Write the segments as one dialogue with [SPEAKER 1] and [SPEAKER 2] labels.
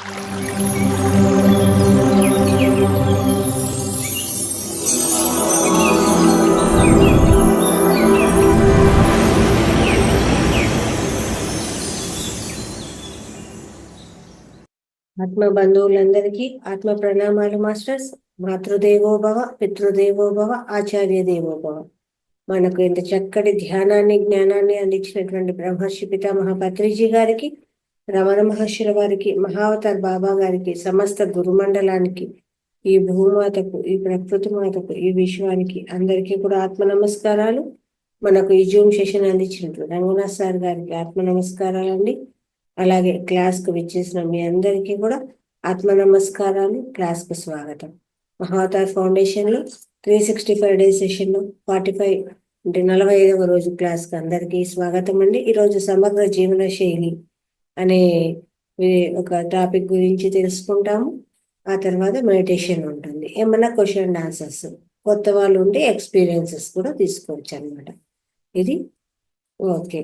[SPEAKER 1] ఆత్మ బంధువులందరికీ ఆత్మ ప్రణామాలు మాస్టర్స్. మాతృదేవోభవ, పితృదేవోభవ, ఆచార్య దేవోభవ. మనకు ఇంత చక్కటి ధ్యానాన్ని జ్ఞానాన్ని అందించినటువంటి బ్రహ్మర్షి పితామహ పత్రిజీ గారికి, రమణ మహర్షుల వారికి, మహావతార్ బాబా గారికి, సమస్త గురుమండలానికి, ఈ భూమాతకు, ఈ ప్రకృతి మాతకు, ఈ విశ్వానికి అందరికీ కూడా ఆత్మ నమస్కారాలు. మనకు ఈ జూమ్ సెషన్ అందించినటువంటి రంగనాథ్ సార్ గారికి ఆత్మ నమస్కారాలండి. అలాగే క్లాస్కు విచ్చేసిన మీ అందరికీ కూడా ఆత్మ నమస్కారాలు, క్లాస్కు స్వాగతం. మహావతార్ ఫౌండేషన్లో 365 డేస్ సెషన్లో 45 అంటే 45వ రోజు క్లాస్కి అందరికీ స్వాగతం అండి. ఈరోజు సమగ్ర జీవన శైలి అనే ఒక టాపిక్ గురించి తెలుసుకుంటాము. ఆ తర్వాత మెడిటేషన్ ఉంటుంది, ఏమన్నా క్వశ్చన్ అండ్ ఆన్సర్స్, కొత్త వాళ్ళు ఉంటే ఎక్స్పీరియన్సెస్ కూడా తీసుకోవచ్చు అనమాట. ఇది ఓకే.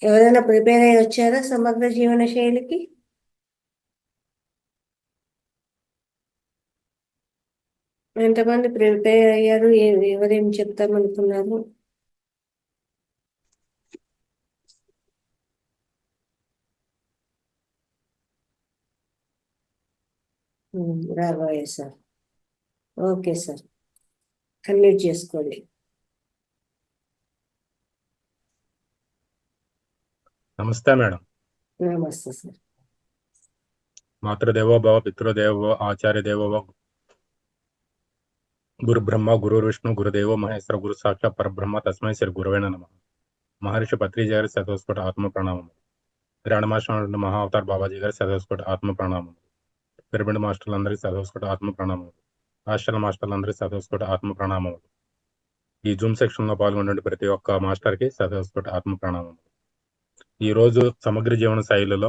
[SPEAKER 1] ఎవరైనా ప్రిపేర్ అయ్యి వచ్చారా సమగ్ర జీవన శైలికి? ఎంతమంది ప్రిపేర్ అయ్యారు? ఎవరేం చెప్తామనుకున్నారు? రాబోయే సార్. ఓకే సార్, అన్మ్యూట్ చేసుకోండి.
[SPEAKER 2] నమస్తే మేడం.
[SPEAKER 1] నమస్తే సార్.
[SPEAKER 2] మాతృదేవో భవ, పితృదేవో ఆచార్య దేవో, గురు బ్రహ్మ గురు విష్ణు గురుదేవో మహేశ్వర, గురు సాక్షాత్ పరబ్రహ్మ, తస్మై శ్రీ గురువే నమః. మహర్షి పత్రిజీ గారి శతస్ఫుట ఆత్మ ప్రణామం. గ్రాండ్ మాస్టర్ మహావతార్ బాబాజీ గారి శతస్ఫుట ఆత్మ ప్రణామం. పిరమిడ్ మాస్టర్లందరికీ శతస్ఫుట ఆత్మ ప్రణామం. హాస్టల్ మాస్టర్లందరికీ శతస్ఫుట ఆత్మ ప్రణామం. ఈ జూమ్ సెక్షన్ లో పాల్గొనే ప్రతి ఒక్క మాస్టర్ కి శతస్ఫుట ఆత్మ ప్రణామం. ఈ రోజు సమగ్ర జీవన శైలిలో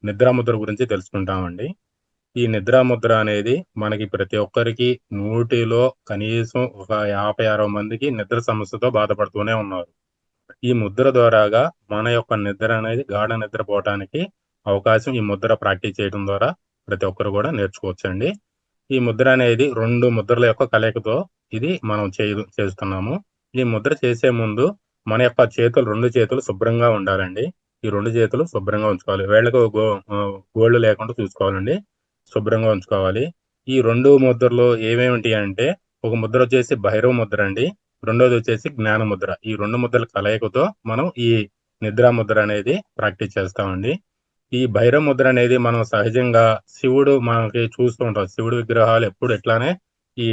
[SPEAKER 2] నిద్రాముద్ర గురించి తెలుసుకుంటామండి. ఈ నిద్రాముద్ర అనేది మనకి ప్రతి ఒక్కరికి 100లో కనీసం ఒక 50-60 మందికి నిద్ర సమస్యతో బాధపడుతూనే ఉన్నారు. ఈ ముద్ర ద్వారాగా మన యొక్క నిద్ర అనేది గాఢ నిద్రపోవటానికి అవకాశం ఈ ముద్ర ప్రాక్టీస్ చేయడం ద్వారా ప్రతి ఒక్కరు కూడా నేర్చుకోవచ్చండి. ఈ ముద్ర అనేది 2 ముద్రల యొక్క కలయికతో ఇది మనం చేస్తున్నాము. ఈ ముద్ర చేసే ముందు మన యొక్క చేతులు 2 చేతులు శుభ్రంగా ఉండాలండి. ఈ 2 చేతులు శుభ్రంగా ఉంచుకోవాలి. వేళ్ళకు గోళ్ళు లేకుండా చూసుకోవాలండి, శుభ్రంగా ఉంచుకోవాలి. ఈ 2 ముద్రలు ఏమేమిటి అంటే, ఒక ముద్ర వచ్చేసి భైరవ ముద్ర అండి, రెండోది వచ్చేసి జ్ఞాన ముద్ర. ఈ 2 ముద్రల కలయికతో మనం ఈ నిద్రా ముద్ర అనేది ప్రాక్టీస్ చేస్తామండి. ఈ భైరవ ముద్ర అనేది మనం సహజంగా శివుడు మనకి చూస్తూ ఉంటాం. శివుడు విగ్రహాలు ఎప్పుడు ఇట్లానే ఈ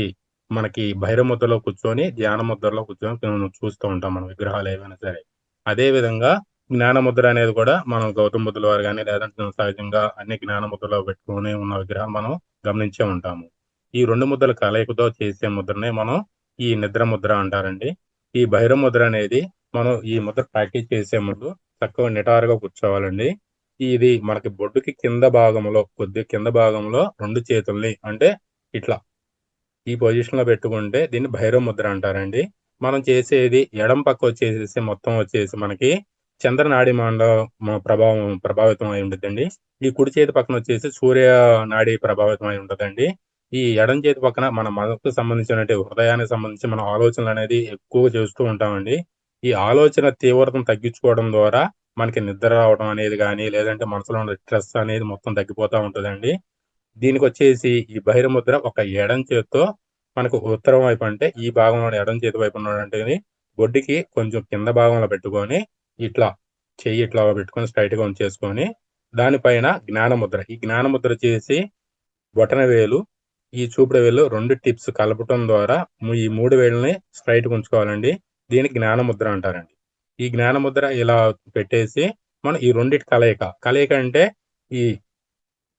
[SPEAKER 2] మనకి భైరవ ముద్రలో కూర్చొని, ధ్యాన ముద్రలో కూర్చొని చూస్తూ ఉంటాం మనం, విగ్రహాలు ఏవైనా సరే. అదే విధంగా జ్ఞాన ముద్ర అనేది కూడా మనం గౌతమ బుద్ధుల వారు కానీ, లేదంటే సహజంగా అన్ని జ్ఞాన ముద్రలో పెట్టుకుని ఉన్న విగ్రహాలు మనం గమనించే ఉంటాము. ఈ 2 ముద్రల కలయికతో చేసే ముద్రనే మనం ఈ నిద్ర ముద్ర అంటారండి. ఈ భైరవ ముద్ర అనేది మనం ఈ ముద్ర ప్రాక్టీస్ చేసే ముందు చక్కగా నిటారుగా కూర్చోవాలండి. ఇది మనకి బొడ్డుకి కింద భాగంలో, కొద్ది కింద భాగంలో 2 చేతుల్ని అంటే ఇట్లా ఈ పొజిషన్ లో పెట్టుకుంటే దీన్ని భైరవ ముద్ర అంటారండి. మనం చేసేది ఎడం పక్క వచ్చేసి మొత్తం వచ్చేసి మనకి చంద్రనాడి మండలం ప్రభావితం అయి ఉంటుందండి. ఈ కుడి చేతి పక్కన వచ్చేసి సూర్య నాడి ప్రభావితం అయి ఉంటుందండి. ఈ ఎడం చేతి పక్కన మన మనసుకు సంబంధించిన హృదయానికి సంబంధించి మన ఆలోచనలు అనేది ఎక్కువ చేస్తూ ఉంటామండి. ఈ ఆలోచన తీవ్రతను తగ్గించుకోవడం ద్వారా మనకి నిద్ర రావడం అనేది కానీ, లేదంటే మనసులో ఉన్న స్ట్రెస్ అనేది మొత్తం తగ్గిపోతూ ఉంటుందండి. దీనికి వచ్చేసి ఈ భైరవ ముద్ర ఒక ఎడం చేతితో మనకు ఉత్తరం వైపు అంటే ఈ భాగంలో ఎడం చేతి వైపు ఉన్నటువంటి బొడ్డుకి కొంచెం కింద భాగంలో పెట్టుకొని ఇట్లా చెయ్యి ఇట్లా పెట్టుకొని స్ట్రైట్ గా ఉంచేసుకొని దానిపైన జ్ఞానముద్ర, ఈ జ్ఞానముద్ర చేసి బొటన వేలు, ఈ చూపుడు వేలు 2 టిప్స్ కలపటం ద్వారా ఈ 3 వేళ్ళని స్ట్రైట్ గా ఉంచుకోవాలండి. దీనికి జ్ఞానముద్ర అంటారండి. ఈ జ్ఞానముద్ర ఇలా పెట్టేసి మనం ఈ రెండిటి కలయిక అంటే ఈ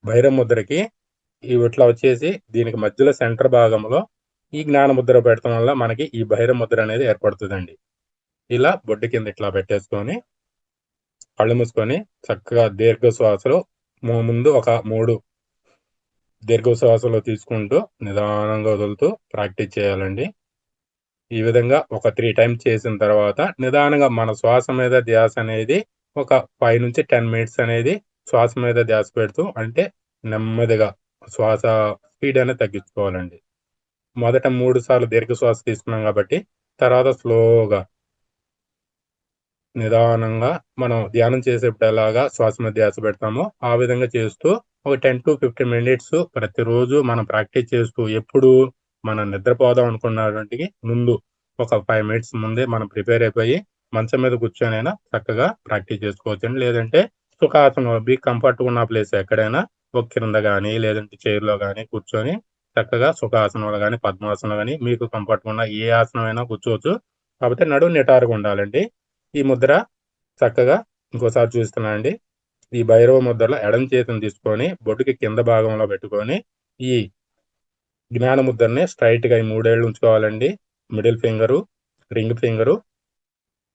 [SPEAKER 2] భైరవ ముద్రకి ఇట్లా వచ్చేసి దీనికి మధ్యలో సెంటర్ భాగంలో ఈ జ్ఞాన ముద్ర పెట్టడం వల్ల మనకి ఈ భైరవ ముద్ర అనేది ఏర్పడుతుందండి. ఇలా బొడ్డు కింద ఇట్లా పెట్టేసుకొని కళ్ళు మూసుకొని చక్కగా దీర్ఘ శ్వాసలు ముందు ఒక 3 దీర్ఘ శ్వాసలు తీసుకుంటూ నిదానంగా వదులుతూ ప్రాక్టీస్ చేయాలండి. ఈ విధంగా ఒక 3 టైమ్స్ చేసిన తర్వాత నిదానంగా మన శ్వాస మీద ధ్యాస అనేది ఒక 5 నుంచి 10 మినిట్స్ అనేది శ్వాస మీద ధ్యాస పెడుతూ, అంటే నెమ్మదిగా శ్వాస స్పీడ్ అనేది తగ్గించుకోవాలండి. మొదట 3 సార్లు దీర్ఘ శ్వాస తీసుకున్నాం కాబట్టి తర్వాత స్లోగా నిదానంగా మనం ధ్యానం చేసేప్పుడు ఎలాగా శ్వాస మీద ధ్యాస పెడతామో ఆ విధంగా చేస్తూ ఒక 10 to 15 మినిట్స్ ప్రతిరోజు మనం ప్రాక్టీస్ చేస్తూ, ఎప్పుడు మనం నిద్రపోదాం అనుకున్నటికి ముందు ఒక 5 మినిట్స్ ముందే మనం ప్రిపేర్ అయిపోయి మంచం మీద కూర్చొనైనా చక్కగా ప్రాక్టీస్ చేసుకోవచ్చండి. లేదంటే సుఖాసనం బి కంఫర్ట్గా ఉన్న ప్లేస్ ఎక్కడైనా ఒక కింద కానీ లేదంటే చైర్లో కానీ కూర్చొని చక్కగా సుఖాసనంలో కానీ పద్మాసనం కానీ మీకు కంఫర్ట్గా ఉన్న ఏ ఆసనం అయినా కూర్చోవచ్చు. కాకపోతే నడుము నిటారుగా ఉండాలండి. ఈ ముద్ర చక్కగా ఇంకోసారి చూస్తున్నానండి. ఈ భైరవ ముద్రలో ఎడమ చేతిని తీసుకొని బొడ్డుకి కింద భాగంలో పెట్టుకొని ఈ జ్ఞాన ముద్రని స్ట్రైట్ గా ఈ 3 ఏళ్ళు ఉంచుకోవాలండి. మిడిల్ ఫింగరు, రింగ్ ఫింగరు,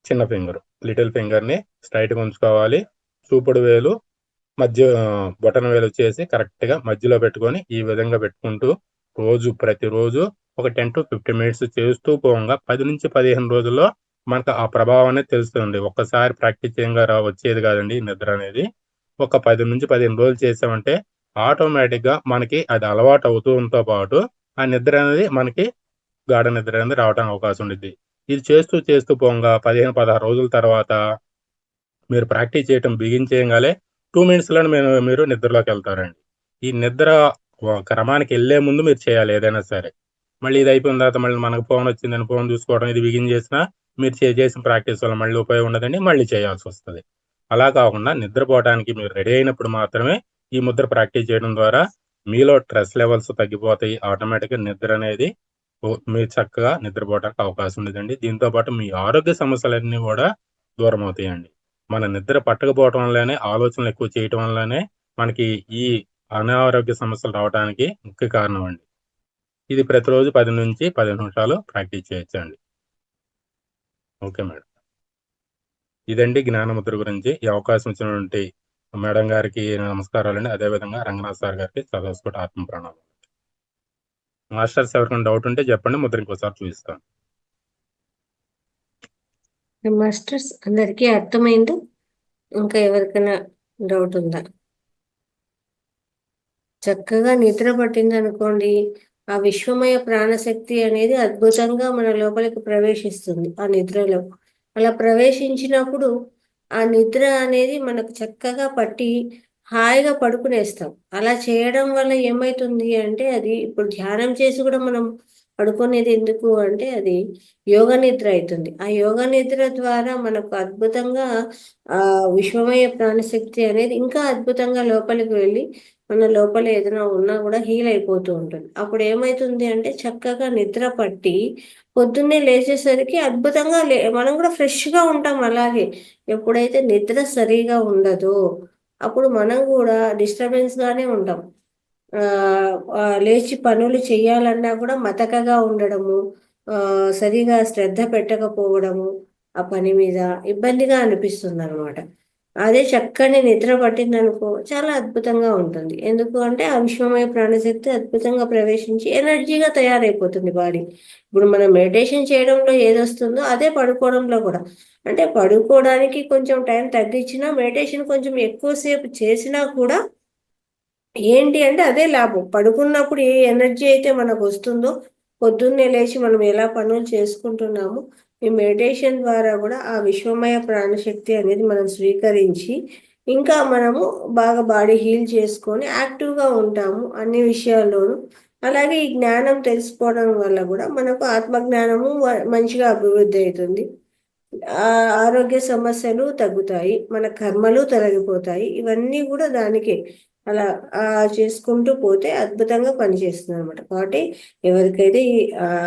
[SPEAKER 2] చిన్న ఫింగరు, లిటిల్ ఫింగర్ ని స్ట్రైట్ గా ఉంచుకోవాలి. చూపుడు వేలు మధ్య బొటన వేలు వచ్చేసి కరెక్ట్ గా మధ్యలో పెట్టుకొని ఈ విధంగా పెట్టుకుంటూ ప్రతిరోజు ఒక 10 to 15 మినిట్స్ చేస్తూ పోగా 10 నుంచి 15 రోజుల్లో మనకు ఆ ప్రభావం అనేది తెలుస్తుంది. ఒక్కసారి ప్రాక్టీస్ చేయంగా వచ్చేది కాదండి నిద్ర అనేది. ఒక 10 నుంచి 15 రోజులు చేసామంటే ఆటోమేటిక్ గా మనకి అది అలవాటు అవుతూతో పాటు ఆ నిద్ర అనేది మనకి గాఢ నిద్ర అనేది రావడానికి అవకాశం ఉంటుంది. ఇది చేస్తూ పోగా 15-16 రోజుల తర్వాత మీరు ప్రాక్టీస్ చేయటం బిగించేయగానే 2 మినిట్స్ లోనే మీరు నిద్రలోకి వెళ్తారండి. ఈ నిద్ర క్రమానికి వెళ్లే ముందు మీరు చేయాలి ఏదైనా సరే. మళ్ళీ ఇది అయిపోయిన తర్వాత మళ్ళీ మనకు ఫోన్ వచ్చిందని ఫోన్ చూసుకోవడం ఇది బిగించేసినా మీరు చేసిన ప్రాక్టీస్ వల్ల మళ్ళీ ఉపయోగం ఉండదండి. మళ్ళీ చేయాల్సి వస్తుంది. అలా కాకుండా నిద్రపోవడానికి మీరు రెడీ అయినప్పుడు మాత్రమే ఈ ముద్ర ప్రాక్టీస్ చేయడం ద్వారా మీలో స్ట్రెస్ లెవెల్స్ తగ్గిపోతాయి. ఆటోమేటిక్గా నిద్ర అనేది మీరు చక్కగా నిద్రపోవడానికి అవకాశం ఉండదండి. దీంతో పాటు మీ ఆరోగ్య సమస్యలన్నీ కూడా దూరం అవుతాయండి. మన నిద్ర పట్టకపోవటం వల్లనే, ఆలోచనలు ఎక్కువ చేయటం వల్లనే మనకి ఈ అనారోగ్య సమస్యలు రావడానికి ముఖ్య కారణం అండి. ఇది ప్రతిరోజు 10 నుంచి 15 నిమిషాలు ప్రాక్టీస్ చేయొచ్చండి. Okay madam. ఇదండి జ్ఞానముద్ర గురించి. ఈ అవకాశం ఇచ్చినటువంటి మేడం గారికి నమస్కారాలండి. అదేవిధంగా రంగనాథ్ సార్ గారికి సదాశివ ఆత్మ ప్రణామాలు. మాస్టర్స్ ఎవరికైనా డౌట్ ఉంటే చెప్పండి, ముద్ర ఇంకోసారి చూపిస్తాను.
[SPEAKER 1] మాస్టర్స్ అందరికీ అర్థమైంది? ఇంకా ఎవరికైనా డౌట్ ఉందా? చక్కగా నిద్ర పట్టింది అనుకోండి, ఆ విశ్వమయ ప్రాణశక్తి అనేది అద్భుతంగా మన లోపలికి ప్రవేశిస్తుంది ఆ నిద్రలో. అలా ప్రవేశించినప్పుడు ఆ నిద్ర అనేది మనకు చక్కగా పట్టి హాయిగా పడుకునేస్తాం. అలా చేయడం వల్ల ఏమవుతుంది అంటే, అది ఇప్పుడు ధ్యానం చేసి కూడా మనం పడుకునేది ఎందుకు అంటే అది యోగ నిద్ర అవుతుంది. ఆ యోగ నిద్ర ద్వారా మనకు అద్భుతంగా ఆ విశ్వమయ ప్రాణశక్తి అనేది ఇంకా అద్భుతంగా లోపలికి వెళ్ళి మన లోపల ఏదైనా ఉన్నా కూడా హీల్ అయిపోతూ ఉంటుంది. అప్పుడు ఏమవుతుంది అంటే చక్కగా నిద్ర పట్టి పొద్దున్నే లేచేసరికి అద్భుతంగా మనం కూడా ఫ్రెష్గా ఉంటాం. అలాగే ఎప్పుడైతే నిద్ర సరిగా ఉండదో అప్పుడు మనం కూడా డిస్టర్బెన్స్గానే ఉంటాం. లేచి పనులు చేయాలన్నా కూడా మతకగా ఉండడము, సరిగా శ్రద్ధ పెట్టకపోవడము, ఆ పని మీద ఇబ్బందిగా అనిపిస్తుంది అనమాట. అదే చక్కని నిద్ర పట్టిందనుకో చాలా అద్భుతంగా ఉంటుంది. ఎందుకు అంటే ఆ విశ్వమయ ప్రాణశక్తి అద్భుతంగా ప్రవేశించి ఎనర్జీగా తయారైపోతుంది బాడీ. ఇప్పుడు మనం మెడిటేషన్ చేయడంలో ఏదొస్తుందో అదే పడుకోవడంలో కూడా. అంటే పడుకోవడానికి కొంచెం టైం తగ్గించినా మెడిటేషన్ కొంచెం ఎక్కువసేపు చేసినా కూడా ఏంటి అంటే అదే లాభం. పడుకున్నప్పుడు ఏ ఎనర్జీ అయితే మనకు వస్తుందో పొద్దున్నే లేచి మనం ఎలా పనులు చేసుకుంటున్నామో ఈ మెడిటేషన్ ద్వారా కూడా ఆ విశ్వమయ ప్రాణశక్తి అనేది మనం స్వీకరించి ఇంకా మనము బాగా బాడీ హీల్ చేసుకొని యాక్టివ్గా ఉంటాము అన్ని విషయాల్లోనూ. అలాగే ఈ జ్ఞానం తెలుసుకోవడం వల్ల కూడా మనకు ఆత్మజ్ఞానము మంచిగా అభివృద్ధి అవుతుంది. ఆరోగ్య సమస్యలు తగ్గుతాయి, మన కర్మలు తొలగిపోతాయి. ఇవన్నీ కూడా దానికి అలా చేసుకుంటూ పోతే అద్భుతంగా పనిచేస్తుంది అనమాట. కాబట్టి ఎవరికైతే ఈ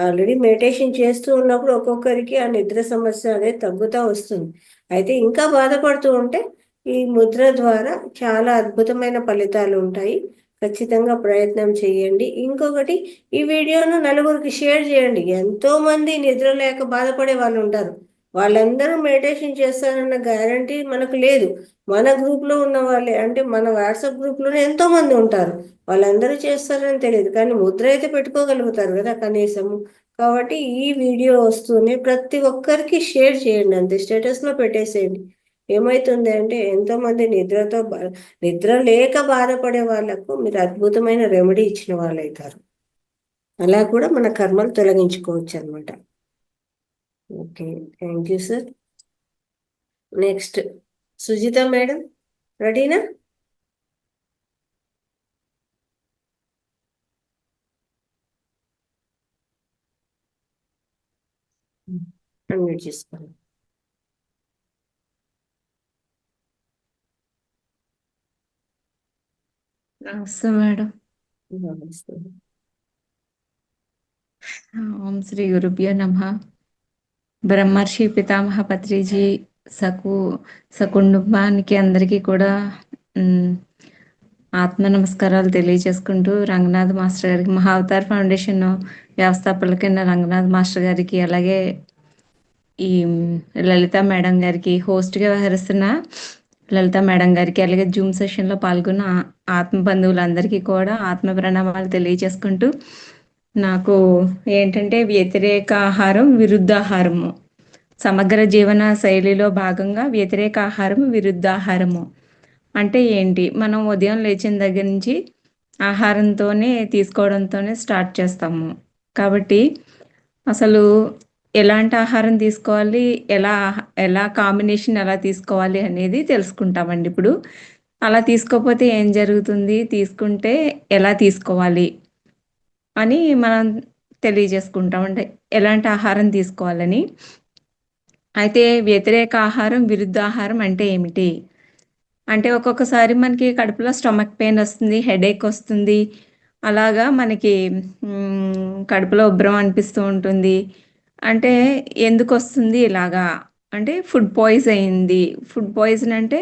[SPEAKER 1] ఆల్రెడీ మెడిటేషన్ చేస్తూ ఉన్నప్పుడు ఒక్కొక్కరికి ఆ నిద్ర సమస్య అనేది తగ్గుతూ వస్తుంది. అయితే ఇంకా బాధపడుతూ ఉంటే ఈ ముద్ర ద్వారా చాలా అద్భుతమైన ఫలితాలు ఉంటాయి. ఖచ్చితంగా ప్రయత్నం చేయండి. ఇంకొకటి, ఈ వీడియోను నలుగురికి షేర్ చేయండి. ఎంతో మంది నిద్ర లేక బాధపడే వాళ్ళు ఉంటారు. వాళ్ళందరూ మెడిటేషన్ చేస్తారన్న గ్యారంటీ మనకు లేదు. మన గ్రూప్లో ఉన్న వాళ్ళే, అంటే మన వాట్సాప్ గ్రూప్లోనే ఎంతో మంది ఉంటారు. వాళ్ళందరూ చేస్తారని తెలియదు, కానీ ముద్ర అయితే పెట్టుకోగలుగుతారు కదా కనీసము. కాబట్టి ఈ వీడియో వస్తూనే ప్రతి ఒక్కరికి షేర్ చేయండి, అంతే స్టేటస్లో పెట్టేసేయండి. ఏమైతుంది అంటే ఎంతో మంది నిద్ర లేక బాధపడే వాళ్ళకు మీరు అద్భుతమైన రెమెడీ ఇచ్చిన వాళ్ళు అవుతారు. అలా కూడా మన కర్మలు తొలగించుకోవచ్చు అనమాట. Okay, thank you sir. Next Sujitha madam, రెడీనా? అన్మ్యూట్ చేసుకోండి.
[SPEAKER 3] నమస్తే మేడం.
[SPEAKER 1] నమస్తే.
[SPEAKER 3] ఓం శ్రీ గురుభ్యో నమః. బ్రహ్మర్షి పితామహ పత్రిజీ సకుటుంబానికి అందరికీ కూడా ఆత్మ నమస్కారాలు తెలియజేసుకుంటూ రంగనాథ్ మాస్టర్ గారికి, మహా అవతార్ ఫౌండేషన్ వ్యవస్థాపకులైన రంగనాథ్ మాస్టర్ గారికి, అలాగే ఈ లలిత మేడం గారికి, హోస్ట్గా వ్యవహరిస్తున్న లలిత మేడం గారికి, అలాగే జూమ్ సెషన్లో పాల్గొన్న ఆత్మ బంధువులందరికీ కూడా ఆత్మ ప్రణామాలు తెలియజేసుకుంటూ, నాకు ఏంటంటే వ్యతిరేక ఆహారం విరుద్ధాహారము, సమగ్ర జీవన శైలిలో భాగంగా వ్యతిరేక ఆహారం విరుద్ధాహారము అంటే ఏంటి? మనం ఉదయం లేచిన దగ్గర నుంచి ఆహారంతోనే తీసుకోవడంతోనే స్టార్ట్ చేస్తాము. కాబట్టి అసలు ఎలాంటి ఆహారం తీసుకోవాలి, ఎలా కాంబినేషన్ ఎలా తీసుకోవాలి అనేది తెలుసుకుంటామండి ఇప్పుడు. అలా తీసుకోకపోతే ఏం జరుగుతుంది, తీసుకుంటే ఎలా తీసుకోవాలి అని మనం తెలియజేసుకుంటాం, అంటే ఎలాంటి ఆహారం తీసుకోవాలని. అయితే వ్యతిరేక ఆహారం విరుద్ధాహారం అంటే ఏమిటి అంటే, ఒక్కొక్కసారి మనకి కడుపులో స్టమక్ పెయిన్ వస్తుంది, హెడేక్ వస్తుంది, అలాగా మనకి కడుపులో ఉబ్బరం అనిపిస్తూ ఉంటుంది. అంటే ఎందుకు వస్తుంది ఇలాగా అంటే, ఫుడ్ పాయిజన్ అయింది. ఫుడ్ పాయిజన్ అంటే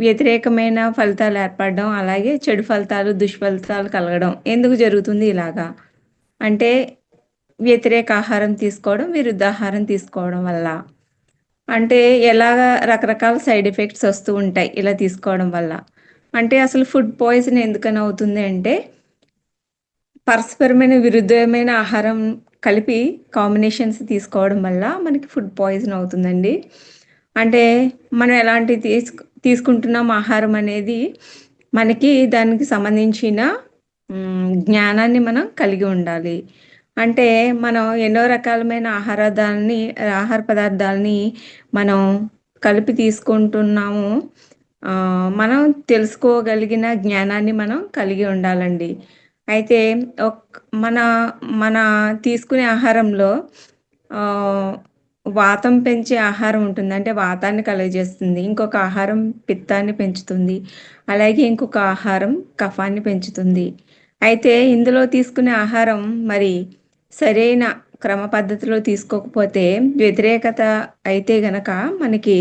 [SPEAKER 3] వ్యతిరేకమైన ఫలితాలు ఏర్పడడం, అలాగే చెడు ఫలితాలు, దుష్ఫలితాలు కలగడం ఎందుకు జరుగుతుంది ఇలాగా అంటే, వ్యతిరేక ఆహారం తీసుకోవడం, విరుద్ధాహారం తీసుకోవడం వల్ల. అంటే ఎలాగ రకరకాల సైడ్ ఎఫెక్ట్స్ వస్తూ ఉంటాయి ఇలా తీసుకోవడం వల్ల. అంటే అసలు ఫుడ్ పాయిజన్ ఎందుకని అవుతుంది అంటే, పరస్పరమైన విరుద్ధమైన ఆహారం కలిపి కాంబినేషన్స్ తీసుకోవడం వల్ల మనకి ఫుడ్ పాయిజన్ అవుతుందండి. అంటే మనం ఎలాంటి తీసుకుంటున్నాం ఆహారం అనేది మనకి దానికి సంబంధించిన జ్ఞానాన్ని మనం కలిగి ఉండాలి. అంటే మనం ఎన్నో రకాలమైన ఆహార పదార్థాలని మనం కలిపి తీసుకుంటున్నాము. మనం తెలుసుకోగలిగిన జ్ఞానాన్ని మనం కలిగి ఉండాలండి. అయితే మన తీసుకునే ఆహారంలో వాతం పెంచే ఆహారం ఉంటుంది, అంటే వాతాన్ని కలుగజేస్తుంది. ఇంకొక ఆహారం పిత్తాన్ని పెంచుతుంది, అలాగే ఇంకొక ఆహారం కఫాన్ని పెంచుతుంది. అయితే ఇందులో తీసుకునే ఆహారం మరి సరైన క్రమ పద్ధతిలో తీసుకోకపోతే వ్యతిరేకత అయితే గనక మనకి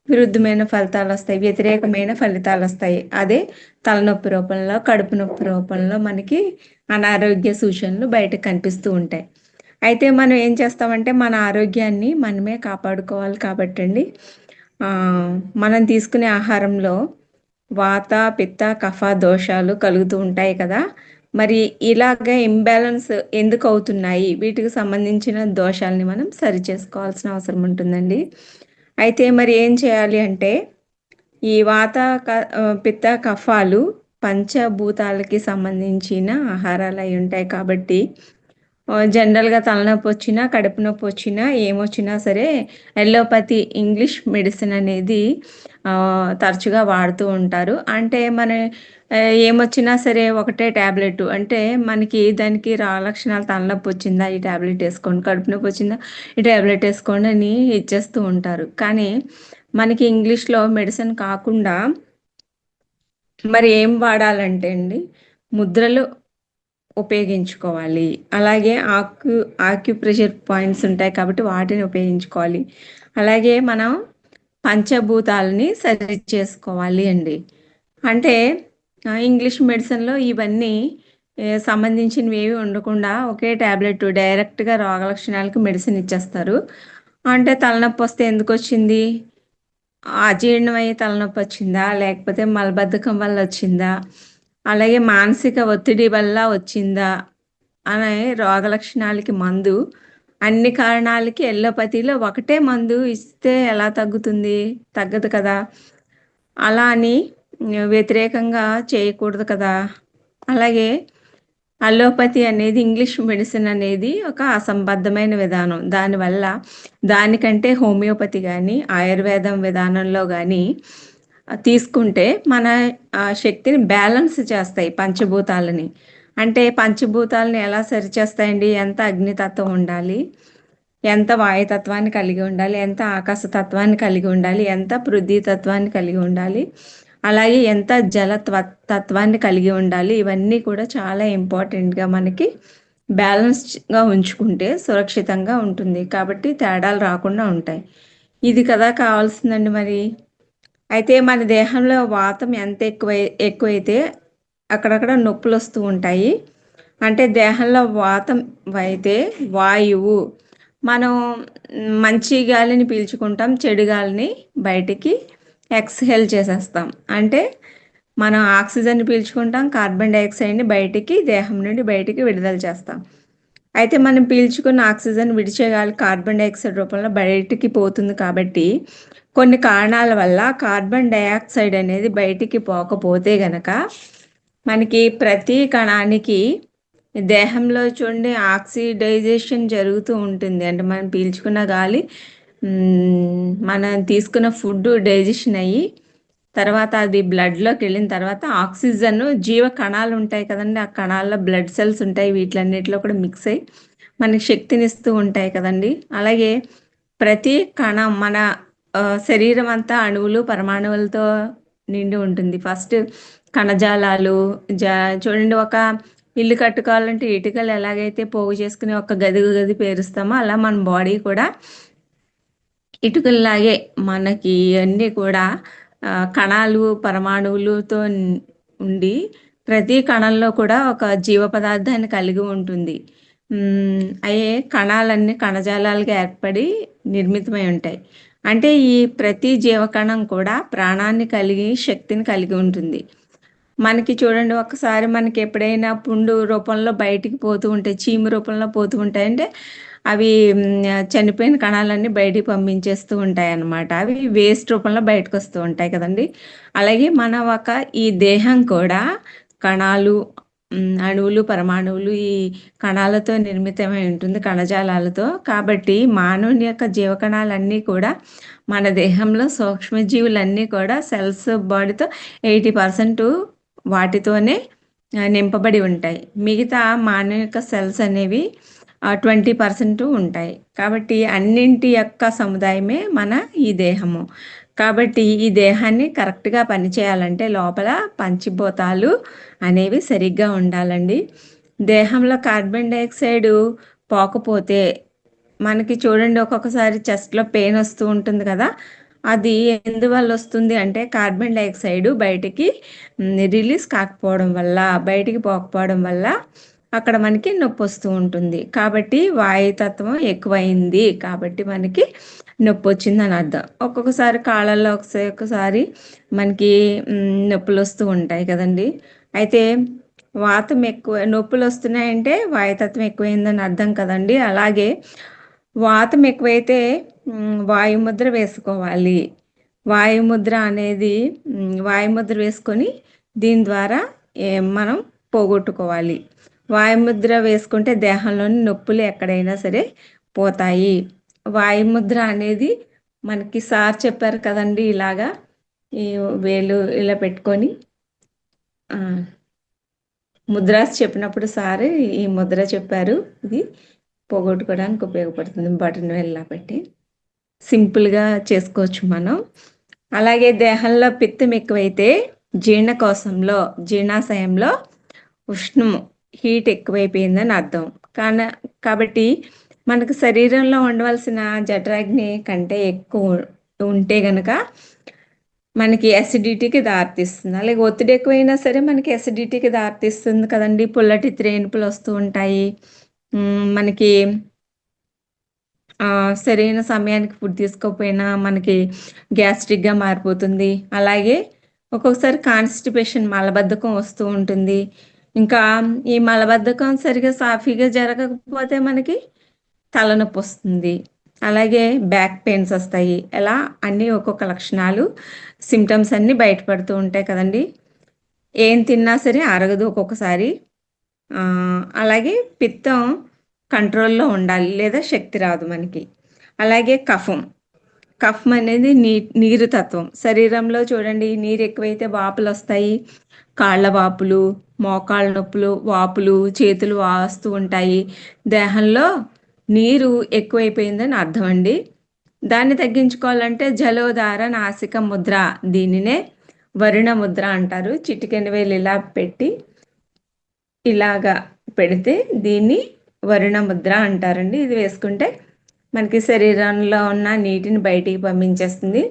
[SPEAKER 3] విరుద్ధమైన ఫలితాలు వస్తాయి, వ్యతిరేకమైన ఫలితాలు వస్తాయి. అదే తలనొప్పి రూపంలో, కడుపు నొప్పి రూపంలో మనకి అనారోగ్య సూచనలు బయటకు కనిపిస్తూ ఉంటాయి. అయితే మనం ఏం చేస్తామంటే మన ఆరోగ్యాన్ని మనమే కాపాడుకోవాలి. కాబట్టి అండి మనం తీసుకునే ఆహారంలో వాత, పిత్త, కఫ దోషాలు కలుగుతూ ఉంటాయి కదా. మరి ఇలాగ ఇంబ్యాలెన్స్ ఎందుకు అవుతున్నాయి, వీటికి సంబంధించిన దోషాలని మనం సరి చేసుకోవాల్సిన అవసరం ఉంటుందండి. అయితే మరి ఏం చేయాలి అంటే, ఈ వాత, పిత్త, కఫాలు పంచభూతాలకి సంబంధించిన ఆహారాలు అయి ఉంటాయి. కాబట్టి జనరల్గా తలనొప్పి వచ్చినా, కడుపు నొప్పి వచ్చినా, ఏమొచ్చినా సరే ఎల్లోపతి ఇంగ్లీష్ మెడిసిన్ అనేది తరచుగా వాడుతూ ఉంటారు. అంటే మన ఏమొచ్చినా సరే ఒకటే ట్యాబ్లెట్, అంటే మనకి దానికి లక్షణాలు, తలనొప్పి వచ్చిందా ఈ ట్యాబ్లెట్ వేసుకోండి, కడుపు నొప్పి వచ్చిందా ఈ ట్యాబ్లెట్ వేసుకోండి అని ఇచ్చేస్తూ ఉంటారు. కానీ మనకి ఇంగ్లీష్లో మెడిసిన్ కాకుండా మరి ఏం వాడాలంటే అండి, ముద్రలు ఉపయోగించుకోవాలి. అలాగే ఆక్యుప్రెషర్ పాయింట్స్ ఉంటాయి కాబట్టి వాటిని ఉపయోగించుకోవాలి. అలాగే మనం పంచభూతాలని సరి చేసుకోవాలి అండి. అంటే ఇంగ్లీష్ మెడిసిన్లో ఇవన్నీ సంబంధించినవి ఏవి ఉండకుండా ఒకే ట్యాబ్లెట్ డైరెక్ట్గా రోగ లక్షణాలకు మెడిసిన్ ఇచ్చేస్తారు. అంటే తలనొప్పి వస్తే ఎందుకు వచ్చింది, అజీర్ణమయ్యే తలనొప్పి వచ్చిందా, లేకపోతే మలబద్ధకం వల్ల వచ్చిందా, అలాగే మానసిక ఒత్తిడి వల్ల వచ్చిందా అనే రోగ లక్షణాలకి మందు అన్ని కారణాలకి ఎల్లోపతిలో ఒకటే మందు ఇస్తే ఎలా తగ్గుతుంది? తగ్గదు కదా! అలా అని వ్యతిరేకంగా చేయకూడదు కదా! అలాగే అల్లోపతి అనేది ఇంగ్లీష్ మెడిసిన్ అనేది ఒక అసంబద్ధమైన విధానం. దానివల్ల దానికంటే హోమియోపతి గానీ, ఆయుర్వేదం విధానంలో గానీ తీసుకుంటే మన శక్తిని బ్యాలెన్స్ చేస్తాయి పంచభూతాలని. అంటే పంచభూతాలని ఎలా సరిచేస్తాయండి? ఎంత అగ్నితత్వం ఉండాలి, ఎంత వాయుతత్వాన్ని కలిగి ఉండాలి, ఎంత ఆకాశతత్వాన్ని కలిగి ఉండాలి, ఎంత పృథ్వీ తత్వాన్ని కలిగి ఉండాలి, అలాగే ఎంత తత్వాన్ని కలిగి ఉండాలి. ఇవన్నీ కూడా చాలా ఇంపార్టెంట్గా మనకి బ్యాలెన్స్గా ఉంచుకుంటే సురక్షితంగా ఉంటుంది. కాబట్టి తేడాలు రాకుండా ఉంటాయి. ఇది కదా కావాల్సిందండి మరి. అయితే మన దేహంలో వాతం ఎంత ఎక్కువైతే అక్కడక్కడ నొప్పులు వస్తూ ఉంటాయి. అంటే దేహంలో వాతం అయితే వాయువు, మనం మంచి గాలిని పీల్చుకుంటాం, చెడు గాలిని బయటికి ఎక్స్హేల్ చేసేస్తాం. అంటే మనం ఆక్సిజన్ పీల్చుకుంటాం, కార్బన్ డైఆక్సైడ్ని దేహం నుండి బయటికి విడుదల చేస్తాం. అయితే మనం పీల్చుకున్న ఆక్సిజన్ విడిచే గాలి కార్బన్ డైఆక్సైడ్ రూపంలో బయటికి పోతుంది. కాబట్టి కొన్ని కారణాల వల్ల కార్బన్ డైఆక్సైడ్ అనేది బయటికి పోకపోతే గనక మనకి ప్రతి కణానికి దేహంలో చూడండి ఆక్సిడైజేషన్ జరుగుతూ ఉంటుంది. అంటే మనం పీల్చుకున్న గాలి, మనం తీసుకున్న ఫుడ్ డైజెషన్ అయ్యి తర్వాత అది బ్లడ్లోకి వెళ్ళిన తర్వాత ఆక్సిజన్ జీవ కణాలు ఉంటాయి కదండి, ఆ కణాల్లో బ్లడ్ సెల్స్ ఉంటాయి, వీటిలన్నిటిలో కూడా మిక్స్ అయ్యి మనకి శక్తినిస్తూ ఉంటాయి కదండి. అలాగే ప్రతి కణం మన శరీరం అంతా అణువులు పరమాణువులతో నిండి ఉంటుంది. ఫస్ట్ కణజాలాలు చూడండి, ఒక ఇల్లు కట్టుకోవాలంటే ఇటుకలు ఎలాగైతే పోగు చేసుకుని ఒక గది పేరుస్తామో అలా మన బాడీ కూడా ఇటుకల్లాగే మనకి అన్నీ కూడా కణాలు పరమాణువులతో ఉండి ప్రతి కణంలో కూడా ఒక జీవ పదార్థాన్ని కలిగి ఉంటుంది. అయ్యే కణాలన్నీ కణజాలాలుగా ఏర్పడి నిర్మితమై ఉంటాయి. అంటే ఈ ప్రతి జీవకణం కూడా ప్రాణాన్ని కలిగి శక్తిని కలిగి ఉంటుంది. మనకి చూడండి, ఒకసారి మనకి ఎప్పుడైనా పుండు రూపంలో బయటికి పోతూ ఉంటాయి, చీము రూపంలో పోతూ ఉంటాయి, అంటే అవి చనిపోయిన కణాలన్నీ బయటికి పంపించేస్తూ ఉంటాయి అన్నమాట. అవి వేస్ట్ రూపంలో బయటకు వస్తూ ఉంటాయి కదండి. అలాగే మన ఈ దేహం కూడా కణాలు, అణువులు పరమాణువులు ఈ కణాలతో నిర్మితమై ఉంటుంది, కణజాలాలతో. కాబట్టి మానవుని యొక్క జీవకణాలన్నీ కూడా మన దేహంలో సూక్ష్మజీవులన్నీ కూడా సెల్స్ బాడీతో 80% వాటితోనే నింపబడి ఉంటాయి. మిగతా మానవ యొక్క సెల్స్ అనేవి 20% ఉంటాయి. కాబట్టి అన్నింటి యొక్క సముదాయమే మన ఈ దేహము. కాబట్టి ఈ దేహాన్ని కరెక్ట్గా పనిచేయాలంటే లోపల పంచభూతాలు అనేవి సరిగ్గా ఉండాలండి. దేహంలో కార్బన్ డైఆక్సైడ్ పోకపోతే మనకి చూడండి, ఒక్కొక్కసారి చెస్ట్లో పెయిన్ వస్తూ ఉంటుంది కదా, అది ఎందువల్ల వస్తుంది అంటే కార్బన్ డైఆక్సైడ్ బయటికి రిలీజ్ కాకపోవడం వల్ల, బయటికి పోకపోవడం వల్ల అక్కడ మనకి నొప్పి వస్తూ ఉంటుంది. కాబట్టి వాయుతత్వం ఎక్కువైంది కాబట్టి మనకి నొప్పి వచ్చిందని అర్థం. ఒక్కొక్కసారి కాళ్ళల్లో ఒకసారి మనకి నొప్పులు వస్తూ ఉంటాయి కదండి. అయితే వాతం ఎక్కువ, నొప్పులు వస్తున్నాయంటే వాయుతత్వం ఎక్కువైందని అర్థం కదండి. అలాగే వాతం ఎక్కువైతే వాయుముద్ర వేసుకోవాలి. వాయుముద్ర అనేది వాయుముద్ర వేసుకొని దీని ద్వారా మనం పోగొట్టుకోవాలి. వాయుముద్ర వేసుకుంటే దేహంలోని నొప్పులు ఎక్కడైనా సరే పోతాయి. వాయుముద్ర అనేది మనకి సార్ చెప్పారు కదండి, ఇలాగా ఈ వేలు ఇలా పెట్టుకొని ముద్రాస్ చెప్పినప్పుడు సార్ ఈ ముద్ర చెప్పారు. ఇది పోగొట్టుకోవడానికి ఉపయోగపడుతుంది. బటన్ వెళ్ళా పెట్టి సింపుల్గా చేసుకోవచ్చు మనం. అలాగే దేహంలో పిత్తం ఎక్కువైతే జీర్ణకోశంలో, జీర్ణాశయంలో ఉష్ణము, హీట్ ఎక్కువైపోయిందని అర్థం. కాబట్టి మనకు శరీరంలో ఉండవలసిన జఠరాగ్ని కంటే ఎక్కువ ఉంటే గనక మనకి అసిడిటీకి దారితీస్తుంది. అలాగే ఒత్తిడి ఎక్కువైనా సరే మనకి అసిడిటీకి దారితీస్తుంది కదండి. పుల్లటి త్రేనుపులు వస్తూ ఉంటాయి, మనకి సరైన సమయానికి ఫుడ్ తీసుకోకపోయినా మనకి గ్యాస్ట్రిక్గా మారిపోతుంది. అలాగే ఒక్కొక్కసారి కాన్స్టిపేషన్, మలబద్ధకం వస్తూ ఉంటుంది. ఇంకా ఈ మలబద్ధకం సరిగా సాఫీగా జరగకపోతే మనకి తలనొప్పి వస్తుంది, అలాగే బ్యాక్ పెయిన్స్ వస్తాయి. ఇలా అన్నీ ఒక్కొక్క లక్షణాలు, సిమ్టమ్స్ అన్నీ బయటపడుతూ ఉంటాయి కదండి. ఏం తిన్నా సరే అరగదు ఒక్కొక్కసారి. అలాగే పిత్తం కంట్రోల్లో ఉండాలి, లేదా శక్తి రాదు మనకి. అలాగే కఫం అనేది నీరు తత్వం. శరీరంలో చూడండి, నీరు ఎక్కువైతే వాపులు వస్తాయి, కాళ్ళ వాపులు, మోకాళ్ళ నొప్పులు, వాపులు, చేతులు వాస్తూ ఉంటాయి. దేహంలో నీరు ఎక్కువైపోయిందని అర్థం అండి. దాన్ని తగ్గించుకోవాలంటే జలోదార నాసిక ముద్ర, దీనినే వరుణ ముద్ర అంటారు. చిటికెన వేలు ఇలా పెట్టి ఇలాగా పెడితే దీన్ని వరుణ ముద్ర అంటారండి. ఇది వేసుకుంటే మనకి శరీరంలో ఉన్న నీటిని బయటికి పంపించేస్తుంది.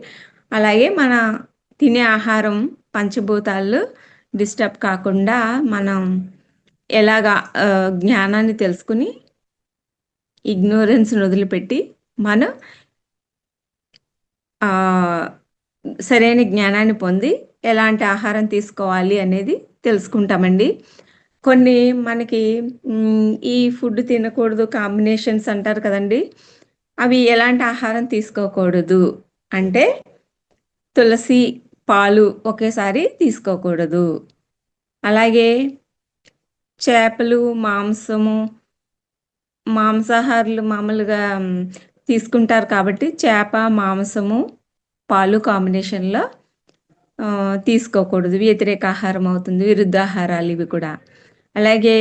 [SPEAKER 3] అలాగే మన తినే ఆహారం పంచభూతాలు డిస్టర్బ్ కాకుండా మనం ఎలాగా జ్ఞానాన్ని తెలుసుకుని ఇగ్నోరెన్స్ని వదిలిపెట్టి మనం సరైన జ్ఞానాన్ని పొంది ఎలాంటి ఆహారం తీసుకోవాలి అనేది తెలుసుకుంటామండి. కొన్ని మనకి ఈ ఫుడ్ తినకూడదు కాంబినేషన్స్ అంటారు కదండి, అవి ఎలాంటి ఆహారం తీసుకోకూడదు అంటే తులసి పాలు ఒకేసారి తీసుకోకూడదు. అలాగే చేపలు, మాంసాహారులు మామూలుగా తీసుకుంటారు కాబట్టి చేప, మాంసము, పాలు కాంబినేషన్లో తీసుకోకూడదు. వ్యతిరేక ఆహారం అవుతుంది, విరుద్ధాహారాలు ఇవి కూడా. అలాగే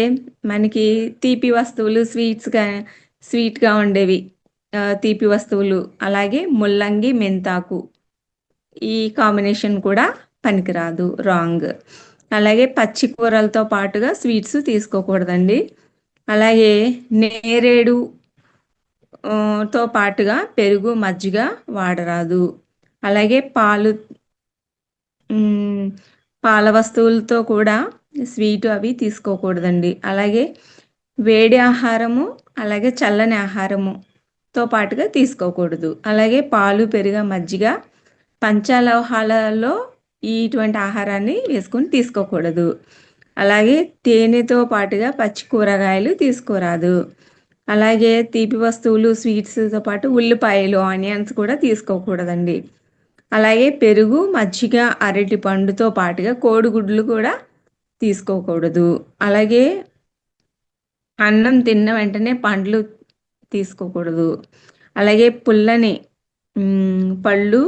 [SPEAKER 3] మనకి తీపి వస్తువులు, స్వీట్గా ఉండేవి తీపి వస్తువులు, అలాగే ముల్లంగి, మెంతాకు, ఈ కాంబినేషన్ కూడా పనికిరాదు, రాంగ్. అలాగే పచ్చి కూరలతో పాటుగా స్వీట్స్ తీసుకోకూడదండి. అలాగే నేరేడు తో పాటుగా పెరుగు, మజ్జిగ వాడరాదు. అలాగే పాల వస్తువులతో కూడా స్వీట్ అవి తీసుకోకూడదండి. అలాగే వేడి ఆహారము, అలాగే చల్లని ఆహారముతో పాటుగా తీసుకోకూడదు. అలాగే పాలు, పెరుగు, మజ్జిగ, పంచలోహాలలో ఇటువంటి ఆహారాన్ని వేసుకొని తీసుకోకూడదు. అలాగే తేనెతో పాటుగా పచ్చి కూరగాయలు తీసుకోరాదు. అలాగే తీపి వస్తువులు, స్వీట్స్తో పాటు ఉల్లిపాయలు, ఆనియన్స్ కూడా తీసుకోకూడదండి. అలాగే పెరుగు, మజ్జిగ, అరటి పండుతో పాటుగా కోడిగుడ్లు కూడా తీసుకోకూడదు. అలాగే అన్నం తిన్న వెంటనే పండ్లు తీసుకోకూడదు. అలాగే పుల్లని పళ్ళు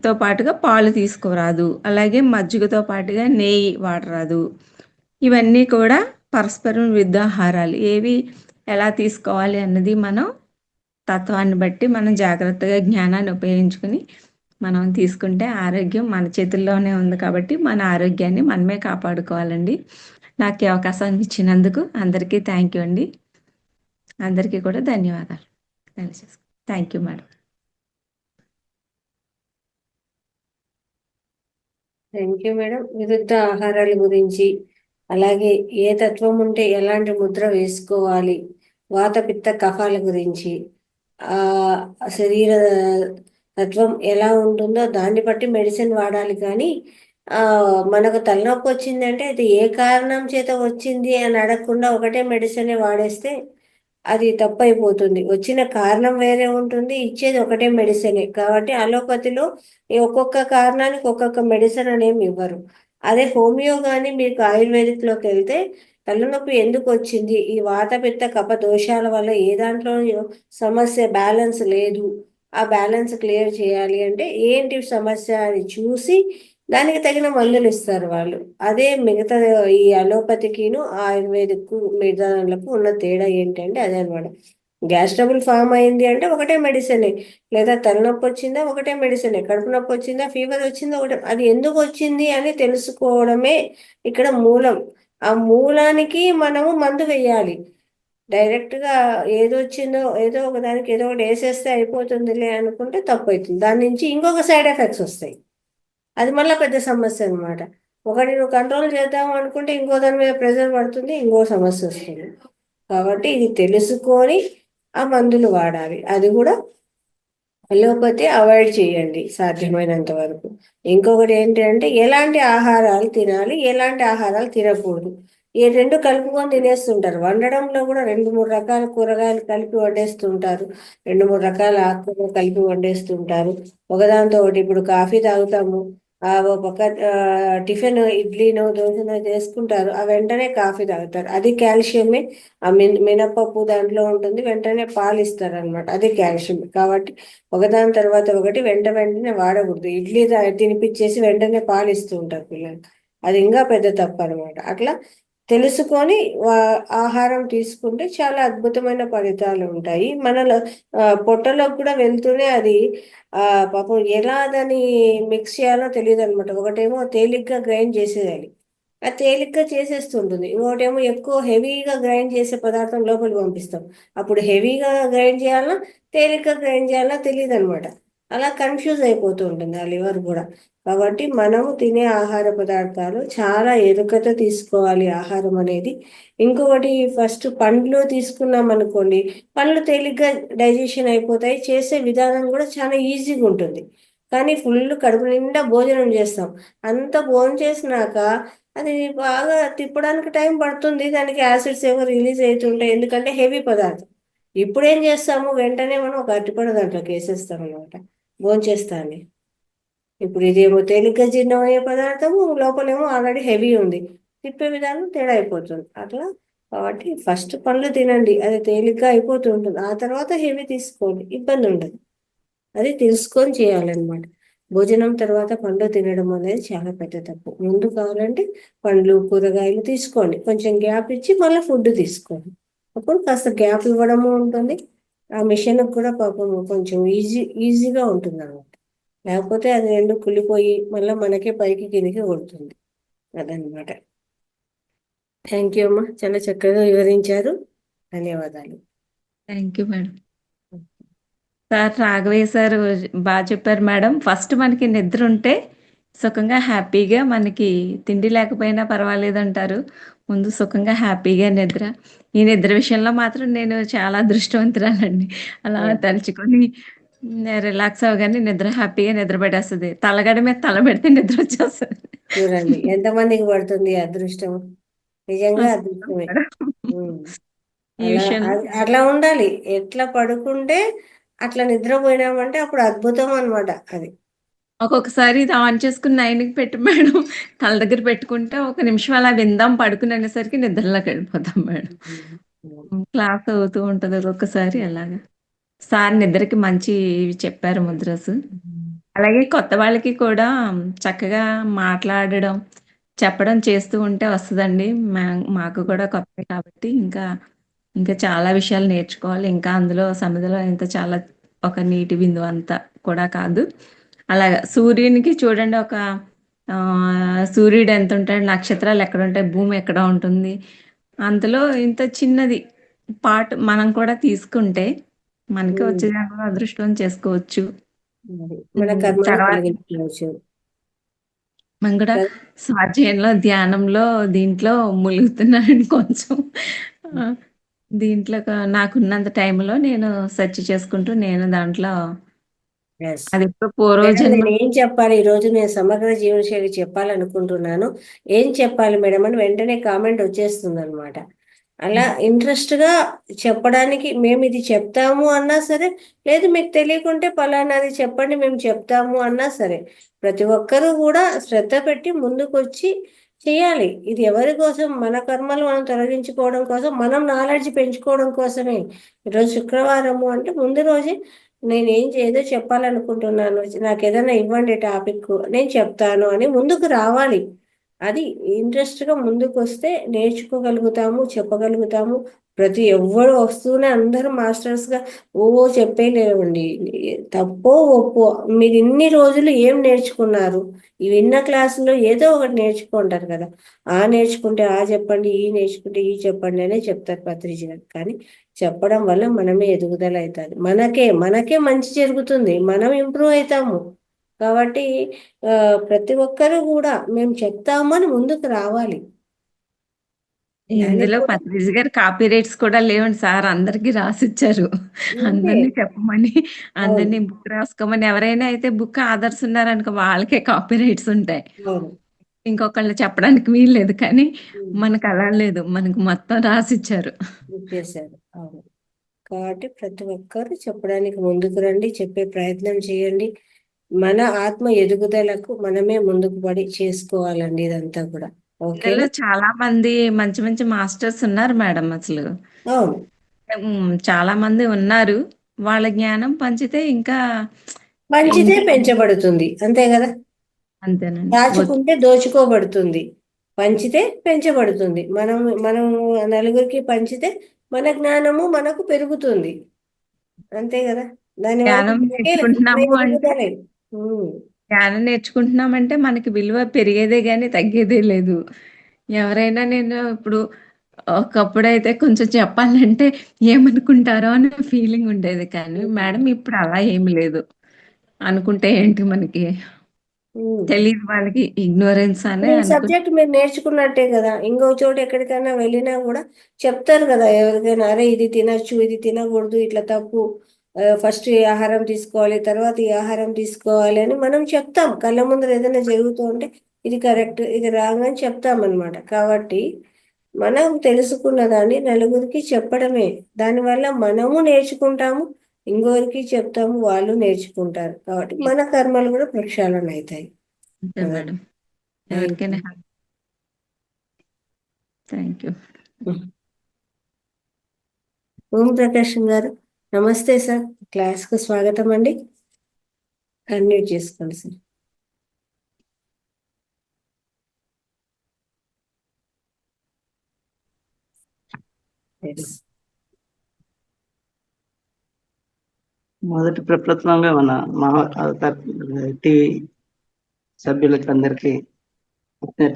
[SPEAKER 3] తో పాటుగా పాలు తీసుకోరాదు. అలాగే మజ్జిగతో పాటుగా నెయ్యి వాడరాదు. ఇవన్నీ కూడా పరస్పరం విరుద్ధాహారాలు. ఏవి ఎలా తీసుకోవాలి అన్నది మనం తత్వాన్ని బట్టి మనం జాగ్రత్తగా జ్ఞానాన్ని ఉపయోగించుకుని మనం తీసుకుంటే ఆరోగ్యం మన చేతుల్లోనే ఉంది కాబట్టి మన ఆరోగ్యాన్ని మనమే కాపాడుకోవాలండి. నాకు ఈ అవకాశాన్ని ఇచ్చినందుకు అందరికీ థ్యాంక్ యూ అండి. అందరికీ కూడా ధన్యవాదాలు. Thank you madam.
[SPEAKER 1] Thank you madam. విరుద్ధ ఆహారాల గురించి, అలాగే ఏ తత్వం ఉంటే ఎలాంటి ముద్ర వేసుకోవాలి, వాత పిత్త కఫాల గురించి, శరీర తత్వం ఎలా ఉంటుందో దాన్ని బట్టి మెడిసిన్ వాడాలి. కానీ మనకు తలనొప్పి వచ్చిందంటే అది ఏ కారణం చేత వచ్చింది అని అడగకుండా ఒకటే మెడిసిన్ వాడేస్తే అది తప్పు అయిపోతుంది. వచ్చిన కారణం వేరే ఉంటుంది, ఇచ్చేది ఒకటే మెడిసినే. కాబట్టి అలోపతిలో ఒక్కొక్క కారణానికి ఒక్కొక్క మెడిసిన్ అనేమి ఇవ్వరు. అదే హోమియో కానీ మీకు ఆయుర్వేదిక్లోకి వెళ్తే తలనొప్పి ఎందుకు వచ్చింది, ఈ వాత పిత్త కఫ దోషాల వల్ల ఏ దాంట్లో సమస్య బ్యాలెన్స్ లేదు, ఆ బ్యాలెన్స్ క్లియర్ చేయాలి అంటే ఏంటి సమస్య అని చూసి దానికి తగిన మందులు ఇస్తారు వాళ్ళు. అదే మిగతా ఈ అలోపతికిను ఆయుర్వేదిక్ మిగతాలకు ఉన్న తేడా ఏంటంటే అదే అనమాట. గ్యాస్ ట్రబుల్ ఫామ్ అయింది అంటే ఒకటే మెడిసినే, లేదా తలనొప్పి వచ్చిందా ఒకటే మెడిసినే, కడుపు నొప్పి వచ్చిందా, ఫీవర్ వచ్చిందా ఒకటే. అది ఎందుకు వచ్చింది అని తెలుసుకోవడమే ఇక్కడ మూలం. ఆ మూలానికి మనము మందు వేయాలి. డైరెక్ట్గా ఏదో వచ్చిందో ఏదో ఒకదానికి ఏదో ఒకటి వేసేస్తే అయిపోతుందిలే అనుకుంటే తప్పు అవుతుంది. దాని నుంచి ఇంకొక సైడ్ ఎఫెక్ట్స్ వస్తాయి, అది మళ్ళీ పెద్ద సమస్య అనమాట. ఒకటి నువ్వు కంట్రోల్ చేద్దాం అనుకుంటే ఇంకో దాని మీద ప్రెషర్ పడుతుంది, ఇంకో సమస్య వస్తుంది. కాబట్టి ఇది తెలుసుకొని ఆ మందులు వాడాలి. అది కూడా అలోపతి అవాయిడ్ చేయండి సాధ్యమైనంత వరకు. ఇంకొకటి ఏంటంటే ఎలాంటి ఆహారాలు తినాలి, ఎలాంటి ఆహారాలు తినకూడదు. ఈ రెండు కలుపుకొని తినేస్తుంటారు. వండడంలో కూడా 2-3 రకాల కూరగాయలు కలిపి వండేస్తుంటారు. 2-3 రకాల ఆకుకూరలు కలిపి వండేస్తుంటారు. ఒకదాంతో ఒకటి. ఇప్పుడు కాఫీ తాగుతాము, ఒక పక్క టిఫిన్ ఇడ్లీనో దోశనో చేసుకుంటారు, ఆ వెంటనే కాఫీ తాగుతారు. అది కాల్షియమే. ఆ మినపప్పు దాంట్లో ఉంటుంది, వెంటనే పాలు ఇస్తారు అనమాట, అది కాల్షియం. కాబట్టి ఒకదాని తర్వాత ఒకటి వెంటనే వాడకూడదు. ఇడ్లీ తినిపించేసి వెంటనే పాలు ఇస్తూ ఉంటారు పిల్లలు, అది ఇంకా పెద్ద తప్పు అనమాట. అట్లా తెలుసుకొని ఆహారం తీసుకుంటే చాలా అద్భుతమైన ఫలితాలు ఉంటాయి. మనలో పొట్టలోకి కూడా వెళ్తూనే అది పాపం ఎలా దాన్ని మిక్స్ చేయాలో తెలియదు అనమాట. ఒకటేమో తేలిగ్గా గ్రైండ్ చేసేయాలి, అది తేలిగ్గా చేసేస్తుంటుంది. ఇంకోటేమో ఎక్కువ హెవీగా గ్రైండ్ చేసే పదార్థం లోపలికి పంపిస్తాం, అప్పుడు హెవీగా గ్రైండ్ చేయాలన్నా తేలిగ్గా గ్రైండ్ చేయాలన్నా తెలియదు అనమాట. అలా కన్ఫ్యూజ్ అయిపోతూ ఉంటుంది ఆ లివర్ కూడా. కాబట్టి మనము తినే ఆహార పదార్థాలు చాలా ఎరుకతో తీసుకోవాలి ఆహారం అనేది. ఇంకొకటి, ఫస్ట్ పండ్లు తీసుకున్నాం అనుకోండి, పండ్లు తేలిగ్గా డైజెషన్ అయిపోతాయి, చేసే విధానం కూడా చాలా ఈజీగా ఉంటుంది. కానీ ఫుల్ కడుపు నిండా భోజనం చేస్తాం, అంత భోజనం చేసినాక అది బాగా తిప్పడానికి టైం పడుతుంది, దానికి యాసిడ్స్ ఏమో రిలీజ్ అవుతుంటాయి, ఎందుకంటే హెవీ పదార్థం. ఇప్పుడు ఏం చేస్తాము, వెంటనే మనం ఒక అరటిపండు దాంట్లోకి వేసేస్తాం అనమాట భోంచేస్తాన్ని. ఇప్పుడు ఇదేమో తేలిగ్గా జీర్ణమయ్యే పదార్థము, లోపలేమో ఆల్రెడీ హెవీ ఉంది, తిప్పే విధానం తేడా అయిపోతుంది అట్లా. కాబట్టి ఫస్ట్ పండ్లు తినండి, అది తేలిగ్గా అయిపోతూ ఉంటుంది, ఆ తర్వాత హెవీ తీసుకోండి, ఇబ్బంది ఉండదు. అది తెలుసుకొని చేయాలన్నమాట. భోజనం తర్వాత పండ్లు తినడం అనేది చాలా పెద్ద తప్పు. ముందు కావాలంటే పండ్లు కూరగాయలు తీసుకోండి, కొంచెం గ్యాప్ ఇచ్చి మళ్ళీ ఫుడ్ తీసుకోండి, అప్పుడు కాస్త గ్యాప్ ఇవ్వడము ఉంటుంది. ఆ మిషన్ కూడా పాపం కొంచెం ఈజీగా ఉంటుంది అన్నమాట. లేకపోతే అది రెండు కుళ్ళిపోయి మళ్ళీ మనకే పైకి కిందికి కొడుతుంది. అదనమాట. థ్యాంక్ యూ అమ్మా, చాలా చక్కగా వివరించారు, ధన్యవాదాలు.
[SPEAKER 3] Thank you madam. Sir Raghavayya sir బాగా చెప్పారు మేడం. ఫస్ట్ మనకి నిద్ర ఉంటే సుఖంగా హ్యాపీగా, మనకి తిండి లేకపోయినా పర్వాలేదు అంటారు, ముందు సుఖంగా హ్యాపీగా నిద్ర. ఈ నిద్ర విషయంలో మాత్రం నేను చాలా అదృష్టవంతురాలండి. అలా తలుచుకొని రిలాక్స్ అవగానే నిద్ర హ్యాపీగా నిద్ర పెట్టేస్తుంది, తలగడ మీద తల పెడితే నిద్ర వచ్చేస్తుంది.
[SPEAKER 1] చూడండి ఎంతమందికి పడుతుంది అదృష్టం, నిజంగా అదృష్టమే.
[SPEAKER 3] ఈ విషయంలో
[SPEAKER 1] అట్లా ఉండాలి, ఎట్లా పడుకుంటే అట్లా నిద్రపోయినామంటే అప్పుడు అద్భుతం అనమాట అది.
[SPEAKER 3] ఒక్కొక్కసారి ఇది ఆన్ చేసుకుని 9కి పెట్టి మేడం తల దగ్గర పెట్టుకుంటే ఒక నిమిషం అలా విందాం పడుకుని అనేసరికి నిద్రలోకి వెళ్ళిపోతాం మేడం. క్లాస్ అవుతూ ఉంటుంది ఒక్కొక్కసారి అలాగా. సార్ నిద్రకి మంచి ఇవి చెప్పారు ముద్రసు. అలాగే కొత్త వాళ్ళకి కూడా చక్కగా మాట్లాడడం చెప్పడం చేస్తూ ఉంటే వస్తుందండి. మాకు కూడా కొత్త కాబట్టి ఇంకా ఇంకా చాలా విషయాలు నేర్చుకోవాలి. ఇంకా అందులో సమిధిలో ఇంత చాలా ఒక నీటి బిందువు అంతా కూడా కాదు. అలాగా సూర్యునికి చూడండి, ఒక సూర్యుడు ఎంత ఉంటాడు, నక్షత్రాలు ఎక్కడ ఉంటాయి, భూమి ఎక్కడ ఉంటుంది, అందులో ఇంత చిన్నది పార్ట్ మనం కూడా తీసుకుంటే మనకి వచ్చే జన్మలో అదృష్టం చేసుకోవచ్చు.
[SPEAKER 1] మన కర్మను
[SPEAKER 3] తర్వాత
[SPEAKER 1] తొలగించుకోవచ్చు.
[SPEAKER 3] మనం కూడా స్వాధ్యాయంలో ధ్యానంలో దీంట్లో ములుగుతున్నాను కొంచెం. దీంట్లో నాకున్నంత టైంలో నేను సెర్చ్ చేసుకుంటూ నేను దాంట్లో అది ఎప్పుడు పూర్వజన్మ.
[SPEAKER 1] నేను ఏం చెప్పాలి ఈ రోజు, నేను సమగ్ర జీవనశైలి చెప్పాలనుకుంటున్నాను, ఏం చెప్పాలి మేడం అని వెంటనే కామెంట్ వచ్చేస్తుంది అనమాట. అలా ఇంట్రెస్ట్ గా చెప్పడానికి మేము ఇది చెప్తాము అన్నా సరే, లేదు మీకు తెలియకుంటే పలానాది చెప్పండి మేము చెప్తాము అన్నా సరే, ప్రతి ఒక్కరూ కూడా శ్రద్ధ పెట్టి ముందుకు వచ్చి చేయాలి. ఇది ఎవరి కోసం, మన కర్మలు మనం తొలగించుకోవడం కోసం, మనం నాలెడ్జ్ పెంచుకోవడం కోసమే. ఈరోజు శుక్రవారము అంటే ముందు రోజే నేనేం ఏదో చెప్పాలనుకుంటున్నాను, నాకు ఏదైనా ఇవ్వండి టాపిక్, నేను చెప్తాను అని ముందుకు రావాలి. అది ఇంట్రెస్ట్గా ముందుకు వస్తే నేర్చుకోగలుగుతాము, చెప్పగలుగుతాము. ప్రతి ఎవ్వరు వస్తూనే అందరూ మాస్టర్స్గా ఓ చెప్పేలేవండి, తప్పో ఒప్పో మీరు ఇన్ని రోజులు ఏం నేర్చుకున్నారు, ఈ విన్న క్లాసులో ఏదో ఒకటి నేర్చుకుంటారు కదా, ఆ నేర్చుకుంటే ఆ చెప్పండి, ఈ నేర్చుకుంటే ఈ చెప్పండి అనే చెప్తారు పత్రిజీ గారు. కానీ చెప్పడం వల్ల మనమే ఎదుగుదల అవుతుంది, మనకే మంచి జరుగుతుంది, మనం ఇంప్రూవ్ అవుతాము. కాబట్టి ప్రతి ఒక్కరూ కూడా మేము చెప్తామని ముందుకు రావాలి.
[SPEAKER 3] ఇందులో పత్రిజీ గారు కాపీ రైట్స్ కూడా లేవండి సార్, అందరికి రాసిచ్చారు అందరినీ చెప్పమని, అందరినీ బుక్ రాసుకోమని. ఎవరైనా అయితే బుక్ ఆదర్స్ ఉన్నారనుకో వాళ్ళకే కాపీ రైట్స్ ఉంటాయి. ఇంకొకళ్ళు చెప్పడానికి వీల్లేదు. కానీ మనకు అలా లేదు. మనకు మొత్తం రాసిచ్చారు.
[SPEAKER 1] చేశారు. అవును. కాబట్టి ప్రతి ఒక్కరు చెప్పడానికి ముందుకు రండి, చెప్పే ప్రయత్నం చేయండి. మన ఆత్మ ఎదుగుదలకు మనమే ముందుకు పడి చేసుకోవాలండి ఇదంతా కూడా.
[SPEAKER 3] ఇందులో
[SPEAKER 1] ఓకేనా?
[SPEAKER 3] చాలా మంది మంచి మంచి మాస్టర్స్ ఉన్నారు మేడం అసలు.
[SPEAKER 1] అవును.
[SPEAKER 3] చాలా మంది ఉన్నారు. వాళ్ళ జ్ఞానం పంచితే ఇంకా
[SPEAKER 1] పంచితే
[SPEAKER 3] ఇంకా
[SPEAKER 1] పెంచబడుతుంది, అంతే కదా.
[SPEAKER 3] అంతేనండి.
[SPEAKER 1] దాచుకుంటే దోచుకోబడుతుంది, పంచితే పెంచబడుతుంది. మనం నలుగురికి పంచితే మన జ్ఞానము మనకు పెరుగుతుంది, అంతే కదా. దానివల్ల
[SPEAKER 3] జ్ఞానం
[SPEAKER 1] మనకే మన
[SPEAKER 3] నేర్చుకుంటున్నాము అంటే
[SPEAKER 1] ఎదుగుదలే. ఉమ్.
[SPEAKER 3] జ్ఞానం నేర్చుకుంటున్నామంటే మనకి విలువ పెరిగేదే కానీ తగ్గేదే లేదు. ఎవరైనా నేను ఇప్పుడు ఒకప్పుడైతే కొంచెం చెప్పాలంటే ఏమనుకుంటారో అనే ఫీలింగ్ ఉండేది. కానీ మేడం ఇప్పుడు అలా ఏమి లేదు. అనుకుంటే ఏంటి మనకి
[SPEAKER 1] ఉమ్.
[SPEAKER 3] తెలియని వాళ్ళకి ఇగ్నోరెన్స్ అనే
[SPEAKER 1] ఈ
[SPEAKER 3] అనుకుని
[SPEAKER 1] సబ్జెక్ట్ మీరు నేర్చుకున్నట్టే కదా. ఇంకో చోట ఎక్కడికైనా వెళ్ళినా కూడా చెప్తారు కదా ఎవరికైనా, అరే ఇది తినచ్చు, ఇది తినకూడదు, ఇట్లా తప్పు, ఫస్ట్ ఈ ఆహారం తీసుకోవాలి, తర్వాత ఈ ఆహారం తీసుకోవాలి అని మనం చెప్తాం. కళ్ళ ముందర ఏదైనా జరుగుతూ ఉంటే ఇది కరెక్ట్, ఇది రాంగ్ అని చెప్తాం అన్నమాట. కాబట్టి మనం తెలుసుకున్న దాన్ని నలుగురికి చెప్పడమే. దానివల్ల మనము నేర్చుకుంటాము, ఇంకొకరికి చెప్తాము, వాళ్ళు నేర్చుకుంటారు. కాబట్టి మన కర్మలు కూడా ప్రక్షాళన అవుతాయి
[SPEAKER 3] అంతే
[SPEAKER 1] కదా.
[SPEAKER 3] మేడం.
[SPEAKER 1] థ్యాంక్
[SPEAKER 3] ఎవరికైనా
[SPEAKER 1] you.
[SPEAKER 3] Thank you.
[SPEAKER 1] Om Prakasham garu నమస్తే సార్, క్లాస్ కు స్వాగతం అండి. అన్మ్యూట్ చేసుకోండి సార్. Yes.
[SPEAKER 4] మొదటి ప్రప్రథమంగా మన మహా టీవీ సభ్యులకి అందరికీ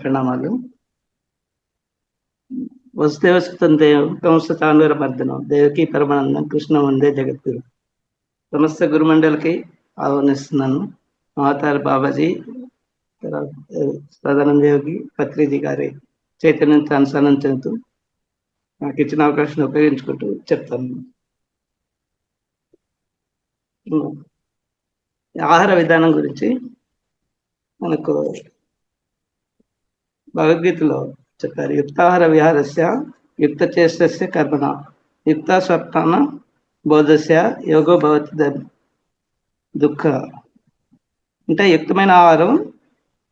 [SPEAKER 4] ప్రణామాలు. వసుదేవ సుతం దేవం కంస తాండూర మర్దనం దేవకి పరమానందం కృష్ణ వందే జగద్గురు. సమస్త గురుమండలికి ఆహ్వానిస్తున్నాను. మహాతార బాబాజీ, సదానంద యోగి, పత్రిజీ గారి చైతన్యంతో అనుసరణ చెందుతూ నాకు ఇచ్చిన అవకాశాన్ని ఉపయోగించుకుంటూ చెప్తాను. ఆహార విధానం గురించి మనకు భగవద్గీతలో చెప్పారు. యుక్తాహార విహారస్య యుక్త చేష్టస్య కర్మణ యుక్త స్వప్న బోధస్య యోగో భవతి దుఃఖ. అంటే యుక్తమైన ఆహారం,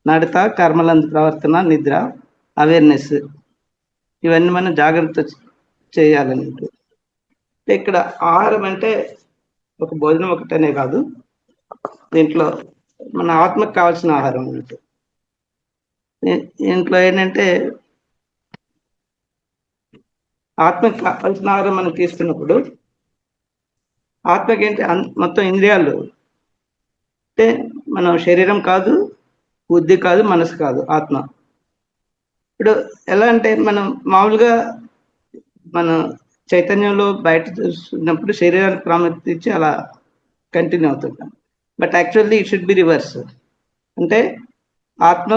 [SPEAKER 4] నడత, కర్మలందు ప్రవర్తన, నిద్ర, అవేర్నెస్, ఇవన్నీ మనం జాగ్రత్త చేయాలన్నట్టు. ఇక్కడ ఆహారం అంటే ఒక భోజనం ఒకటనే కాదు, దీంట్లో మన ఆత్మకు కావాల్సిన ఆహారం అన్నట్టు. దీంట్లో ఏంటంటే ఆత్మకి కావాల్సిన ఆహారం మనం తీసుకున్నప్పుడు ఆత్మకి ఏంటి మొత్తం ఇంద్రియాలు అంటే మనం శరీరం కాదు, బుద్ధి కాదు, మనసు కాదు, ఆత్మ. ఇప్పుడు ఎలా అంటే మనం మామూలుగా మన చైతన్యంలో బయట చూసినప్పుడు శరీరానికి ప్రాముఖ్యత ఇచ్చి అలా కంటిన్యూ అవుతుంటాం. But actually it should be reverse. అంటే ఆత్మ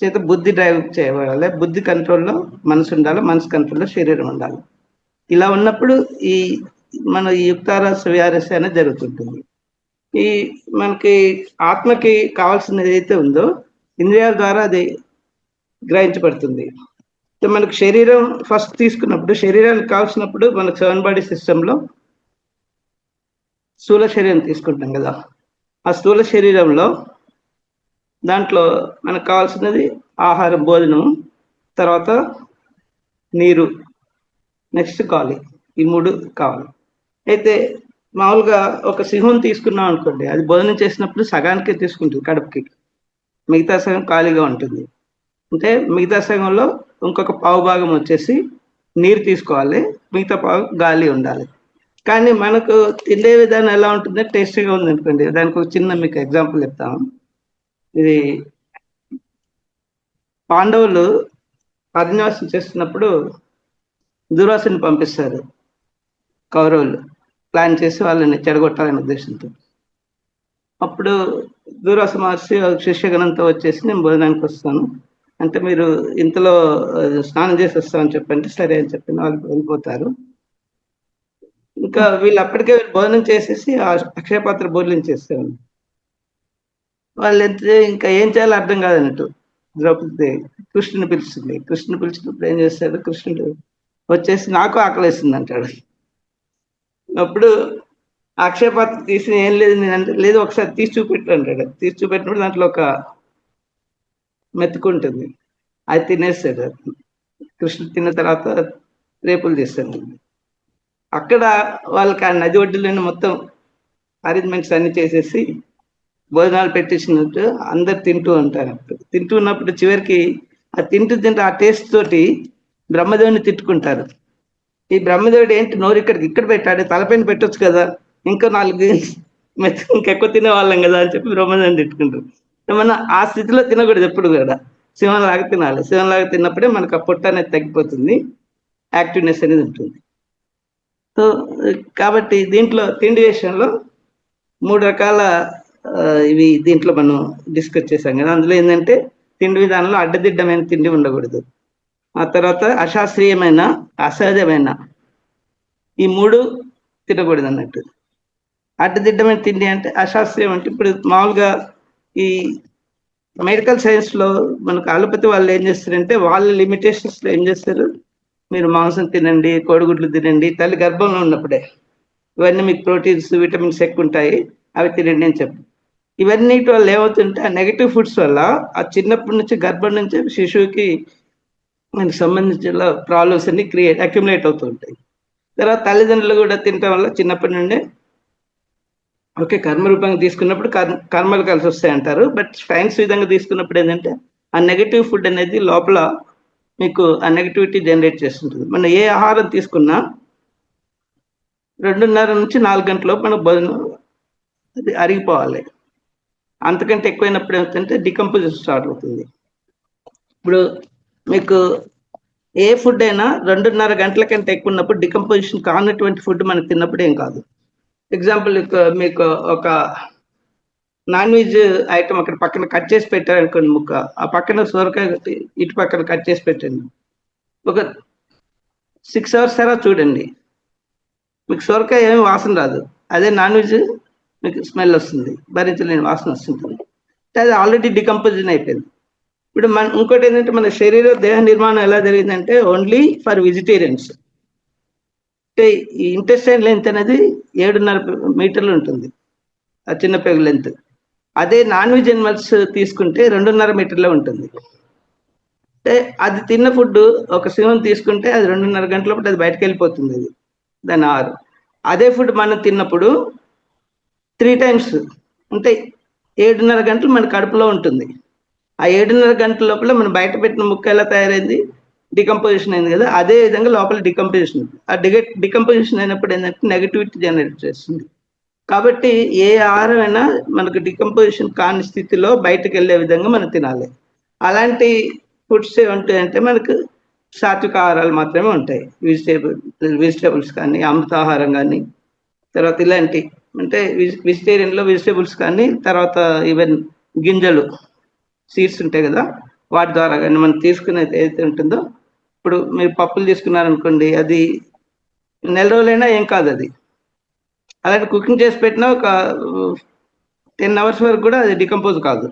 [SPEAKER 4] చేత బుద్ధి డ్రైవ్ చేయబడాలి, బుద్ధి కంట్రోల్లో మనసు ఉండాలి, మనసు కంట్రోల్లో శరీరం ఉండాలి. ఇలా ఉన్నప్పుడు ఈ మన యుక్తారస విహారస అనేది జరుగుతుంటుంది. ఈ మనకి ఆత్మకి కావాల్సినది ఏదైతే ఉందో ఇంద్రియాల ద్వారా అది గ్రహించబడుతుంది. మనకు శరీరం ఫస్ట్ తీసుకున్నప్పుడు, శరీరానికి కావాల్సినప్పుడు మనకు 7 బాడీ సిస్టంలో స్థూల శరీరం తీసుకుంటాం కదా. ఆ స్థూల శరీరంలో దాంట్లో మనకు కావాల్సినది ఆహారం, భోజనం, తర్వాత నీరు, నెక్స్ట్ గాలి, ఈ 3 కావాలి. అయితే మామూలుగా ఒక సింహం తీసుకున్నాం అనుకోండి, అది భోజనం చేసినప్పుడు సగానికే తీసుకుంటుంది కడుపుకి, మిగతా సగం ఖాళీగా ఉంటుంది. అంటే మిగతా సగంలో ఇంకొక పావు భాగం వచ్చేసి నీరు తీసుకోవాలి, మిగతా పావు గాలి ఉండాలి. కానీ మనకు తినే విధానం ఎలా ఉంటుంది, టేస్టీగా ఉంది అనుకోండి. దానికి ఒక చిన్న మీకు ఎగ్జాంపుల్ చెప్తాను. ఇది పాండవులు అరణ్యవాసం చేస్తున్నప్పుడు దుర్వాసుని పంపిస్తారు కౌరవులు, ప్లాన్ చేసి వాళ్ళని చెడగొట్టాలనే ఉద్దేశంతో. అప్పుడు దూర్వాస మహర్షి శిష్యగణంతో వచ్చేసి నేను భోజనానికి వస్తాను అంటే, మీరు ఇంతలో స్నానం చేసి వస్తామని చెప్పంటే సరే అని చెప్పిన వాళ్ళు వెళ్ళిపోతారు. ఇంకా వీళ్ళు అప్పటికే భోజనం చేసేసి ఆ అక్షయపాత్ర భోజనం చేస్తారు. వాళ్ళు ఇంకా ఏం చేయాలో అర్థం కాదన్నట్టు. ద్రౌపది కృష్ణుని పిలుస్తుంది. కృష్ణుని పిలిచినప్పుడు ఏం చేస్తాడు, కృష్ణుడు వచ్చేసి నాకు ఆకలేస్తుంది అంటాడు. అప్పుడు అక్షయపాత్ర తీసి ఏం లేదు నేనంటే, లేదు ఒకసారి తీసి చూపెట్టు అంటాడు. తీసి చూపెట్టినప్పుడు దాంట్లో ఒక మెతుకుంటుంది, అది తినేస్తాడు. కృష్ణుడు తిన్న తర్వాత రేపులు తీస్తాడు. అక్కడ వాళ్ళకి ఆ నది ఒడ్డులోనే మొత్తం అరేంజ్మెంట్స్ అన్ని చేసేసి భోజనాలు పెట్టించినట్టు అందరు తింటూ ఉంటారు. తింటూ ఉన్నప్పుడు చివరికి ఆ తింటూ ఆ టేస్ట్ తోటి బ్రహ్మదేవుని తిట్టుకుంటారు. ఈ బ్రహ్మదేవుడు ఏంటి నోరు ఇక్కడ పెట్టాడు, తలపైన పెట్టొచ్చు కదా, ఇంకా 4 ఇంకెక్కువ తినే వాళ్ళం కదా అని చెప్పి బ్రహ్మదేవుని తిట్టుకుంటారు. మనం ఆ స్థితిలో తినకూడదు ఎప్పుడు కూడా, సింహంలాగా తినాలి. సింహంలాగా తిన్నప్పుడే మనకు ఆ పొట్ట అనేది తగ్గిపోతుంది, యాక్టివ్నెస్ అనేది ఉంటుంది. సో కాబట్టి దీంట్లో తిండి విషయంలో 3 రకాల ఇవి దీంట్లో మనం డిస్కస్ చేసాం కదా. అందులో ఏంటంటే తిండి విధానంలో అడ్డదిడ్డమైన తిండి ఉండకూడదు. ఆ తర్వాత అశాస్త్రీయమైన, అసహజమైన, ఈ 3 తినకూడదు అన్నట్టు. అడ్డదిడ్డమైన తిండి అంటే అశాస్త్రీయం అంటే ఇప్పుడు మామూలుగా ఈ మెడికల్ సైన్స్లో మనకు అలోపతి వాళ్ళు ఏం చేస్తారంటే వాళ్ళ లిమిటేషన్స్లో ఏం చేస్తారు, మీరు మాంసం తినండి, కోడిగుడ్లు తినండి, తల్లి గర్భంలో ఉన్నప్పుడే ఇవన్నీ మీకు ప్రోటీన్స్, విటమిన్స్ ఎక్కువ ఉంటాయి, అవి తినండి అని చెప్పి. ఇవన్నిటి వల్ల ఏమవుతుంటే ఆ నెగిటివ్ ఫుడ్స్ వల్ల ఆ చిన్నప్పటి నుంచి గర్భం నుంచి శిశువుకి మనకి సంబంధించిన ప్రాబ్లమ్స్ అన్ని అక్యుములేట్ అవుతూ ఉంటాయి. తర్వాత తల్లిదండ్రులు కూడా తినటం వల్ల చిన్నప్పటి నుండే ఓకే కర్మరూపంగా తీసుకున్నప్పుడు కర్మలు కలిసి వస్తాయి అంటారు. బట్ సైన్స్ విధంగా తీసుకున్నప్పుడు ఏంటంటే ఆ నెగిటివ్ ఫుడ్ అనేది లోపల మీకు ఆ నెగిటివిటీ జనరేట్ చేస్తుంటుంది. మనం ఏ ఆహారం తీసుకున్నా 2:30 నుంచి 4 గంటల లోపు మన భోజనం అది అరిగిపోవాలి. అంతకంటే ఎక్కువైనప్పుడు ఏమవుతుందంటే డికంపోజిషన్ స్టార్ట్ అవుతుంది. ఇప్పుడు మీకు ఏ ఫుడ్ అయినా 2:30 గంటల కంటే ఎక్కువ ఉన్నప్పుడు డికంపోజిషన్ కానటువంటి ఫుడ్ మనకు తిన్నప్పుడు ఏం కాదు. ఎగ్జాంపుల్ మీకు ఒక నాన్ వెజ్ ఐటమ్ అక్కడ పక్కన కట్ చేసి పెట్టారు అనుకోండి ముక్క, ఆ పక్కన సొరకాయ ఇటు పక్కన కట్ చేసి పెట్టండి, ఒక 6 hours తర్వాత చూడండి మీకు సొరకాయ ఏమి వాసన రాదు. అదే నాన్ వెజ్ మీకు స్మెల్ వస్తుంది, భరించలేని వాసన వస్తుంది. అది ఆల్రెడీ డికంపోజిషన్ అయిపోయింది. ఇప్పుడు ఇంకోటి ఏంటంటే మన దేహ నిర్మాణం ఎలా జరిగిందంటే ఓన్లీ ఫర్ వెజిటేరియన్స్. అంటే ఈ ఇంటెస్టైన్ లెంత్ అనేది 7.5 మీటర్లు ఉంటుంది, ఆ చిన్న పెగు లెంత్. అదే నాన్ వెజ్ ఎనిమల్స్ తీసుకుంటే 2.5 మీటర్లే ఉంటుంది. అంటే అది తిన్న ఫుడ్ ఒక సింహం తీసుకుంటే అది 2.5 గంటల పాటు అది బయటకు వెళ్ళిపోతుంది, అది దాని ఆరు. అదే ఫుడ్ మనం తిన్నప్పుడు 3 times అంటే 7.5 గంటలు మన కడుపులో ఉంటుంది. ఆ 7.5 గంటల లోపల మనం బయట పెట్టిన ముక్క ఎలా తయారైంది, డికంపోజిషన్ అయింది కదా, అదే విధంగా లోపల డికంపోజిషన్. ఆ డికంపోజిషన్ అయినప్పుడు ఏంటంటే నెగటివిటీ జనరేట్ చేస్తుంది. కాబట్టి ఏ ఆహారం అయినా మనకు డికంపోజిషన్ కాని స్థితిలో బయటకు వెళ్ళే విధంగా మనం తినాలి. అలాంటి ఫుడ్స్ ఏముంటాయంటే మనకు సాత్విక ఆహారాలు మాత్రమే ఉంటాయి. వెజిటేబుల్స్ కానీ, అమృతాహారం కానీ, తర్వాత ఇలాంటి అంటే వెజిటేరియన్లో వెజిటేబుల్స్ కానీ, తర్వాత ఈవెన్ గింజలు, సీడ్స్ ఉంటాయి కదా, వాటి ద్వారా కానీ మనం తీసుకునేది ఏదైతే ఉంటుందో, ఇప్పుడు మీరు పప్పులు తీసుకున్నారనుకోండి, అది 4 రోజులైనా ఏం కాదు. అది అలాంటి కుకింగ్ చేసి పెట్టినా ఒక 10 hours వరకు కూడా అది డికంపోజ్ కాదు.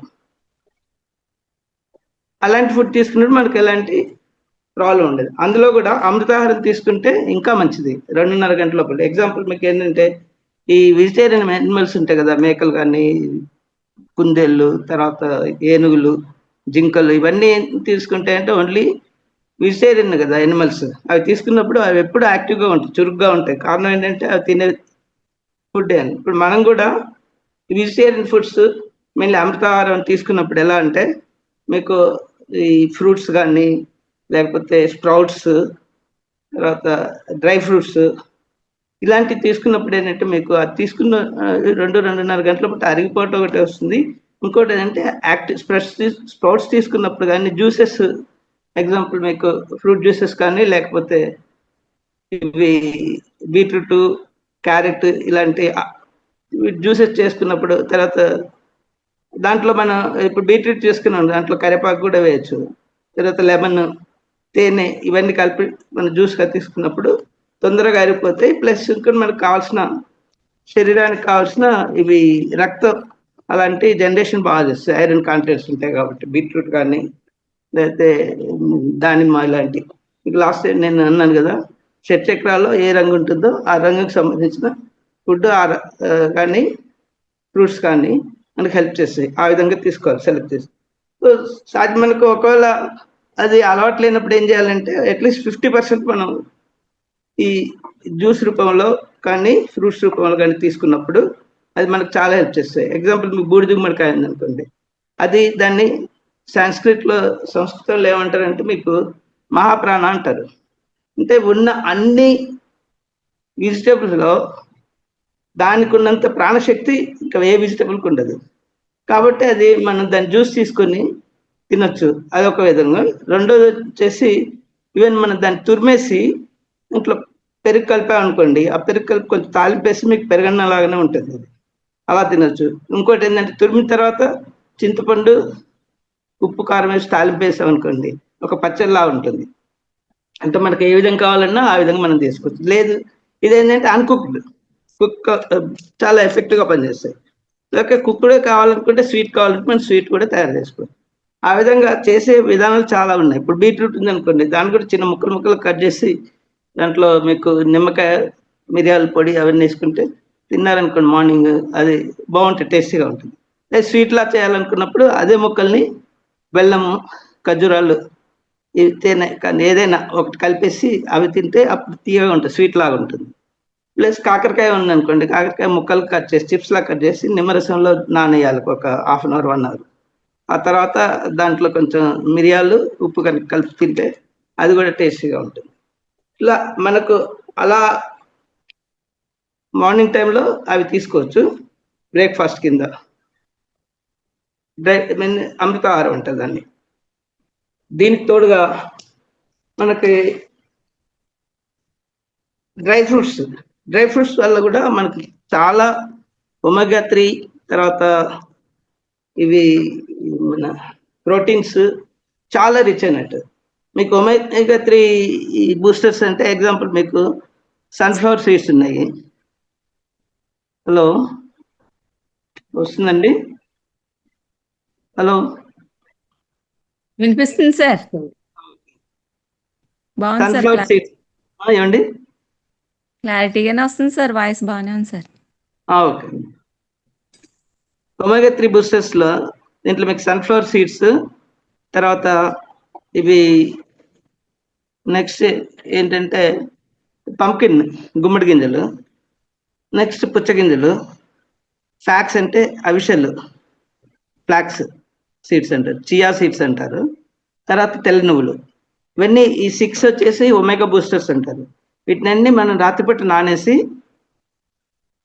[SPEAKER 4] అలాంటి ఫుడ్ తీసుకున్నప్పుడు మనకు ఎలాంటి ప్రాబ్లం ఉండదు. అందులో కూడా అమృతాహారం తీసుకుంటే ఇంకా మంచిది 2.5 గంటల లోపల. ఎగ్జాంపుల్ మీకు ఏంటంటే ఈ వెజిటేరియన్ యానిమల్స్ ఉంటాయి కదా, మేకలు కానీ, కుందేళ్ళు, తర్వాత ఏనుగులు, జింకలు, ఇవన్నీ తీసుకుంటే అంటే ఓన్లీ వెజిటేరియన్ కదా యానిమల్స్. అవి తీసుకున్నప్పుడు అవి ఎప్పుడు యాక్టివ్గా ఉంటాయి, చురుగ్గా ఉంటాయి. కారణం ఏంటంటే అవి తినే ఫుడ్ అని. ఇప్పుడు మనం కూడా వెజిటేరియన్ ఫుడ్స్ మెయిన్లీ అమృతాహారం తీసుకున్నప్పుడు ఎలా అంటే మీకు ఈ ఫ్రూట్స్ కానీ, లేకపోతే స్ప్రౌట్స్, తర్వాత డ్రై ఫ్రూట్స్, ఇలాంటివి తీసుకున్నప్పుడు ఏంటంటే మీకు అది తీసుకున్న 2-2.5 గంటల పాటు అరిగిపోవటం ఒకటి వస్తుంది. ఇంకోటి ఏంటంటే యాక్టివ్ స్ప్రౌట్స్ తీసుకున్నప్పుడు కానీ, జ్యూసెస్, ఎగ్జాంపుల్ మీకు ఫ్రూట్ జ్యూసెస్ కానీ, లేకపోతే ఇవి బీట్రూట్, క్యారెట్ ఇలాంటి జ్యూసెస్ చేసుకున్నప్పుడు, తర్వాత దాంట్లో మనం ఇప్పుడు బీట్రూట్ చేసుకున్నాం, దాంట్లో కరివేపాకు కూడా వేయచ్చు, తర్వాత లెమన్, తేనె, ఇవన్నీ కలిపి మనం జ్యూస్గా తీసుకున్నప్పుడు తొందరగా అరిగిపోతాయి. ప్లస్ ఇంకా మనకు కావాల్సిన శరీరానికి కావాల్సిన ఇవి రక్తం అలాంటి జనరేషన్ బాగా చేస్తాయి, ఐరన్ కాంటెంట్స్ ఉంటాయి కాబట్టి. బీట్రూట్ కానీ, లేకపోతే దానిమ్మ ఇలాంటి. మీకు లాస్ట్ టైం నేను అన్నాను కదా, షట్చక్రాల్లో ఏ రంగు ఉంటుందో ఆ రంగుకి సంబంధించిన ఫుడ్ కానీ ఫ్రూట్స్ కానీ మనకు హెల్ప్ చేస్తాయి. ఆ విధంగా తీసుకోవాలి సెలెక్ట్ చేసి. సో మనకు ఒకవేళ అది అలవాటు లేనప్పుడు ఏం చేయాలంటే అట్లీస్ట్ 50% మనం ఈ జ్యూస్ రూపంలో కానీ ఫ్రూట్స్ రూపంలో కానీ తీసుకున్నప్పుడు అది మనకు చాలా హెల్ప్ చేస్తాయి. ఎగ్జాంపుల్ మీకు బూడిద గుమ్మడికాయ ఉందనుకోండి, అది దాన్ని సంస్కృతంలో ఏమంటారంటే మీకు మహాప్రాణ అంటారు. అంటే ఉన్న అన్ని వెజిటేబుల్స్లో దానికి ఉన్నంత ప్రాణశక్తి ఇంకా ఏ వెజిటేబుల్కి ఉండదు. కాబట్టి అది మనం దాని జ్యూస్ తీసుకొని తినొచ్చు, అదొక విధంగా. రెండోది వచ్చేసి ఈవెన్ మనం దాన్ని తురిమేసి ఇంట్లో పెరుగు కలిపామనుకోండి, ఆ పెరుగు కలిపి కొంచెం తాలింపేసి మీకు పెరుగన్నం లాగానే ఉంటుంది, అది అలా తినొచ్చు. ఇంకోటి ఏంటంటే తురిమిన తర్వాత చింతపండు ఉప్పు కారం వేసి తాలింపు వేసామనుకోండి, ఒక పచ్చడిలా ఉంటుంది. అంటే మనకి ఏ విధంగా కావాలన్నా ఆ విధంగా మనం తీసుకోవచ్చు. లేదు ఇదేంటంటే అన్కుక్డ్, చాలా ఎఫెక్టివ్గా పనిచేస్తాయి. లేక కుక్కుడే కావాలనుకుంటే స్వీట్ కావాలంటే మనం స్వీట్ కూడా తయారు చేసుకోవచ్చు. ఆ విధంగా చేసే విధానాలు చాలా ఉన్నాయి. ఇప్పుడు బీట్రూట్ ఉందనుకోండి, దాన్ని కూడా చిన్న ముక్కలు కట్ చేసి దాంట్లో మీకు నిమ్మకాయ మిరియాల పొడి అవన్నీ వేసుకుంటే తిన్నారనుకోండి మార్నింగ్, అది బాగుంటుంది, టేస్టీగా ఉంటుంది. అదే స్వీట్లా చేయాలనుకున్నప్పుడు అదే ముక్కల్ని బెల్లము ఖర్జూరాలు తేనె కానీ ఏదైనా ఒకటి కలిపేసి అవి తింటే అప్పుడు తీయగా ఉంటుంది, స్వీట్ లాగా ఉంటుంది. ప్లస్ కాకరకాయ ఉందనుకోండి, కాకరకాయ ముక్కలు కట్ చేసి చిప్స్లా కట్ చేసి నిమ్మరసంలో నానేయాలి ఒక 1/2 అవర్ 1 అవర్. ఆ తర్వాత దాంట్లో కొంచెం మిరియాలు ఉప్పు కలిపి తింటే అది కూడా టేస్టీగా ఉంటుంది. ఇలా మనకు అలా మార్నింగ్ టైంలో అవి తీసుకోవచ్చు బ్రేక్ఫాస్ట్ కింద. అమృతాహారం ఉంటుంది దాన్ని. దీనికి తోడుగా మనకి డ్రై ఫ్రూట్స్ వల్ల కూడా మనకి చాలా ఒమేగా 3 తర్వాత ఇవి మన ప్రోటీన్స్ చాలా రిచ్ అయినట్టు. మీకు ఒమేగా 3 బూస్టర్స్ అంటే ఎగ్జాంపుల్ మీకు సన్ఫ్లవర్ సీడ్స్ ఉన్నాయి. హలో వస్తుందండి? హలో
[SPEAKER 3] వినిపిస్తుంది సార్. బాగుంది సార్,
[SPEAKER 4] సన్ఫ్లవర్ సీడ్స్ ఏమండి?
[SPEAKER 3] క్లారిటీగానే వస్తుంది సార్, వాయిస్ బాగానే ఉంది సార్.
[SPEAKER 4] ఓకే. ఒమేగా 3 బూస్టర్స్లో దీంట్లో మీకు సన్ఫ్లవర్ సీడ్స్, తర్వాత ఇవి నెక్స్ట్ ఏంటంటే పంకిన్ గుమ్మడి గింజలు, నెక్స్ట్ పుచ్చగింజలు, ఫ్లాక్స్ అంటే అవిసెలు, ఫ్లాక్స్ సీడ్స్ అంటారు, చియా సీడ్స్ అంటారు, తర్వాత తెల్ల నువ్వులు. ఇవన్నీ ఈ 6 వచ్చేసి ఒమేగా బూస్టర్స్ అంటారు. వీటినన్నీ మనం రాత్రిపూట నానేసి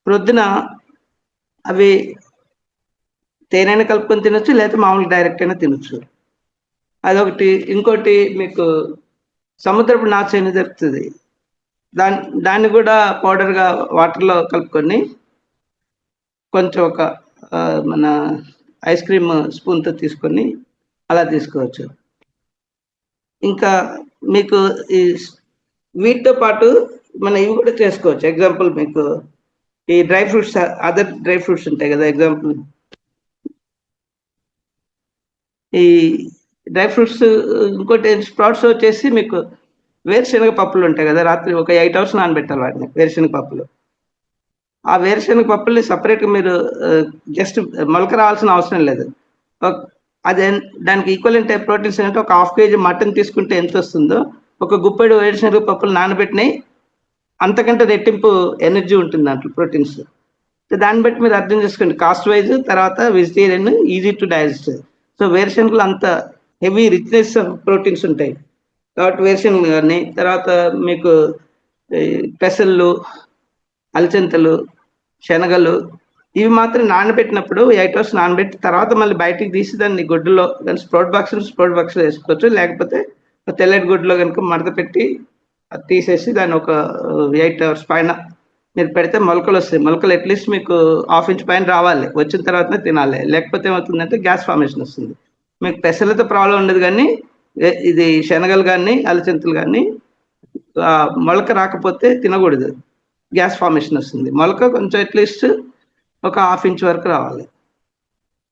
[SPEAKER 4] ప్రొద్దున అవి తేనెను కలుపుకొని తినొచ్చు, లేకపోతే మామూలుగా డైరెక్ట్ అయినా తినొచ్చు. అదొకటి. ఇంకోటి మీకు సముద్రపు నాచు అని దొరుకుతుంది, దాన్ని కూడా పౌడర్గా వాటర్లో కలుపుకొని కొంచెం ఒక మన ఐస్ క్రీమ్ స్పూన్తో తీసుకొని అలా తీసుకోవచ్చు. ఇంకా మీకు ఈ వీటితో పాటు మనం ఇవి కూడా చేసుకోవచ్చు. ఎగ్జాంపుల్ మీకు ఈ dry fruits, other dry fruits ఉంటాయి కదా, ఎగ్జాంపుల్ ఈ డ్రై ఫ్రూట్స్. ఇంకోటి స్ప్రౌట్స్ వచ్చేసి మీకు వేరుశనగ పప్పులు ఉంటాయి కదా, రాత్రి ఒక 8 అవర్స్ నానబెట్టాలి వాటిని, వేరుశనగ పప్పులు. ఆ వేరుశనగ పప్పుల్ని సపరేట్గా మీరు జస్ట్ మొలక రావాల్సిన అవసరం లేదు. అదే దానికి ఈక్వలెంట్ ప్రోటీన్స్ అంటే ఒక 1/2 kg మటన్ తీసుకుంటే ఎంత వస్తుందో ఒక గుప్పెడు వేరుశనగ పప్పులు నానబెట్టినాయి అంతకంటే రెట్టింపు ఎనర్జీ ఉంటుంది దాంట్లో, ప్రోటీన్స్. దాన్ని బట్టి మీరు అర్థం చేసుకోండి కాస్ట్ వైజ్. తర్వాత vegetarian, easy to digest. So వేరుశనగలు అంత హెవీ రిచ్నెస్ ఆఫ్ ప్రోటీన్స్ ఉంటాయి కాబట్టి వేరుశనగలు కానీ, తర్వాత మీకు పెసళ్ళు, అలచెంతలు, శనగలు, ఇవి మాత్రం నానబెట్టినప్పుడు 8 అవర్స్ నానబెట్టి తర్వాత మళ్ళీ బయటికి తీసి దాన్ని గుడ్డులో, దాన్ని స్ప్రౌట్ బాక్స్లో వేసుకోవచ్చు. లేకపోతే తెల్లటి గుడ్డులో కనుక మడత పెట్టి అది తీసేసి దాన్ని ఒక 8 అవర్స్ పైన మీరు పెడితే మొలకలు వస్తాయి. మొలకలు అట్లీస్ట్ మీకు 1/2 ఇంచ్ పైన రావాలి, వచ్చిన తర్వాతనే తినాలి. లేకపోతే ఏమవుతుందంటే గ్యాస్ ఫార్మేషన్ వస్తుంది. మీకు పెసలతో ప్రాబ్లం ఉండదు, కానీ ఇది శనగలు కానీ అలచెంతలు కానీ మొలక రాకపోతే తినకూడదు, గ్యాస్ ఫార్మేషన్ వస్తుంది. మొలక కొంచెం అట్లీస్ట్ ఒక 1/2 ఇంచ్ వరకు రావాలి.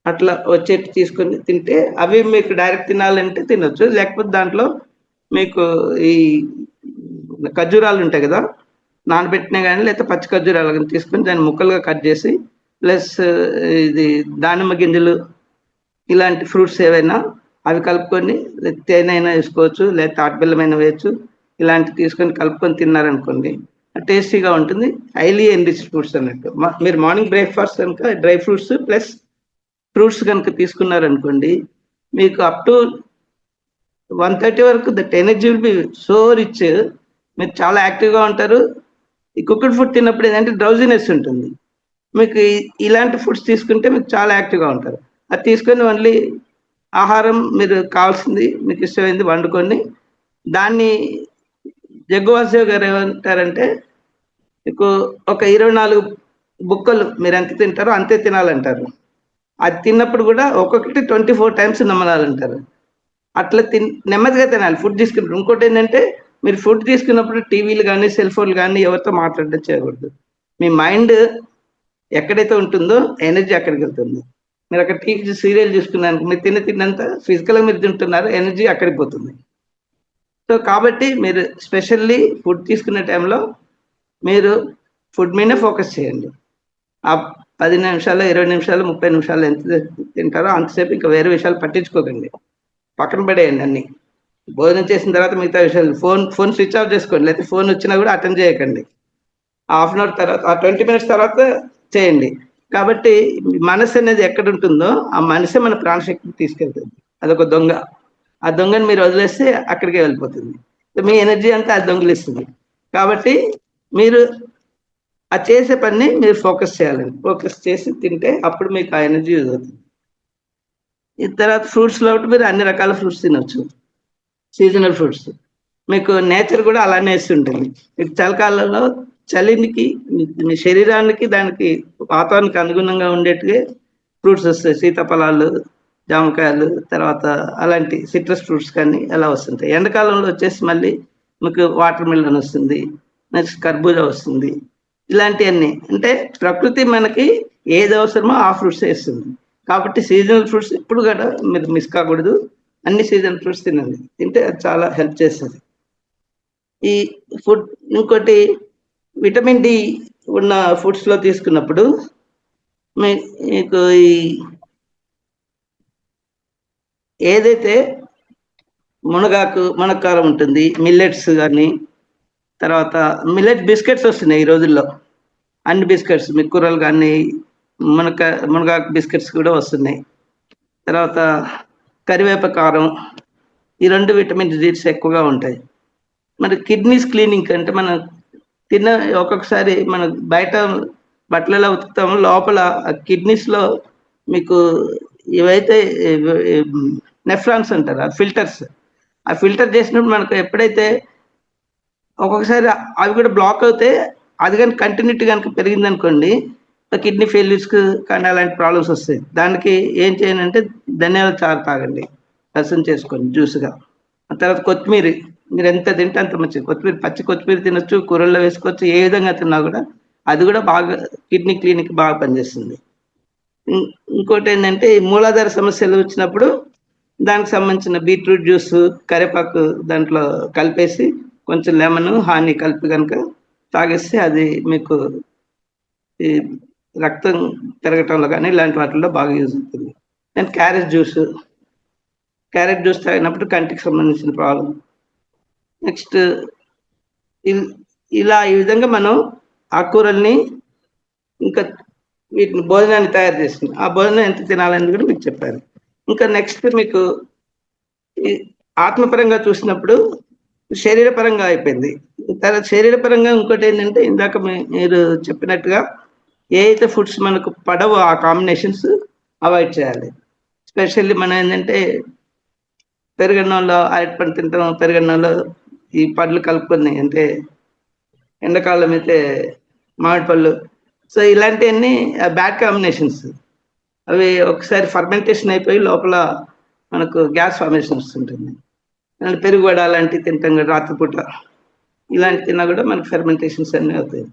[SPEAKER 4] అట్లా వచ్చేట్టు తీసుకొని తింటే అవి మీకు డైరెక్ట్ తినాలంటే తినొచ్చు, లేకపోతే దాంట్లో మీకు ఈ ఖర్జూరాలు ఉంటాయి కదా, నానబెట్టినా కానీ లేకపోతే పచ్చి ఖర్జూరాలు కానీ తీసుకొని దాన్ని ముక్కలుగా కట్ చేసి ప్లస్ ఇది దానిమ్మ గింజలు ఇలాంటి ఫ్రూట్స్ ఏవైనా అవి కలుపుకొని తేనైనా వేసుకోవచ్చు, లేదా తాటి బెల్లమైనా వేయచ్చు. ఇలాంటి తీసుకొని కలుపుకొని తిన్నారనుకోండి టేస్టీగా ఉంటుంది. హైలీ ఎన్రిచ్ ఫ్రూట్స్ అన్నట్టు. మీరు మార్నింగ్ బ్రేక్ఫాస్ట్ కనుక డ్రై ఫ్రూట్స్ ప్లస్ ఫ్రూట్స్ కనుక తీసుకున్నారనుకోండి మీకు అప్ టు 1:30 వరకు that energy will be so rich. మీరు చాలా యాక్టివ్గా ఉంటారు. ఈ కుక్డ్ ఫుడ్ తిన్నప్పుడు ఏంటంటే డ్రౌజినెస్ ఉంటుంది. మీకు ఇలాంటి ఫుడ్స్ తీసుకుంటే మీకు చాలా యాక్టివ్గా ఉంటారు. అది తీసుకొని ఓన్లీ ఆహారం మీరు కావాల్సింది మీకు ఇష్టమైంది వండుకొని దాన్ని జగ్గువాసుదేవ్ గారు ఏమంటారంటే మీకు ఒక 24 బుక్కలు మీరు ఎంత తింటారో అంతే తినాలంటారు. అది తిన్నప్పుడు కూడా ఒక్కొక్కటి 24 టైమ్స్ నమలాలంటారు. అట్లా నెమ్మదిగా తినాలి ఫుడ్ తీసుకున్నప్పుడు. ఇంకోటి ఏంటంటే మీరు ఫుడ్ తీసుకున్నప్పుడు టీవీలు కానీ సెల్ ఫోన్లు కానీ ఎవరితో మాట్లాడడం చేయకూడదు. మీ మైండ్ ఎక్కడైతే ఉంటుందో ఎనర్జీ అక్కడికి వెళ్తుంది. మీరు అక్కడ టీవీ సీరియల్ చూసుకున్నాను మీరు తిన్నంత ఫిజికల్గా మీరు తింటున్నారు, ఎనర్జీ అక్కడికి పోతుంది. సో కాబట్టి మీరు స్పెషల్లీ ఫుడ్ తీసుకునే టైంలో మీరు ఫుడ్ మీదే ఫోకస్ చేయండి. ఆ 10 నిమిషాలు 20 నిమిషాలు 30 నిమిషాలు ఎంత తింటారో అంతసేపు ఇంకా వేరే విషయాలు పట్టించుకోకండి, పక్కన పడేయండి అన్ని. భోజనం చేసిన తర్వాత మిగతా విషయాలు ఫోన్ స్విచ్ ఆఫ్ చేసుకోండి, లేకపోతే ఫోన్ వచ్చినా కూడా అటెండ్ చేయకండి. హాఫ్ అన్ అవర్ తర్వాత 20 మినిట్స్ తర్వాత చేయండి. కాబట్టి మనసు అనేది ఎక్కడ ఉంటుందో ఆ మనసే మన ప్రాణశక్తిని తీసుకెళ్తుంది. అదొక దొంగ. ఆ దొంగని మీరు వదిలేస్తే అక్కడికే వెళ్ళిపోతుంది. మీ ఎనర్జీ అంతా ఆ దొంగలిస్తుంది. కాబట్టి మీరు ఆ చేసే పని మీరు ఫోకస్ చేయాలండి. ఫోకస్ చేసి తింటే అప్పుడు మీకు ఆ ఎనర్జీ యూజ్ అవుతుంది. ఈ తర్వాత ఫ్రూట్స్లో మీరు అన్ని రకాల ఫ్రూట్స్ తినొచ్చు, సీజనల్ ఫ్రూట్స్. మీకు నేచర్ కూడా అలానే ఇస్తుంటుంది. మీకు చలికాలంలో చలికి మీ శరీరానికి దానికి వాతావరణానికి అనుగుణంగా ఉండేట్టుగా ఫ్రూట్స్ వస్తాయి. సీతాఫలాలు, జామకాయలు, తర్వాత అలాంటి సిట్రస్ ఫ్రూట్స్ కానీ అలా వస్తుంటాయి. ఎండాకాలంలో వచ్చేసి మళ్ళీ మీకు వాటర్ మిలన్ వస్తుంది, నెక్స్ట్ కర్బూజా వస్తుంది. ఇలాంటివన్నీ అంటే ప్రకృతి మనకి ఏది అవసరమో ఆ ఫ్రూట్స్ వేస్తుంది. కాబట్టి సీజనల్ ఫ్రూట్స్ ఇప్పుడు కూడా మీరు మిస్ కాకూడదు. అన్ని సీజనల్ ఫ్రూట్స్ తినండి, తింటే అది చాలా హెల్ప్ చేస్తుంది. ఈ ఫుడ్ ఇంకోటి విటమిన్ డి ఉన్న ఫుడ్స్లో తీసుకున్నప్పుడు మీకు ఈ ఏదైతే మునక్కారం ఉంటుంది, మిల్లెట్స్ కానీ, తర్వాత మిల్లెట్ బిస్కెట్స్ వస్తున్నాయి ఈ రోజుల్లో. అన్ని బిస్కెట్స్ మీ కూరలు కానీ మునగాకు బిస్కెట్స్ కూడా వస్తున్నాయి. తర్వాత కరివేప కారం, ఈ 2 విటమిన్ డీస్ ఎక్కువగా ఉంటాయి. మరి కిడ్నీస్ క్లీనింగ్ అంటే మనం ఒక్కొక్కసారి మనం బయట బట్టలలో ఉతుకుతాము, లోపల కిడ్నీస్లో మీకు ఇవైతే నెఫ్రాన్స్ అంటారు, ఆ ఫిల్టర్స్. ఆ ఫిల్టర్ చేసినప్పుడు మనకు ఎప్పుడైతే ఒక్కొక్కసారి అవి కూడా బ్లాక్ అవుతే అది కానీ కంటిన్యూటీ కనుక పెరిగింది అనుకోండి కిడ్నీ ఫెయిల్యూర్స్కి కానీ అలాంటి ప్రాబ్లమ్స్ వస్తాయి. దానికి ఏం చేయాలంటే ధనియాల చారు తాగండి, రసం చేసుకోండి జ్యూస్గా. ఆ తర్వాత కొత్తిమీర మీరు ఎంత తింటే అంత మంచిది. పచ్చి కొత్తిమీర తినొచ్చు, కూరల్లో వేసుకోవచ్చు, ఏ విధంగా తిన్నా కూడా అది కూడా బాగా కిడ్నీ క్లీనిక్ బాగా పనిచేస్తుంది. ఇంకోటి ఏంటంటే మూలాధార సమస్యలు వచ్చినప్పుడు దానికి సంబంధించిన బీట్రూట్ జ్యూస్, కరివేపాకు దాంట్లో కలిపేసి కొంచెం లెమన్ హానీ కలిపి కనుక తాగేస్తే అది మీకు ఈ రక్తం పెరగటంలో కానీ ఇలాంటి వాటిల్లో బాగా యూజ్ అవుతుంది. అండ్ క్యారెట్ జ్యూస్ తాగినప్పుడు కంటికి సంబంధించిన ప్రాబ్లం. నెక్స్ట్ ఈ విధంగా మనం ఆకుకూరల్ని ఇంకా వీటిని భోజనాన్ని తయారు చేసుకుని ఆ భోజనం ఎంత తినాలని కూడా మీకు చెప్పారు. ఇంకా నెక్స్ట్ మీకు ఆత్మపరంగా చూసినప్పుడు శరీరపరంగా అయిపోయింది. తర్వాత శరీరపరంగా ఇంకోటి ఏంటంటే ఇందాక మీరు చెప్పినట్టుగా ఏ అయితే ఫుడ్స్ మనకు పడవో ఆ కాంబినేషన్స్ అవాయిడ్ చేయాలి. స్పెషల్లీ మనం ఏంటంటే పెరుగన్నంలో అరటిపండు తింటాం, పెరుగన్నంలో ఈ పండ్లు కలుపుకొని, అంటే ఎండాకాలం అయితే మామిడి పళ్ళు. సో ఇలాంటివన్నీ బ్యాడ్ కాంబినేషన్స్. అవి ఒకసారి ఫర్మెంటేషన్ అయిపోయి లోపల మనకు గ్యాస్ ఫార్మేషన్ వస్తుంటుంది. పెరుగు వడ అలాంటివి తింటాం కూడా రాత్రిపూట, ఇలాంటి తిన్నా కూడా మనకు ఫెర్మెంటేషన్స్ అన్నీ అవుతాయి.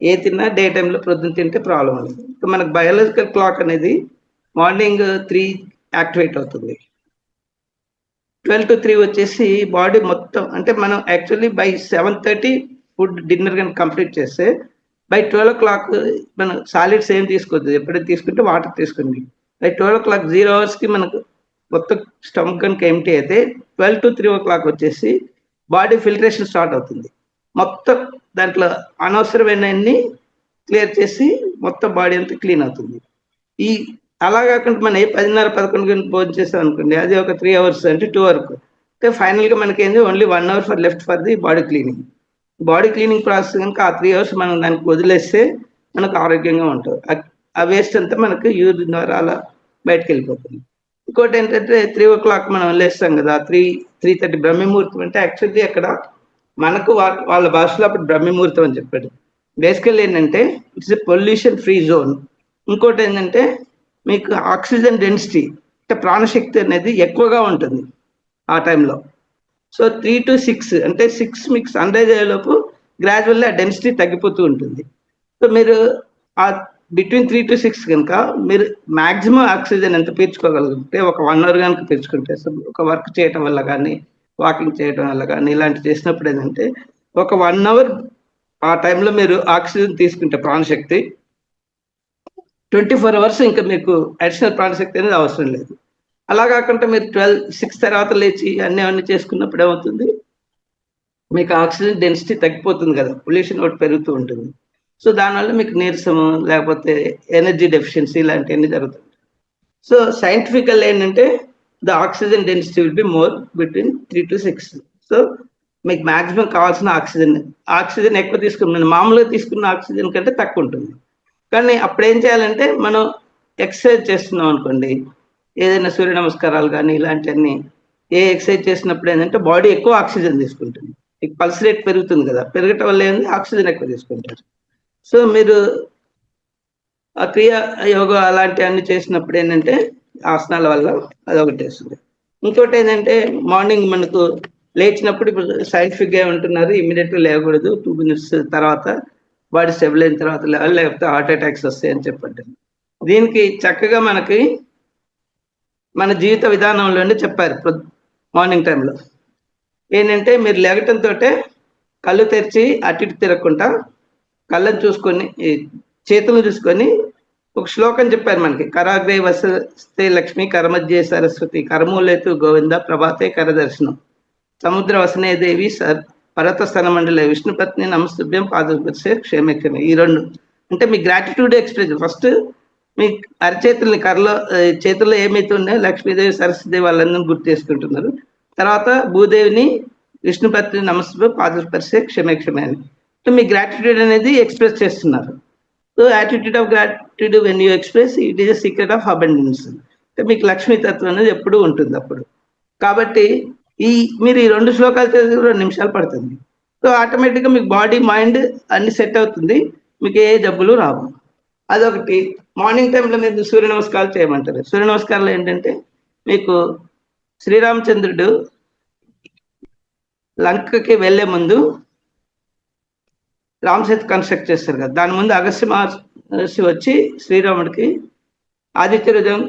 [SPEAKER 4] ఏ తిన్నా డే టైంలో ప్రొద్దున తింటే ప్రాబ్లం అవుతుంది. మనకు బయాలజికల్ క్లాక్ అనేది మార్నింగ్ 3 యాక్టివేట్ అవుతుంది. 12 to 3 వచ్చేసి బాడీ మొత్తం, అంటే మనం యాక్చువల్లీ బై 7:30 ఫుడ్ డిన్నర్ కానీ కంప్లీట్ చేస్తే బై 12 o'clock మనం సాలిడ్స్ ఏం తీసుకోవద్దు. ఎప్పుడైతే తీసుకుంటే వాటర్ తీసుకోండి. బై 12 o'clock 0 hours మనకు మొత్తం స్టమక్ కనుక ఎంటీ అయితే 12 to 3 o'clock వచ్చేసి బాడీ ఫిల్టరేషన్ స్టార్ట్ అవుతుంది. మొత్తం దాంట్లో అనవసరమైనవన్నీ క్లియర్ చేసి మొత్తం బాడీ అంతా క్లీన్ అవుతుంది. ఈ అలా కాకుండా మనం 10:30-11 గంటలకు భోజనం చేస్తాం అనుకోండి, అది ఒక 3 hours అంటే 2 వరకు. అంటే ఫైనల్గా మనకి ఏంది only 1 hour for left for the body cleaning. Body cleaning process కనుక ఆ 3 hours మనం దానికి వదిలేస్తే మనకు ఆరోగ్యంగా ఉంటుంది. ఆ వేస్ట్ అంతా మనకు యూరిన్ ద్వారా అలా బయటకు వెళ్ళిపోతుంది. ఇంకోటి ఏంటంటే 3 o'clock మనం లేస్తాం కదా, 3:30 బ్రహ్మముహూర్తం. అంటే యాక్చువల్లీ అక్కడ మనకు వాళ్ళ భాషలో అప్పుడు బ్రహ్మముహూర్తం అని చెప్పాడు. బేసికల్ ఏంటంటే it's a pollution free zone. ఇంకోటి ఏంటంటే మీకు ఆక్సిజన్ డెన్సిటీ అంటే ప్రాణశక్తి అనేది ఎక్కువగా ఉంటుంది ఆ టైంలో. సో 3 to 6 అంటే 6 మీకు సన్ రైజ్ అయ్యేలోపు గ్రాడ్యువల్లీ ఆ డెన్సిటీ తగ్గిపోతూ ఉంటుంది. సో మీరు ఆ బిట్వీన్ 3 to 6 కనుక మీరు మ్యాక్సిమం ఆక్సిజన్ ఎంత పీల్చుకోగలిగితే ఒక 1 hour కనుక పీల్చుకుంటే, ఒక వర్క్ చేయడం వల్ల కానీ వాకింగ్ చేయడం వల్ల కానీ ఇలాంటివి చేసినప్పుడు ఏంటంటే ఒక 1 hour ఆ టైంలో మీరు ఆక్సిజన్ తీసుకుంటే ప్రాణశక్తి 24 hours ఇంకా మీకు అడిషనల్ ప్రాణశక్తి అనేది అవసరం లేదు. అలా కాకుండా మీరు 6 తర్వాత లేచి అన్నీ చేసుకున్నప్పుడు ఏమవుతుంది, మీకు ఆక్సిజన్ డెన్సిటీ తగ్గిపోతుంది కదా, పొల్యూషన్ ఒకటి పెరుగుతూ ఉంటుంది. సో దానివల్ల మీకు నీరసము లేకపోతే ఎనర్జీ డెఫిషియన్సీ ఇలాంటివన్నీ జరుగుతుంది. సో సైంటిఫికల్ ఏంటంటే the oxygen density will be more between 3 to 6. So మీకు మ్యాక్సిమం కావాల్సిన ఆక్సిజన్ ఎక్కువ తీసుకున్నాను, మామూలుగా తీసుకున్న ఆక్సిజన్ కంటే తక్కువ ఉంటుంది. కానీ అప్పుడు ఏం చేయాలంటే మనం ఎక్సర్సైజ్ చేస్తున్నాం అనుకోండి, ఏదైనా సూర్య నమస్కారాలు కానీ ఇలాంటివన్నీ ఎక్సర్సైజ్ చేసినప్పుడు ఏంటంటే బాడీ ఎక్కువ ఆక్సిజన్ తీసుకుంటుంది. పల్స్ రేట్ పెరుగుతుంది కదా, పెరగటం వల్ల ఏంది ఆక్సిజన్ ఎక్కువ తీసుకుంటారు. సో మీరు ఆ క్రియా యోగా అలాంటివన్నీ చేసినప్పుడు ఏంటంటే ఆసనాల వల్ల అదొకటి వస్తుంది. ఇంకోటి ఏంటంటే మార్నింగ్ మనకు లేచినప్పుడు ఇప్పుడు సైంటిఫిక్గా ఏమంటున్నారు, ఇమీడియట్గా లేవకూడదు, 2 minutes తర్వాత బాడీ స్టెబుల్ అయిన తర్వాత లేవాలి, లేకపోతే హార్ట్ అటాక్స్ వస్తాయని చెప్పంటారు. దీనికి చక్కగా మనకి మన జీవిత విధానంలోనే చెప్పారు. మార్నింగ్ టైంలో ఏంటంటే మీరు లేగటంతో కళ్ళు తెరిచి అటు ఇటు తిరగకుండా కళ్ళను చూసుకొని చేతులను చూసుకొని ఒక శ్లోకం చెప్పారు మనకి. కరాగ్రే వసతే లక్ష్మి కరమధ్యే సరస్వతి కరమూలేతు గోవింద ప్రభాతే కరదర్శనం సముద్ర వసనే దేవి పర్వత స్థన మండలే విష్ణుపత్ని నమస్తుభ్యం పాదస్పర్శే క్షేమక్షమే. ఈ 2 అంటే మీ గ్రాటిట్యూడ్ ఎక్స్ప్రెస్. ఫస్ట్ మీ అరచేతుల్ని చేతుల్లో ఏమైతే ఉన్నాయో లక్ష్మీదేవి సరస్వతిదేవి వాళ్ళందరినీ గుర్తు చేసుకుంటున్నారు. తర్వాత భూదేవిని విష్ణుపత్ని నమస్తుభ్యం పాదస్పర్శే క్షేమక్షమే అని మీ గ్రాటిట్యూడ్ అనేది ఎక్స్ప్రెస్ చేస్తున్నారు. So attitude of gratitude when you express it is the secret of abundance. అంటే మీకు లక్ష్మీతత్వం అనేది ఎప్పుడూ ఉంటుంది అప్పుడు. కాబట్టి మీరు ఈ 2 శ్లోకాలు చదివి 2 నిమిషాలు పడుతుంది. సో ఆటోమేటిక్గా మీకు బాడీ మైండ్ అన్ని సెట్ అవుతుంది, మీకు ఏ జబ్బులు రావు. అదొకటి. మార్నింగ్ టైంలో మీరు సూర్య నమస్కారాలు చేయమంటారు. సూర్య నమస్కారాలు ఏంటంటే మీకు శ్రీరామచంద్రుడు లంకకి వెళ్లే ముందు రామసేతు కన్స్ట్రక్ట్ చేస్తారు కదా, దాని ముందు అగస్త్య మహర్షి వచ్చి శ్రీరాముడికి ఆదిత్య హృదయం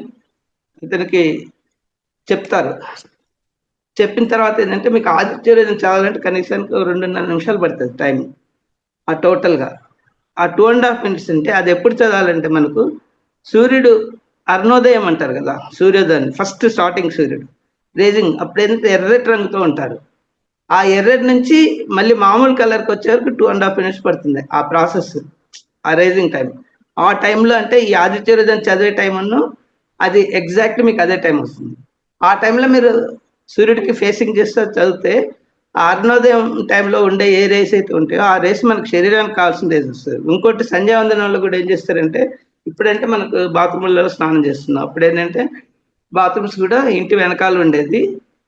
[SPEAKER 4] ఇతనికి చెప్తారు. చెప్పిన తర్వాత ఏంటంటే మీకు ఆదిత్య హృదయం చదవాలంటే కనీసానికి 2.5 నిమిషాలు పడుతుంది టైం. ఆ టోటల్గా ఆ 2.5 minutes అంటే అది ఎప్పుడు చదవాలంటే మనకు సూర్యుడు అరుణోదయం అంటారు కదా, సూర్యోదయం ఫస్ట్ స్టార్టింగ్ సూర్యుడు రేజింగ్ అప్పుడు ఏంటంటే ఎర్రటి రంగుతో ఉంటారు. ఆ ఎర్రటి నుంచి మళ్ళీ మామూలు కలర్కి వచ్చే వరకు 2.5 minutes పడుతుంది ఆ ప్రాసెస్, ఆ రైజింగ్ టైం. ఆ టైంలో అంటే ఈ ఆదిత్య హృదయం చదివే టైం అది ఎగ్జాక్ట్ మీకు అదే టైం వస్తుంది. ఆ టైంలో మీరు సూర్యుడికి ఫేసింగ్ చేస్తూ చదివితే ఆ అరుణోదయం టైంలో ఉండే ఏ రేస్ అయితే ఉంటాయో ఆ రేస్ మనకు శరీరానికి కావాల్సిన రేస్ వస్తుంది. ఇంకోటి సంధ్యావందనంలో కూడా ఏం చేస్తారంటే, ఇప్పుడంటే మనకు బాత్రూమ్లలో స్నానం చేస్తున్నాం, అప్పుడు ఏంటంటే బాత్రూమ్స్ కూడా ఇంటి వెనకాల ఉండేది,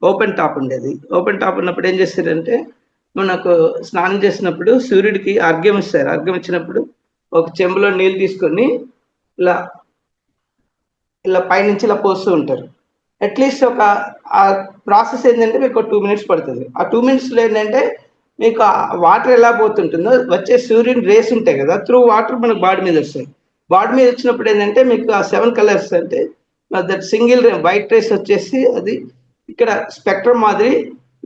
[SPEAKER 4] ఓపెన్ టాప్ ఉండేది. ఓపెన్ టాప్ ఉన్నప్పుడు ఏం చేస్తారంటే మనకు స్నానం చేసినప్పుడు సూర్యుడికి అర్ఘ్యం ఇస్తారు. అర్ఘ్యం ఇచ్చినప్పుడు ఒక చెంబులో నీళ్ళు తీసుకొని ఇలా పైనుంచి ఇలా పోస్తూ ఉంటారు. అట్లీస్ట్ ఆ ప్రాసెస్ ఏంటంటే మీకు 2 minutes పడుతుంది. ఆ 2 minutesలో ఏంటంటే మీకు వాటర్ ఎలా పోతుంటుందో వచ్చే సూర్యుని రేస్ ఉంటాయి కదా, త్రూ వాటర్ మనకు బాడీ మీద వస్తాయి. బాడీ మీద వచ్చినప్పుడు ఏంటంటే మీకు ఆ 7 colors అంటే దట్ సింగిల్ వైట్ రేస్ వచ్చేసి అది ఇక్కడ స్పెక్ట్రమ్ మాదిరి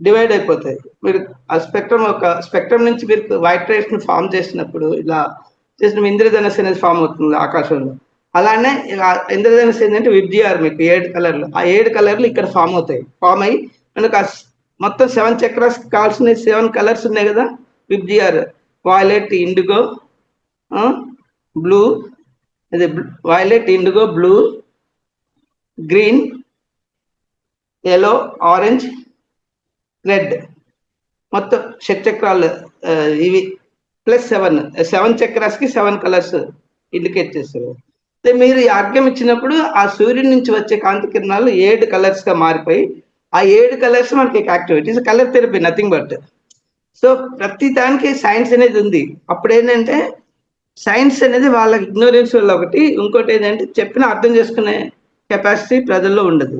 [SPEAKER 4] డివైడ్ అయిపోతాయి. మీరు ఆ స్పెక్ట్రమ్ నుంచి మీరు వైట్ రేస్ ని ఫామ్ చేసినప్పుడు ఇలా చేసిన ఇంద్రధనస్సు అనేది ఫామ్ అవుతుంది ఆకాశంలో. అలానే ఇంద్రధనస్సు ఏంటంటే విబ్జిఆర్ మీకు 7 కలర్లు, ఆ 7 కలర్లు ఇక్కడ ఫామ్ అయ్యి మనకు మొత్తం 7 చక్రాస్ కావాల్సిన 7 కలర్స్ ఉన్నాయి కదా. విబ్జిఆర్ వాయిలెట్, ఇండిగో, బ్లూ, అదే violet, IndiGo, blue, green, yellow, orange, red, మొత్తం షట్చక్రాలు ఇవి ప్లస్ 7 చక్రాస్కి 7 కలర్స్ ఇండికేట్ చేస్తారు. మీరు ఈ అర్ఘ్యం ఇచ్చినప్పుడు ఆ సూర్యుడి నుంచి వచ్చే కాంతి కిరణాలు 7 కలర్స్ గా మారిపోయి ఆ 7 కలర్స్ మనకి activities colour therapy, nothing but. So ప్రతి దానికి సైన్స్ అనేది ఉంది. అప్పుడు ఏంటంటే సైన్స్ అనేది వాళ్ళ ఇగ్నోరెన్స్ వల్ల ఒకటి, ఇంకోటి ఏంటంటే చెప్పిన అర్థం చేసుకునే కెపాసిటీ ప్రజల్లో ఉండదు.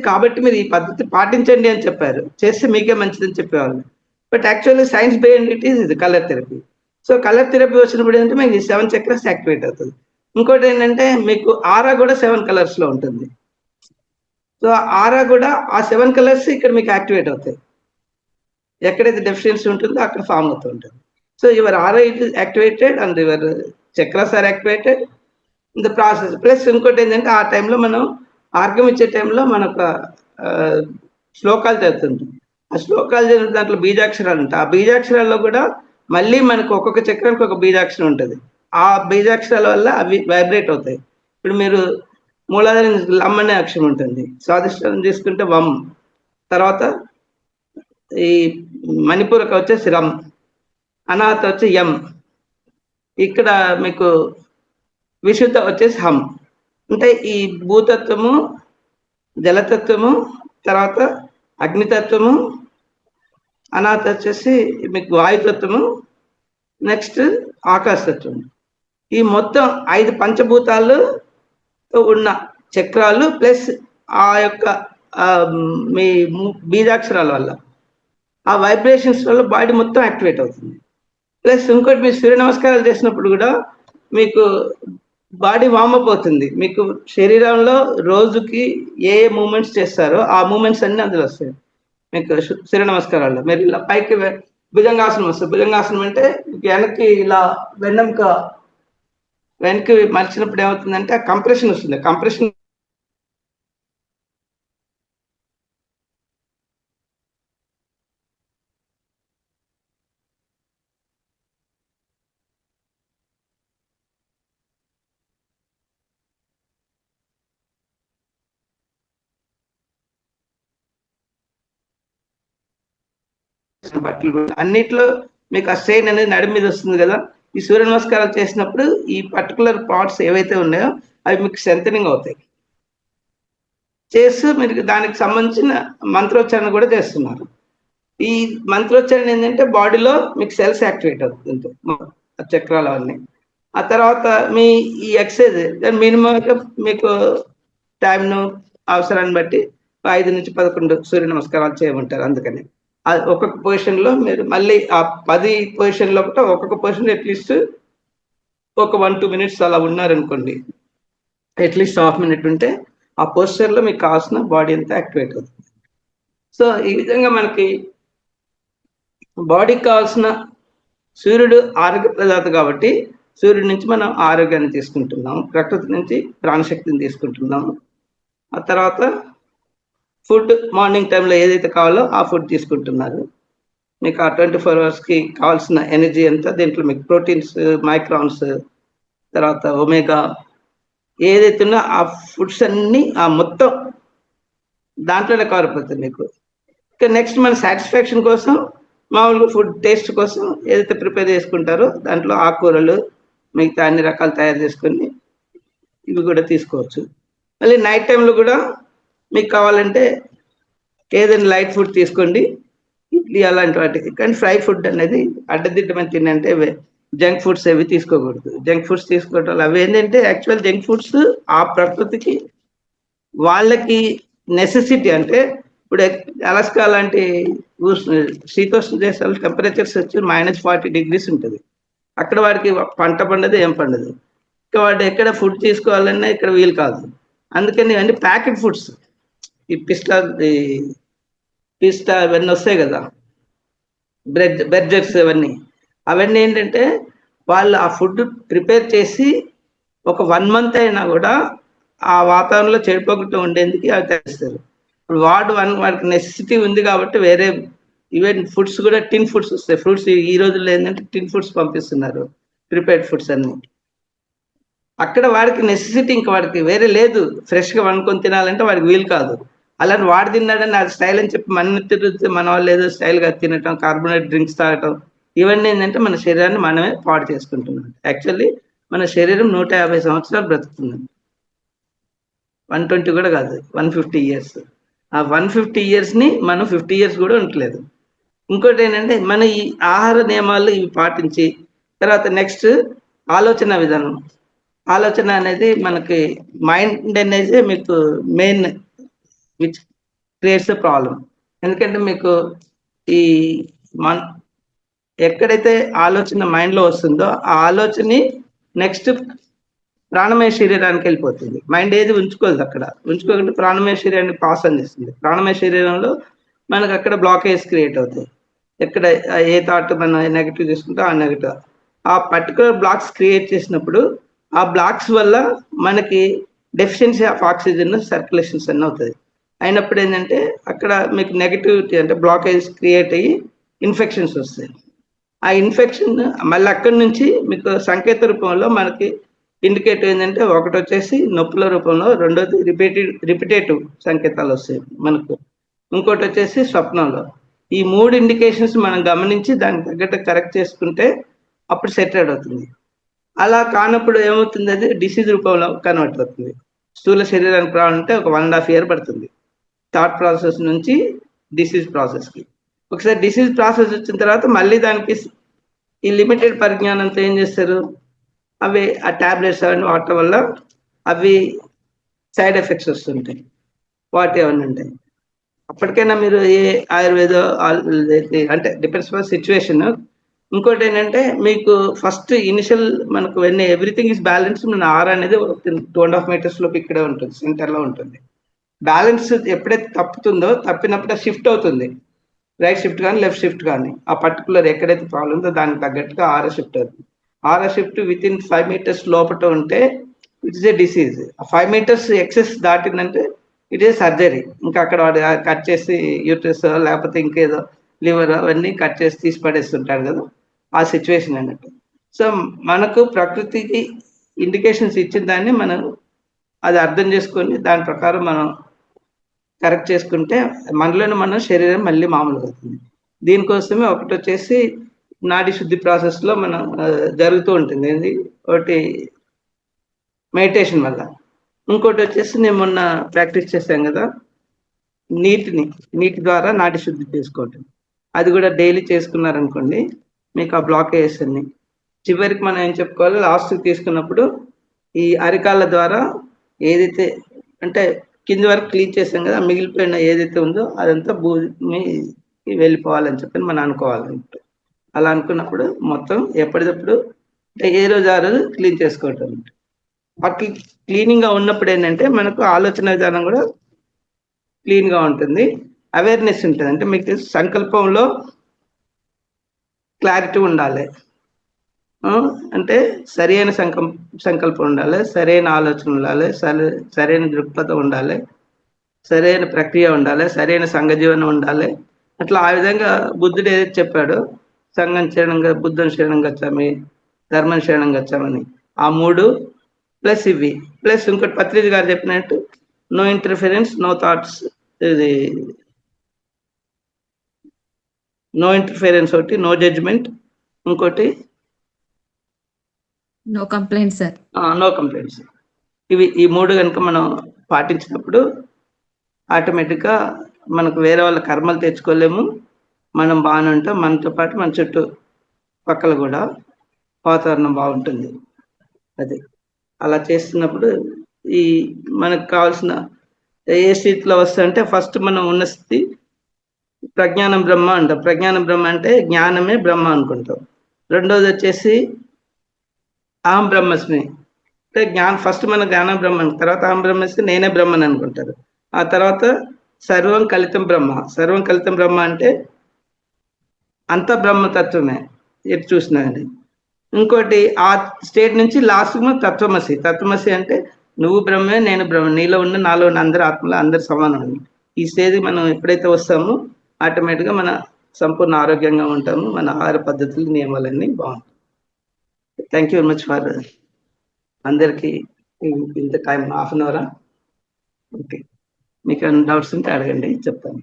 [SPEAKER 4] కాబట్టి మీరు ఈ పద్ధతి పాటించండి అని చెప్పారు, చేస్తే మీకే మంచిదని చెప్పేవాళ్ళు. But actually science behind it is ఇది colour therapy. So colour therapy వచ్చినప్పుడు ఏంటంటే మీకు 7 చక్రాస్ యాక్టివేట్ అవుతుంది. ఇంకోటి ఏంటంటే మీకు ఆరా కూడా 7 కలర్స్ లో ఉంటుంది. సో ఆరా కూడా ఆ 7 కలర్స్ ఇక్కడ మీకు యాక్టివేట్ అవుతాయి. ఎక్కడైతే డెఫిషియన్సీ ఉంటుందో అక్కడ ఫామ్ అవుతూ ఉంటుంది. So your aura it is activated and your chakras are activated in the process. Plus ఇంకోటి ఏంటంటే ఆ టైంలో మనం ఆర్గం ఇచ్చే టైంలో మనకు శ్లోకాలు చదువుతుంటాం. ఆ శ్లోకాలు చదివిన దాంట్లో బీజాక్షరాలు ఉంటాయి. ఆ బీజాక్షరాల్లో కూడా మళ్ళీ మనకు ఒక్కొక్క చక్రానికి ఒక బీజాక్షరం ఉంటుంది. ఆ బీజాక్షరాల వల్ల అవి వైబ్రేట్ అవుతాయి. ఇప్పుడు మీరు మూలాధారం లమ్ అనే అక్షరం ఉంటుంది, స్వాదిష్టానం తీసుకుంటే వమ్, తర్వాత ఈ మణిపూరక వచ్చేసి రమ్, అనాహత వచ్చి యం, ఇక్కడ మీకు విశుద్ధ వచ్చేసి హమ్. అంటే ఈ భూతత్వము, జలతత్వము, తర్వాత అగ్నితత్వము, అనాహత వచ్చేసి మీకు వాయుతత్వము, నెక్స్ట్ ఆకాశతత్వము. ఈ మొత్తం 5 పంచభూతాలతో ఉన్న చక్రాలు ప్లస్ ఆ యొక్క మీ బీజాక్షరాల వల్ల ఆ వైబ్రేషన్స్ వల్ల బాడీ మొత్తం యాక్టివేట్ అవుతుంది. ప్లస్ ఇంకోటి మీరు సూర్య నమస్కారాలు చేసినప్పుడు కూడా మీకు బాడీ వార్మప్ అవుతుంది. మీకు శరీరంలో రోజుకి ఏ మూమెంట్స్ చేస్తారో ఆ మూమెంట్స్ అన్ని అందులో వస్తాయి. మీకు సూర్య నమస్కారాల్లో మీరు ఇలా పైకి భుజంగాసనం వస్తుంది. భుజంగాసనం అంటే వెనక్కి ఇలా వెనక్కి మలిచినప్పుడు ఏమవుతుందంటే ఆ కంప్రెషన్ వస్తుంది. కంప్రెషన్ బట్టలు అన్నిట్లో మీకు ఆ స్ట్రెయిన్ అనేది నడుము మీద వస్తుంది కదా. ఈ సూర్య నమస్కారాలు చేసినప్పుడు ఈ పర్టికులర్ పార్ట్స్ ఏవైతే ఉన్నాయో అవి మీకు స్ట్రెంథనింగ్ అవుతాయి. చేస్తూ మీరు దానికి సంబంధించిన మంత్రోచ్చారణ కూడా చేస్తున్నారు. ఈ మంత్రోచ్చారణ ఏంటంటే బాడీలో మీకు సెల్స్ యాక్టివేట్ అవుతుంది, చక్రాలు అవన్నీ. ఆ తర్వాత మీ ఈ ఎక్సర్సైజ్ మినిమం మీకు టైంను అవసరాన్ని బట్టి 5 నుంచి 11 సూర్య నమస్కారాలు చేయమంటారు. అందుకని ఒక్కొక్క పొజిషన్లో మీరు మళ్ళీ ఆ 10 పొజిషన్లో ఒక్కొక్క పొజిషన్ అట్లీస్ట్ ఒక 1-2 మినిట్స్ అలా ఉన్నారనుకోండి, అట్లీస్ట్ హాఫ్ మినిట్ ఉంటే ఆ పోస్చర్లో మీకు కావాల్సిన బాడీ అంతా యాక్టివేట్ అవుతుంది. సో ఈ విధంగా మనకి బాడీకి కావాల్సిన సూర్యుడు ఆరోగ్య ప్రదాత కాబట్టి సూర్యుడి నుంచి మనం ఆరోగ్యాన్ని తీసుకుంటున్నాము, ప్రకృతి నుంచి ప్రాణశక్తిని తీసుకుంటున్నాము. ఆ తర్వాత ఫుడ్ మార్నింగ్ టైంలో ఏదైతే కావాలో ఆ ఫుడ్ తీసుకుంటున్నారు. మీకు ఆ 24 అవర్స్కి కావాల్సిన ఎనర్జీ అంతా దీంట్లో మీకు ప్రోటీన్స్, మైక్రాన్స్, తర్వాత ఒమేగా ఏదైతే ఉన్నా ఆ ఫుడ్స్ అన్నీ ఆ మొత్తం దాంట్లోనే కవర్ అయిపోతుంది మీకు. ఇంకా నెక్స్ట్ మన సాటిస్ఫాక్షన్ కోసం మామూలుగా ఫుడ్ టేస్ట్ కోసం ఏదైతే ప్రిపేర్ చేసుకుంటారో దాంట్లో ఆకుకూరలు మిగతా అన్ని రకాలు తయారు చేసుకొని ఇవి కూడా తీసుకోవచ్చు. మళ్ళీ నైట్ టైంలో కూడా మీకు కావాలంటే ఏదైనా లైట్ ఫుడ్ తీసుకోండి, ఇడ్లీ అలాంటి వాటికి. కానీ ఫ్రై ఫుడ్ అనేది అడ్డదిడ్డమని తినంటే జంక్ ఫుడ్స్ అవి తీసుకోకూడదు. జంక్ ఫుడ్స్ తీసుకోవటం వల్ల అవి ఏంటంటే యాక్చువల్ జంక్ ఫుడ్స్ ఆ ప్రకృతికి వాళ్ళకి నెసెసిటీ. అంటే ఇప్పుడు అలాస్కా లాంటి శీతోష్ణ దేశాలు టెంపరేచర్స్ వచ్చి -40 degrees ఉంటుంది. అక్కడ వాడికి పంట పండదు, ఏం పండదు. ఇంకా వాడు ఎక్కడ ఫుడ్ తీసుకోవాలన్నా ఇక్కడ వీలు కాదు. అందుకని ఇవన్నీ ప్యాకెట్ ఫుడ్స్, ఈ పిస్తా ఇవన్నీ వస్తాయి కదా, బెర్జర్స్ అవన్నీ ఏంటంటే వాళ్ళు ఆ ఫుడ్ ప్రిపేర్ చేసి ఒక 1 month అయినా కూడా ఆ వాతావరణంలో చెడిపోకుండా ఉండేందుకు అవి తెస్తారు. ఇప్పుడు వాడికి నెసెసిటీ ఉంది కాబట్టి వేరే ఈవెన్ ఫుడ్స్ కూడా టిన్ ఫుడ్స్ వస్తాయి. ఫ్రూట్స్ ఈ రోజుల్లో ఏంటంటే టిన్ ఫుడ్స్ పంపిస్తున్నారు, ప్రిపేర్డ్ ఫుడ్స్ అన్ని. అక్కడ వాడికి నెసెసిటీ, ఇంకా వాడికి వేరే లేదు, ఫ్రెష్గా వండుకొని తినాలంటే వాడికి వీలు కాదు. అలాంటి వాడు తిన్నాడని అది స్టైల్ అని చెప్పి మన తిరిగితే మన వాళ్ళు ఏదో స్టైల్గా తినటం, కార్బోనేట్ డ్రింక్స్ తాగటం, ఇవన్నీ ఏంటంటే మన శరీరాన్ని మనమే పాడు చేసుకుంటున్నాం. యాక్చువల్లీ మన శరీరం 150 సంవత్సరాలు బ్రతుకుతుంది, 120 కూడా కాదు, 150 years. ఆ 150 yearsని మనం 50 years కూడా ఉండలేదు. ఇంకోటి ఏంటంటే మన ఈ ఆహార నియమాలు ఇవి పాటించి తర్వాత నెక్స్ట్ ఆలోచన విధానం. ఆలోచన అనేది మనకి మైండ్ అనేది మీకు main which creates the problem. ఎందుకంటే మీకు ఈ ఎక్కడైతే ఆలోచన మైండ్లో వస్తుందో ఆ ఆలోచనని నెక్స్ట్ ప్రాణమయ శరీరానికి వెళ్ళిపోతుంది. మైండ్ ఏది ఉంచుకోదు, అక్కడ ఉంచుకోకుండా ప్రాణమయ శరీరానికి పాస్ అందిస్తుంది. ప్రాణమయ శరీరంలో మనకు అక్కడ బ్లాకేజ్ క్రియేట్ అవుతాయి. ఎక్కడ ఏ థాట్ మనం నెగిటివ్ తీసుకుంటే ఆ నెగిటివ్, ఆ పర్టికులర్ బ్లాక్స్ క్రియేట్ చేసినప్పుడు ఆ బ్లాక్స్ వల్ల మనకి డెఫిషియన్సీ ఆఫ్ ఆక్సిజన్ సర్క్యులేషన్స్ అన్నీ అవుతుంది. అయినప్పుడు ఏంటంటే అక్కడ మీకు నెగిటివిటీ అంటే బ్లాకేజ్ క్రియేట్ అయ్యి ఇన్ఫెక్షన్స్ వస్తాయి. ఆ ఇన్ఫెక్షన్ మళ్ళీ అక్కడి నుంచి మీకు సంకేత రూపంలో మనకి ఇండికేట్ ఏంటంటే ఒకటి వచ్చేసి నొప్పుల రూపంలో, రెండోది రిపిటేటివ్ సంకేతాలు వస్తాయి మనకు, ఇంకోటి వచ్చేసి స్వప్నంలో. ఈ 3 ఇండికేషన్స్ మనం గమనించి దానికి తగ్గట్టు కరెక్ట్ చేసుకుంటే అప్పుడు సెటిల్ అవుతుంది. అలా కానప్పుడు ఏమవుతుంది, అది డిసీజ్ రూపంలో కన్వర్ట్ అవుతుంది. స్థూల శరీరానికి రావాలంటే ఒక 1.5 year పడుతుంది, థాట్ ప్రాసెస్ నుంచి డిసీజ్ ప్రాసెస్కి. ఒకసారి డిసీజ్ ప్రాసెస్ వచ్చిన తర్వాత మళ్ళీ దానికి ఈ లిమిటెడ్ పరిజ్ఞానంతో ఏం చేస్తారు, అవి ఆ ట్యాబ్లెట్స్ అవన్నీ వాడటం వల్ల అవి సైడ్ ఎఫెక్ట్స్ వస్తుంటాయి, వాటి ఏమన్నా ఉంటాయి. అప్పటికైనా మీరు ఏ ఆయుర్వేద అంటే డిపెండ్స్ ఆన్ సిచ్యువేషన్. ఇంకోటి ఏంటంటే మీకు ఫస్ట్ ఇనిషియల్ మనకు వెన్ ఎవ్రీథింగ్ ఈస్ బ్యాలెన్స్, మన ఆర్ అనేది 2.5 meters లోపు ఇక్కడే ఉంటుంది, సెంటర్లో ఉంటుంది. బ్యాలెన్స్ ఎప్పుడైతే తప్పినప్పుడు షిఫ్ట్ అవుతుంది, రైట్ షిఫ్ట్ కానీ లెఫ్ట్ షిఫ్ట్ కానీ, ఆ పర్టికులర్ ఎక్కడైతే ప్రాబ్లం ఉందో దానికి తగ్గట్టుగా ఆర్ఎస్ షిఫ్ట్ అవుతుంది. RS shift within 5 meters లోపల ఉంటే it is a disease. 5 meters excess దాటిందంటే ఇట్ ఈస్ సర్జరీ. ఇంకా అక్కడ వాడు కట్ చేసి యూట్రస్ లేకపోతే ఇంకేదో లివర్ అవన్నీ కట్ చేసి తీసి పడేస్తుంటాడు కదా, ఆ సిచ్యువేషన్ అన్నట్టు. సో మనకు ప్రకృతికి ఇండికేషన్స్ ఇచ్చిన దాన్ని మనం అది అర్థం చేసుకొని దాని ప్రకారం మనం కరెక్ట్ చేసుకుంటే మనలోనే మన శరీరం మళ్ళీ మామూలుగా అవుతుంది. దీనికోసమే ఒకటి వచ్చేసి నాడీ శుద్ధి ప్రాసెస్లో మనం జరుగుతూ ఉంటుంది. ఏంది ఒకటి మెడిటేషన్ వల్ల, ఇంకోటి వచ్చేసి నేను మొన్న ప్రాక్టీస్ చేశాను కదా, నీటి ద్వారా నాటి శుద్ధి చేసుకోవటం. అది కూడా డైలీ చేసుకున్నారనుకోండి మీకు ఆ బ్లాకేజెస్ అన్ని చివరికి మనం ఏం చెప్పుకోవాలి, లాస్ట్ తీసుకున్నప్పుడు ఈ అరికాళ్ళ ద్వారా ఏదైతే అంటే కింది వరకు క్లీన్ చేసాం కదా, మిగిలిపోయిన ఏదైతే ఉందో అదంతా భూమి వెళ్ళిపోవాలని చెప్పి మనం అనుకోవాలంటే, అలా అనుకున్నప్పుడు మొత్తం ఎప్పటికప్పుడు ఏ రోజు ఆ రోజు క్లీన్ చేసుకోవటం. అట్లా క్లీనింగ్ గా ఉన్నప్పుడు ఏంటంటే మనకు ఆలోచన విధానం కూడా క్లీన్ గా ఉంటుంది, అవేర్నెస్ ఉంటుంది. అంటే మీకు సంకల్పంలో క్లారిటీ ఉండాలి, అంటే సరైన సంకల్పం ఉండాలి, సరైన ఆలోచన ఉండాలి, సరైన దృక్పథం ఉండాలి, సరైన ప్రక్రియ ఉండాలి, సరైన సంఘజీవనం ఉండాలి. అట్లా ఆ విధంగా బుద్ధుడు ఏదైతే చెప్పాడో సంఘం శరణంగా బుద్ధం శరణం గచ్చామి, ధర్మం శరణం గచ్చామని, ఆ 3 ప్లస్ ఇవి ప్లస్ ఇంకోటి పత్రిజీ గారు చెప్పినట్టు నో ఇంటర్ఫిరెన్స్, నో థాట్స్, ఇది నో ఇంటర్ఫిరెన్స్ ఒకటి, నో జడ్జ్మెంట్, ఇంకోటి
[SPEAKER 3] no complaint sir.
[SPEAKER 4] No complaints. ఈ 3 కనుక మనం పాటించినప్పుడు ఆటోమేటిక్గా మనకు వేరే వాళ్ళ కర్మలు తెచ్చుకోలేము, మనం బాగానే ఉంటాం, మనతో పాటు మన చుట్టూ పక్కల కూడా వాతావరణం బాగుంటుంది. అది అలా చేస్తున్నప్పుడు ఈ మనకు కావాల్సిన ఏ స్థితిలో వస్తుందంటే ఫస్ట్ మనం ఉన్న స్థితి ప్రజ్ఞానం బ్రహ్మ అంటాం. ప్రజ్ఞానం బ్రహ్మ అంటే జ్ఞానమే బ్రహ్మ అనుకుంటాం. రెండోది వచ్చేసి అహం బ్రహ్మస్మి, అంటే ఫస్ట్ మన జ్ఞాన బ్రహ్మన్, తర్వాత అహం బ్రహ్మస్తే నేనే బ్రహ్మన్ అనుకుంటారు. ఆ తర్వాత సర్వం కలితం బ్రహ్మ. సర్వం కలితం బ్రహ్మ అంటే అంత బ్రహ్మతత్వమే ఎటు చూసినా అని. ఇంకోటి ఆ స్టేట్ నుంచి లాస్ట్ తత్వమసి. తత్వమసి అంటే నువ్వు బ్రహ్మే, నేను బ్రహ్మ, నీలో ఉన్న నాలో ఉన్న అందరు ఆత్మలు అందరు సమానం. ఈ స్టేజ్ మనం ఎప్పుడైతే వస్తామో ఆటోమేటిక్గా మన సంపూర్ణ ఆరోగ్యంగా ఉంటాము. మన ఆహార పద్ధతులు, నియమాలన్నీ బాగుంటాయి. Thank you very much for అందరికీ ఇంత టైం, హాఫ్ అన్ అవరా. ఓకే, మీకు ఏమైనా డౌట్స్ ఉంటే అడగండి, చెప్తాను.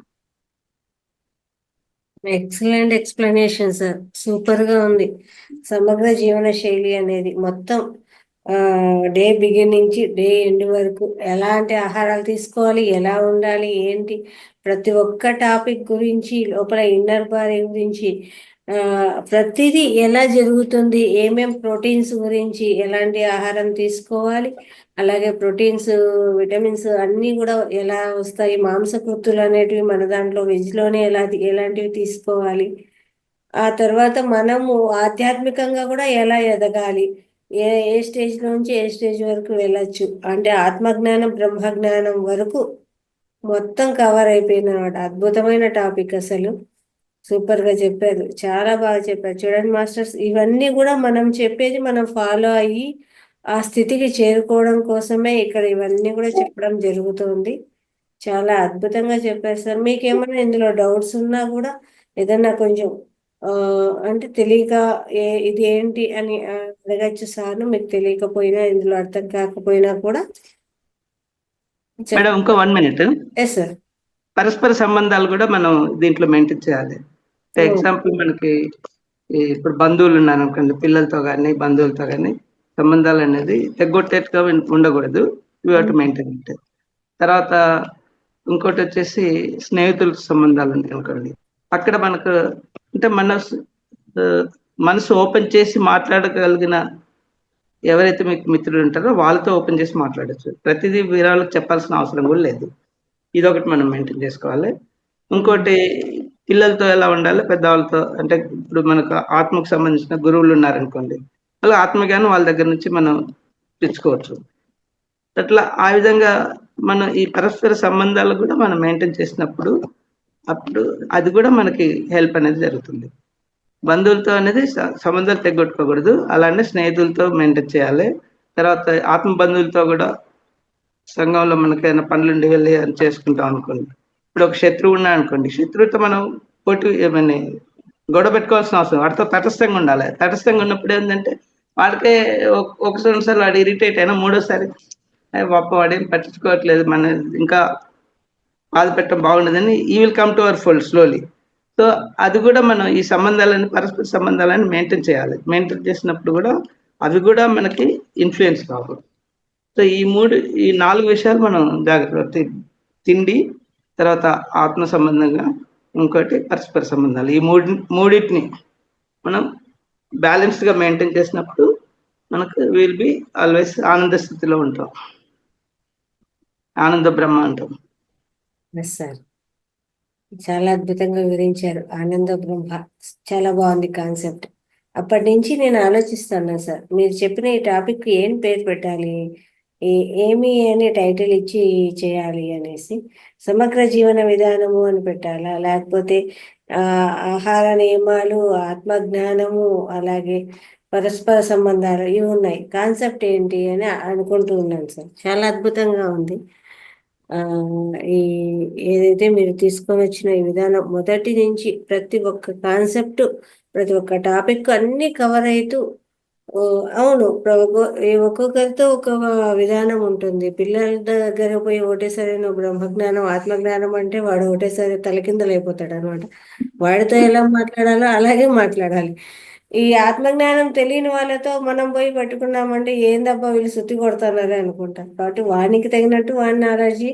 [SPEAKER 1] ఎక్సలెంట్ ఎక్స్ప్లెనేషన్ సార్, సూపర్ గా ఉంది. సమగ్ర జీవన శైలి అనేది మొత్తం డే బిగిన్ నుంచి డే ఎండ్ వరకు ఎలాంటి ఆహారాలు తీసుకోవాలి, ఎలా ఉండాలి, ఏంటి, ప్రతి ఒక్క టాపిక్ గురించి, లోపల ఇన్నర్ బాడీ గురించి, ప్రతిదీ ఎలా జరుగుతుంది, ఏమేం ప్రోటీన్స్ గురించి, ఎలాంటి ఆహారం తీసుకోవాలి, అలాగే ప్రోటీన్స్, విటమిన్స్ అన్నీ కూడా ఎలా వస్తాయి, మాంసకృత్తులు అనేటివి మన దాంట్లో వెజ్లోనే ఎలాంటివి తీసుకోవాలి, ఆ తర్వాత మనము ఆధ్యాత్మికంగా కూడా ఎలా ఎదగాలి, ఏ ఏ స్టేజ్ నుంచి ఏ స్టేజ్ వరకు వెళ్ళొచ్చు, అంటే ఆత్మజ్ఞానం బ్రహ్మజ్ఞానం వరకు మొత్తం కవర్ అయిపోయింది అనమాట. అద్భుతమైన టాపిక్, అసలు సూపర్ గా చెప్పారు, చాలా బాగా చెప్పారు. చూడండి మాస్టర్స్, ఇవన్నీ కూడా మనం చెప్పేది మనం ఫాలో అయ్యి ఆ స్థితికి చేరుకోవడం కోసమే ఇక్కడ ఇవన్నీ కూడా చెప్పడం జరుగుతుంది. చాలా అద్భుతంగా చెప్పారు సార్. మీకేమైనా ఇందులో డౌట్స్ ఉన్నా కూడా ఏదన్నా కొంచెం అంటే తెలియక ఇది ఏంటి అని అడగచ్చు సార్ను. మీకు తెలియకపోయినా, ఇందులో అర్థం కాకపోయినా కూడా
[SPEAKER 4] మేడం ఇంకో 1 minute.
[SPEAKER 1] Yes sir.
[SPEAKER 4] పరస్పర సంబంధాలు కూడా మనం దీంట్లో మెయింటైన్ చేయాలి. ఎగ్జాంపుల్ మనకి ఇప్పుడు బంధువులు ఉన్నారు అనుకోండి, పిల్లలతో కానీ బంధువులతో కానీ సంబంధాలు అనేది తెగొట్టేట్టుగా ఉండకూడదు. You have to maintain it. తర్వాత ఇంకోటి వచ్చేసి స్నేహితులతో సంబంధాలు ఉంటాయి అనుకోండి, అక్కడ మనకు అంటే మనసు ఓపెన్ చేసి మాట్లాడగలిగిన ఎవరైతే మీకు మిత్రులు ఉంటారో వాళ్ళతో ఓపెన్ చేసి మాట్లాడచ్చు. ప్రతిదీ వీరాలకు చెప్పాల్సిన అవసరం కూడా లేదు. ఇదొకటి మనం మెయింటైన్ చేసుకోవాలి. ఇంకోటి పిల్లలతో ఎలా ఉండాలి, పెద్దవాళ్ళతో, అంటే ఇప్పుడు మనకు ఆత్మకు సంబంధించిన గురువులు ఉన్నారనుకోండి, వాళ్ళ ఆత్మజ్ఞానం వాళ్ళ దగ్గర నుంచి మనం తెచ్చుకోవచ్చు. అట్లా ఆ విధంగా మనం ఈ పరస్పర సంబంధాలు కూడా మనం మెయింటైన్ చేసినప్పుడు అప్పుడు అది కూడా మనకి హెల్ప్ అనేది జరుగుతుంది. బంధువులతో అనేది సంబంధాలు తెగొట్టుకోకూడదు, అలానే స్నేహితులతో మెయింటైన్ చేయాలి. తర్వాత ఆత్మ బంధువులతో కూడా సంఘంలో మనకైనా పనులుండి వెళ్ళి అని చేసుకుంటాం అనుకోండి. ఇప్పుడు ఒక శత్రువు ఉన్నా అనుకోండి, శత్రువుతో మనం పోటీ ఏమని గొడవ పెట్టుకోవాల్సిన అవసరం, వాడితో తటస్థంగా ఉండాలి. తటస్థంగా ఉన్నప్పుడు ఏంటంటే వాడికే ఒకసారి రెండుసార్లు వాడు ఇరిటేట్ అయినా మూడోసారి వాడేం పట్టించుకోవట్లేదు, మన ఇంకా బాధ పెట్టడం బాగుండదని ఈ will come to our fold slowly. So అది కూడా మనం ఈ సంబంధాలని, పరస్పర సంబంధాలని మెయింటైన్ చేయాలి. మెయింటైన్ చేసినప్పుడు కూడా అవి కూడా మనకి ఇన్ఫ్లుయెన్స్ కావాలి. సో ఈ 4 విషయాలు మనం జాగ్రత్త, తిండి, తర్వాత ఆత్మ సంబంధంగా, ఇంకోటి పరస్పర సంబంధాలు, ఈ మూడింటిని మనం బ్యాలెన్స్డ్గా మెయింటైన్ చేసినప్పుడు మనకు విల్ బి ఆల్వేస్ ఆనంద స్థితిలో ఉంటాం, ఆనంద బ్రహ్మ అంటాం.
[SPEAKER 1] ఎస్ సార్, చాలా అద్భుతంగా వివరించారు. ఆనంద బ్రహ్మ చాలా బాగుంది కాన్సెప్ట్. అప్పటి నుంచి నేను ఆలోచిస్తాను సార్, మీరు చెప్పిన ఈ టాపిక్ ఏం పేరు పెట్టాలి, ఏమి అని టైటిల్ ఇచ్చి చేయాలి అనేసి. సమగ్ర జీవన విధానము అని పెట్టాలా, లేకపోతే ఆహార నియమాలు, ఆత్మజ్ఞానము, అలాగే పరస్పర సంబంధాలు, ఇవి ఉన్నాయి. కాన్సెప్ట్ ఏంటి అని అనుకుంటూ ఉన్నాను సార్. చాలా అద్భుతంగా ఉంది. ఈ ఏదైతే మీరు తీసుకొని వచ్చిన ఈ విధానం మొదటి నుంచి ప్రతి ఒక్క కాన్సెప్ట్, ప్రతి ఒక్క టాపిక్ అన్ని కవర్ అవుతూ, అవును, ఒక్కొక్కరితో ఒక విధానం ఉంటుంది. పిల్లల దగ్గర పోయి ఒకటేసారి నువ్వు బ్రహ్మజ్ఞానం ఆత్మజ్ఞానం అంటే వాడు ఒకటేసారి తలకిందలైపోతాడు అనమాట. వాడితో ఎలా మాట్లాడాలో అలాగే మాట్లాడాలి. ఈ ఆత్మజ్ఞానం తెలియని వాళ్ళతో మనం పోయి పట్టుకున్నామంటే ఏందబ్బా వీళ్ళు సుత్తి కొడుతున్నారే అనుకుంటారు. కాబట్టి వానికి తగినట్టు వాని నాలెడ్జి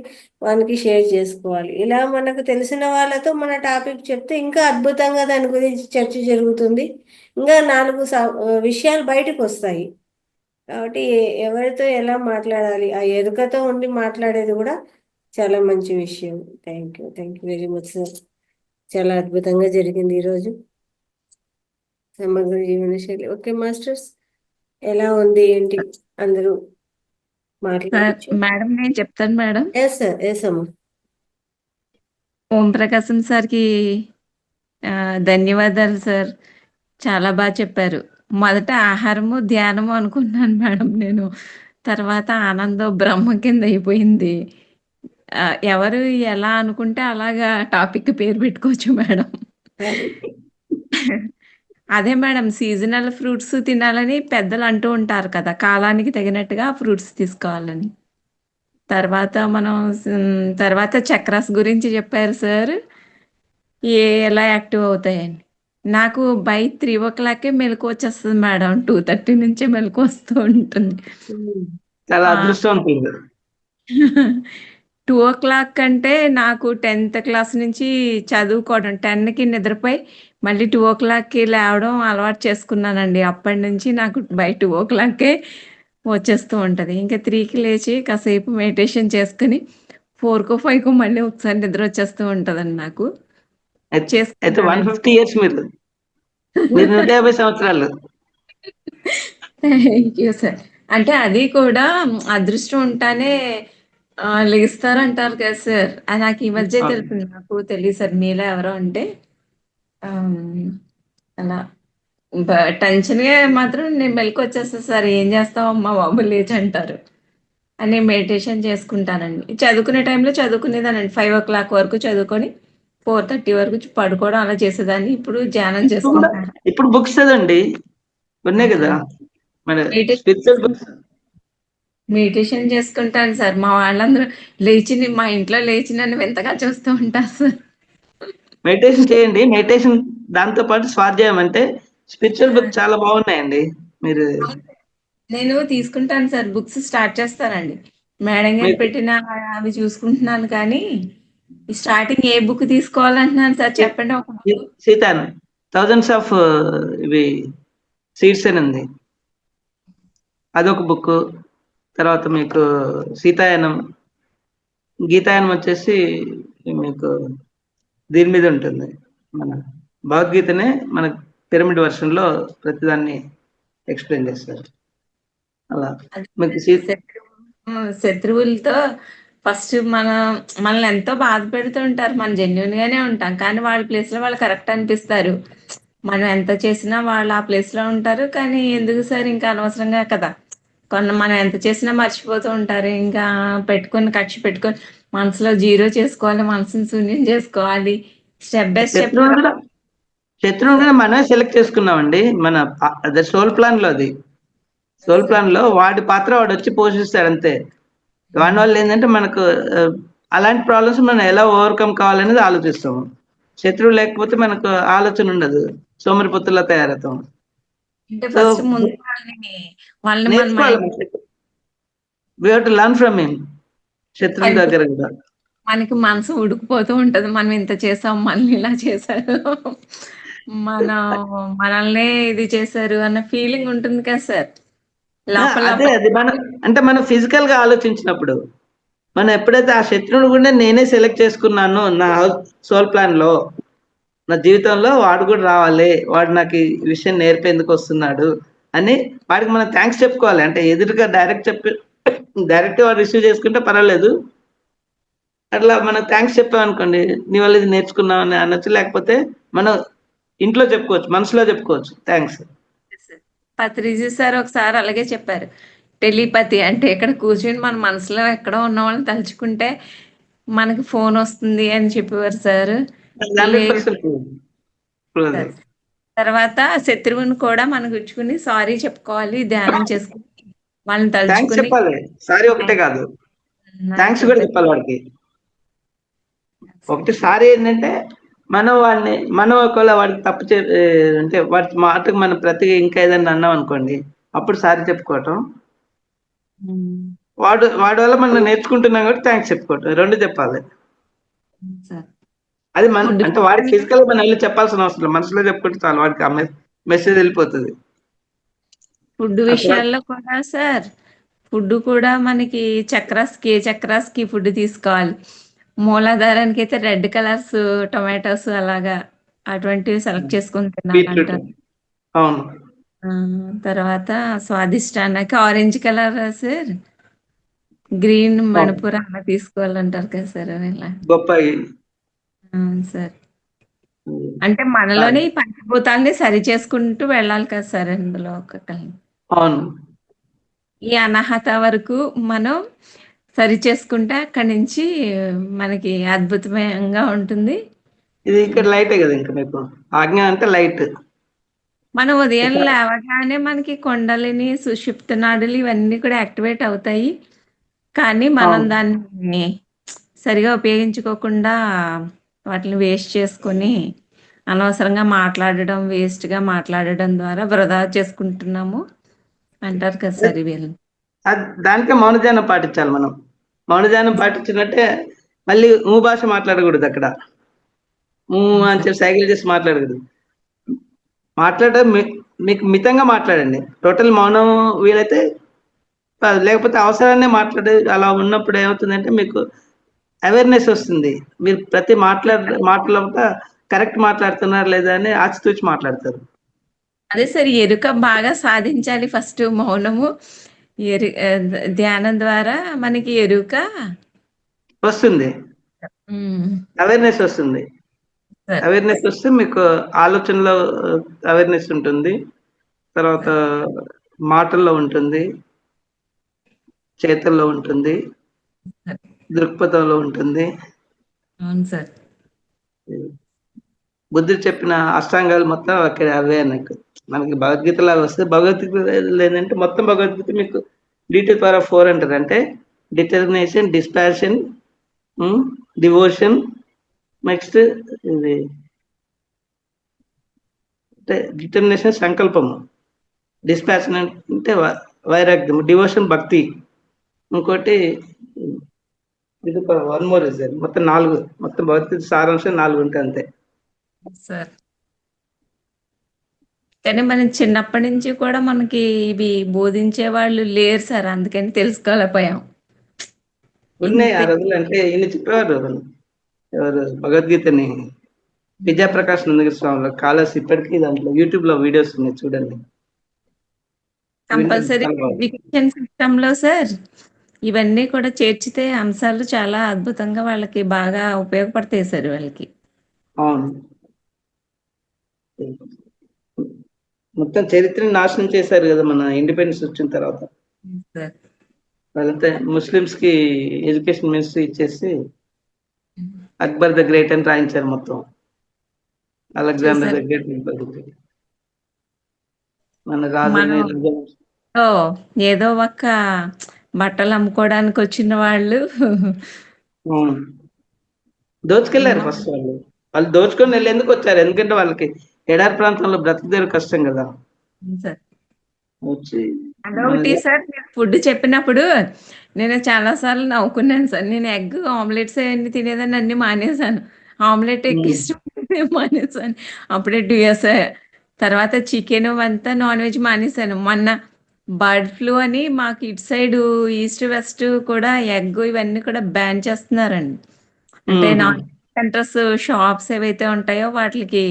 [SPEAKER 1] వానికి షేర్ చేసుకోవాలి. ఇలా మనకు తెలిసిన వాళ్ళతో మన టాపిక్ చెప్తే ఇంకా అద్భుతంగా దాని గురించి చర్చ జరుగుతుంది. ఇంకా 4 విషయాలు బయటకు వస్తాయి. కాబట్టి ఎవరితో ఎలా మాట్లాడాలి, ఆ ఎరుకతో ఉండి మాట్లాడేది కూడా చాలా మంచి విషయం. Thank you very much sir. చాలా అద్భుతంగా జరిగింది ఈరోజు సమగ్ర జీవన శైలి. ఓకే మాస్టర్స్, ఎలా ఉంది ఏంటి అందరూ మాట్లాడచ్చు.
[SPEAKER 3] మేడం నేను చెప్తాను మేడం.
[SPEAKER 1] ఎస్ సార్, ఎస్ అమ్మా.
[SPEAKER 3] ఓం ప్రకాశం సార్కి ధన్యవాదాలు సార్. చాలా బాగా చెప్పారు. మొదట ఆహారము ధ్యానము అనుకున్నాను మేడం నేను. తర్వాత ఆనందం బ్రహ్మ కింద అయిపోయింది. ఎవరు ఎలా అనుకుంటే అలాగా టాపిక్ పేరు పెట్టుకోవచ్చు మేడం. అదే మేడం, సీజనల్ ఫ్రూట్స్ తినాలని పెద్దలు అంటూ ఉంటారు కదా, కాలానికి తగినట్టుగా ఫ్రూట్స్ తీసుకోవాలని. తర్వాత చక్రాస్ గురించి చెప్పారు సార్, ఎలా యాక్టివ్ అవుతాయని. నాకు బై 3 o'clock మెలకు వచ్చేస్తుంది మేడం. 2:30 నుంచే మెలకు వస్తూ ఉంటుంది.
[SPEAKER 4] చాలా
[SPEAKER 3] ఆ,
[SPEAKER 4] అదృష్టవంతులు.
[SPEAKER 3] 2 o'clock అంటే నాకు 10th క్లాస్ నుంచి చదువుకోవడం, 10కి నిద్రపోయి మళ్ళీ 2 o'clockకి లేవడం అలవాటు చేసుకున్నానండి. అప్పటి నుంచి నాకు బై 2 o'clock వచ్చేస్తూ ఉంటుంది. ఇంకా 3కి లేచి కాసేపు మెడిటేషన్ చేసుకుని 4కో 5కో మళ్ళీ ఒకసారి నిద్ర వచ్చేస్తూ ఉంటుందండి నాకు.
[SPEAKER 4] అయితే
[SPEAKER 3] చేసుకున్నానండి.
[SPEAKER 4] 150 years మీరు 150 సంవత్సరాలు.
[SPEAKER 3] Thank you sir. అంటే అది కూడా అదృష్టం ఉంటానే లెగిస్తారంటారు కదా సార్. అది నాకు ఈ మధ్య తెలిసింది. నాకు తెలియదు సార్, మీలో ఎవరో అంటే అలా టెన్షన్గా మాత్రం నేను మెలకు వచ్చేస్తాను సార్. ఏం చేస్తావు అమ్మా బాబు లేచి అంటారు అని మెడిటేషన్ చేసుకుంటానండి. చదువుకునే టైంలో చదువుకునేదానండి. 5 o'clock వరకు చదువుకొని 4:30 వరకు పడుకోవడం అలా చేసేదాన్ని. ఇప్పుడు ధ్యానం చేసుకుంటాను.
[SPEAKER 4] ఇప్పుడు బుక్స్ చదవండి, ఉన్నాయి కదా మన స్పిరిచువల్ బుక్స్.
[SPEAKER 3] మెడిటేషన్ చేసుకుంటాను సార్. మా వాళ్ళందరూ మా ఇంట్లో లేచి నన్ను వింతగా చూస్తూ ఉంటారు సార్.
[SPEAKER 4] మెడిటేషన్ చేయండి. మెడిటేషన్ దాంతో పాటు స్వాధ్యాయం అంటే స్పిరిచువల్ బుక్ చాలా బాగున్నాయండి. మీరు
[SPEAKER 3] నేను తీసుకుంటాను సార్, బుక్స్ స్టార్ట్ చేస్తానండి. మేడం గారు పెట్టిన అవి చూసుకుంటున్నాను, కానీ స్టార్టింగ్ ఏ బుక్ తీసుకోవాలంటున్నాను సార్, చెప్పండి ఒక book.
[SPEAKER 4] సీతాను థౌజండ్స్ ఆఫ్ ఇవి సీడ్స్ అని ఉంది, అదొక బుక్. తర్వాత మీకు సీతాయనం, గీతాయనం వచ్చేసి మీకు దీని మీద ఉంటుంది. మన భగవద్గీతనే మన పిరమిడ్ వర్షన్లో ప్రతిదాన్ని ఎక్స్ప్లెయిన్ చేస్తారు. అలా మీకు
[SPEAKER 3] శత్రువులతో ఫస్ట్ మనల్ని ఎంతో బాధ పెడుతూ ఉంటారు. మనం జెన్యున్ గానే ఉంటాం, కానీ వాళ్ళ ప్లేస్ లో వాళ్ళు కరెక్ట్ అనిపిస్తారు. మనం ఎంత చేసినా వాళ్ళు ఆ ప్లేస్ లో ఉంటారు. కానీ ఎందుకు సార్, ఇంకా అనవసరంగా కదా, మనం ఎంత చేసినా మర్చిపోతూ ఉంటారు. ఇంకా కక్ష పెట్టుకొని మనసులో 0 చేసుకోవాలి, మనసుని శూన్యం చేసుకోవాలి. స్టెప్ బై స్టెప్
[SPEAKER 4] శత్రువుని కూడా మనమే సెలెక్ట్ చేసుకున్నామండి. మన అదే సోల్ ప్లాన్ లో, అది సోల్ ప్లాన్ లో వాడి పాత్ర వాడు వచ్చి పోషిస్తాడు అంతే. వాడి వల్ల ఏంటంటే మనకు అలాంటి ప్రాబ్లమ్స్ మనం ఎలా ఓవర్కమ్ కావాలనేది ఆలోచిస్తాము. శత్రువు లేకపోతే మనకు ఆలోచన ఉండదు, సోమరిపోతుల్లా తయారవుతాం. We have to learn from him. శత్రువు దగ్గర కూడా
[SPEAKER 3] మనకి మనసు ఉడికిపోతూ ఉంటది. మనం ఇంత చేసాం, మళ్ళీ ఇలా చేశారు, మనల్నే ఇది చేశారు అన్న ఫీలింగ్ ఉంటుంది కదా సార్ లోపల.
[SPEAKER 4] అదే అది మనం ఫిజికల్ గా ఆలోచించినప్పుడు, మనం ఎప్పుడైతే ఆ శత్రువుని కూడా నేనే సెలెక్ట్ చేసుకున్నాను నా సోల్ ప్లాన్ లో, నా జీవితంలో వాడు కూడా రావాలి, వాడు నాకు ఈ విషయం నేర్పేందుకు వస్తున్నాడు అని వాడికి మనం థ్యాంక్స్ చెప్పుకోవాలి. అంటే ఎదురుగా డైరెక్ట్ వాడు రిసీవ్ చేసుకుంటే పర్వాలేదు, అట్లా మనం థ్యాంక్స్ చెప్పామనుకోండి, నీ వల్ల ఇది నేర్చుకున్నామని అనొచ్చు. లేకపోతే మనం ఇంట్లో చెప్పుకోవచ్చు, మనసులో చెప్పుకోవచ్చు థ్యాంక్స్.
[SPEAKER 3] పత్రిజీ సార్ ఒకసారి అలాగే చెప్పారు, టెలిపతి అంటే ఇక్కడ కూర్చొని మన మనసులో ఎక్కడో ఉన్న వాళ్ళని తలుచుకుంటే మనకి ఫోన్ వస్తుంది అని చెప్పేవారు సార్. తర్వాత శత్రువుని కూడా మనం గుచ్చుకుని సారీ చెప్పుకోవాలి, ధ్యానం చేసుకుని వాళ్ళని తలుచుకుని
[SPEAKER 4] చెప్పాలి. సారీ ఒకటే కాదు, థ్యాంక్స్ కూడా చెప్పాలి వాడికి. ఒకటి సారీ ఏంటంటే మనం ఒకవేళ వాడికి తప్పు అంటే వాడి మాటకు మనం ప్రతి ఇంకా ఏదైనా అన్నాం అనుకోండి, అప్పుడు సారీ చెప్పుకోవటం. వాడి వల్ల మనం నేర్చుకుంటున్నాం కాబట్టి థ్యాంక్స్ చెప్పుకోవటం, 2 చెప్పాలి. అది అంటే వాడికి ఫిజికల్ మనం వెళ్ళి చెప్పాల్సిన అవసరం లేదు, మనసులో చెప్పుకుంటే చాలు, వాడికి ఆ మెసేజ్ వెళ్ళిపోతుంది.
[SPEAKER 3] ఫుడ్ విషయాల్లో కూడా సార్, ఫుడ్ కూడా మనకి చక్రాస్కి ఫుడ్ తీసుకోవాలి. మూలాధారానికి అయితే రెడ్ కలర్స్ టొమాటోస్ అలాగా అటువంటివి సెలెక్ట్ చేసుకుని తినాలంటారు. తర్వాత స్వాదిష్టానికి orange colour sir, green Manipur అన్న తీసుకోవాలంటారు కదా సార్ ఇలా.
[SPEAKER 4] బొప్పాయి.
[SPEAKER 3] అవును సార్. అంటే మనలోనే ఈ పంచభూతాలని సరి చేసుకుంటూ వెళ్ళాలి కదా సార్ ఇందులో ఒక్కొక్కరిని.
[SPEAKER 4] అవును.
[SPEAKER 3] ఈ అనాహత వరకు మనం సరి చేసుకుంటే అక్కడి నుంచి మనకి అద్భుతంగా ఉంటుంది.
[SPEAKER 4] ఇది ఇక్కడ లైటే కదా ఇంకా మీకు ఆజ్ఞ అంటే లైట్.
[SPEAKER 3] మనం ఉదయం లేవగానే మనకి కొండలిని సుషుప్త నాడులు ఇవన్నీ కూడా యాక్టివేట్ అవుతాయి. కానీ మనం
[SPEAKER 4] అవును.
[SPEAKER 3] దాన్ని సరిగా ఉపయోగించుకోకుండా వాటిని వేస్ట్ చేసుకొని అనవసరంగా మాట్లాడడం, వేస్ట్‌గా మాట్లాడడం ద్వారా వృధా చేసుకుంటున్నాము అంటారు కదా సార్ వీళ్ళు.
[SPEAKER 4] దానికే మౌనధ్యానం పాటించాలి మనం. మౌనధ్యానం పాటించినట్టే మళ్ళీ భాష మాట్లాడకూడదు అక్కడ. అని చెప్పి సైకిల్ చేసి మాట్లాడకూడదు. మాట్లాడడం మీకు మితంగా మాట్లాడండి. టోటల్ మౌనం వీలైతే లేకపోతే అవసరాన్నే మాట్లాడే అలా ఉన్నప్పుడు ఏమవుతుందంటే మీకు అవేర్నెస్ వస్తుంది. మీరు ప్రతి మాటలో కూడా కరెక్ట్ మాట్లాడుతున్నారు లేదా అని ఆచితూచి మాట్లాడతారు.
[SPEAKER 3] అదే సార్ ఎరుక బాగా సాధించాలి ఫస్ట్ మౌనము. ధ్యానం ద్వారా మనకి ఎరుక
[SPEAKER 4] వస్తుంది. అవేర్నెస్ వస్తుంది.
[SPEAKER 3] సరే.
[SPEAKER 4] అవేర్నెస్ వస్తే మీకు ఆలోచనలో అవేర్నెస్ ఉంటుంది. తర్వాత మాటల్లో ఉంటుంది, చేతల్లో ఉంటుంది, దృక్పథంలో ఉంటుంది.
[SPEAKER 3] అవును సార్.
[SPEAKER 4] బుద్ధుడు చెప్పిన అష్టాంగాలు మొత్తం అక్కడ అవే అన్నట్టు. మనకి భగవద్గీత లాగా వస్తే భగవద్గీత లేదంటే మొత్తం భగవద్గీత మీకు D⁴ అంటారు. అంటే డిటర్మినేషన్, డిస్పాషన్, డివోషన్, నెక్స్ట్ ఇది అంటే డిటర్మినేషన్ సంకల్పము, డిస్పాషన్ అంటే వైరాగ్యం, డివోషన్ భక్తి, ఇంకోటి ఇది 1 మోర్ ఇస్ దేర్. మొత్తం 4. మొత్తం భగవద్గీత సారాంశం 4 ఉంటాయి అంతే.
[SPEAKER 3] సార్. కానీ మనం చిన్నప్పటి నుంచి కూడా మనకి ఇవి బోధించే వాళ్ళు లేరు సార్. అందుకని తెలుసుకోలేకపోయాం.
[SPEAKER 4] ఉన్నాయి ఆ రోజులు. అంటే ఈయన చెప్పేవారు ఎవరు భగవద్గీతని విద్యాప్రకాష్ నందగిరి స్వామి కాలేజ్ ఇప్పటికీ దాంట్లో యూట్యూబ్ లో వీడియోస్ ఉన్నాయి చూడండి.
[SPEAKER 3] కంపల్సరీ ఎడ్యుకేషన్ సిస్టమ్ లో సార్ ఇవన్నీ కూడా చేర్చితే అంశాలు చాలా అద్భుతంగా వాళ్ళకి బాగా ఉపయోగపడతాయి సార్ వాళ్ళకి.
[SPEAKER 4] అవును. మొత్తం చరిత్రని నాశనం చేశారు కదా మన ఇండిపెండెన్స్ వచ్చిన తర్వాత. వాళ్ళంతా ముస్లిమ్స్ కి ఎడ్యుకేషన్ మినిస్ట్రీ ఇచ్చేసి అక్బర్ ద గ్రేట్ అని రాయించారు మొత్తం. అలెగ్జాండర్ ద గ్రేట్ మన రాజుని
[SPEAKER 3] ఏదో ఒక బట్టలు అమ్ముకోవడానికి వచ్చిన వాళ్ళు
[SPEAKER 4] దోచుకెళ్ళారు ఫస్ట్. వాళ్ళు దోచుకొని వెళ్ళేందుకు వచ్చారు. ఎందుకంటే వాళ్ళకి ఎడారి ప్రాంతంలో బ్రతికేది కష్టం కదా. వచ్చి
[SPEAKER 3] అదొకటి సార్. మీరు ఫుడ్ చెప్పినప్పుడు నేను చాలా సార్లు నవ్వుకున్నాను సార్. నేను ఎగ్ ఆమ్లెట్స్ అన్ని తినేదాన్ని, అన్ని మానేశాను. ఆమ్లెట్ ఎగ్ ఇష్టం మానేశాను. అప్పుడే 2 years. తర్వాత చికెన్ అంతా నాన్ వెజ్ మానేశాను. మొన్న బర్డ్ ఫ్లూ అని మాకు ఇటు సైడ్ ఈస్ట్ వెస్ట్ కూడా ఎగ్ ఇవన్నీ కూడా బ్యాన్ చేస్తున్నారండి. అంటే నాన్ సెంటర్స్ షాప్స్ ఏవైతే ఉంటాయో వాటికి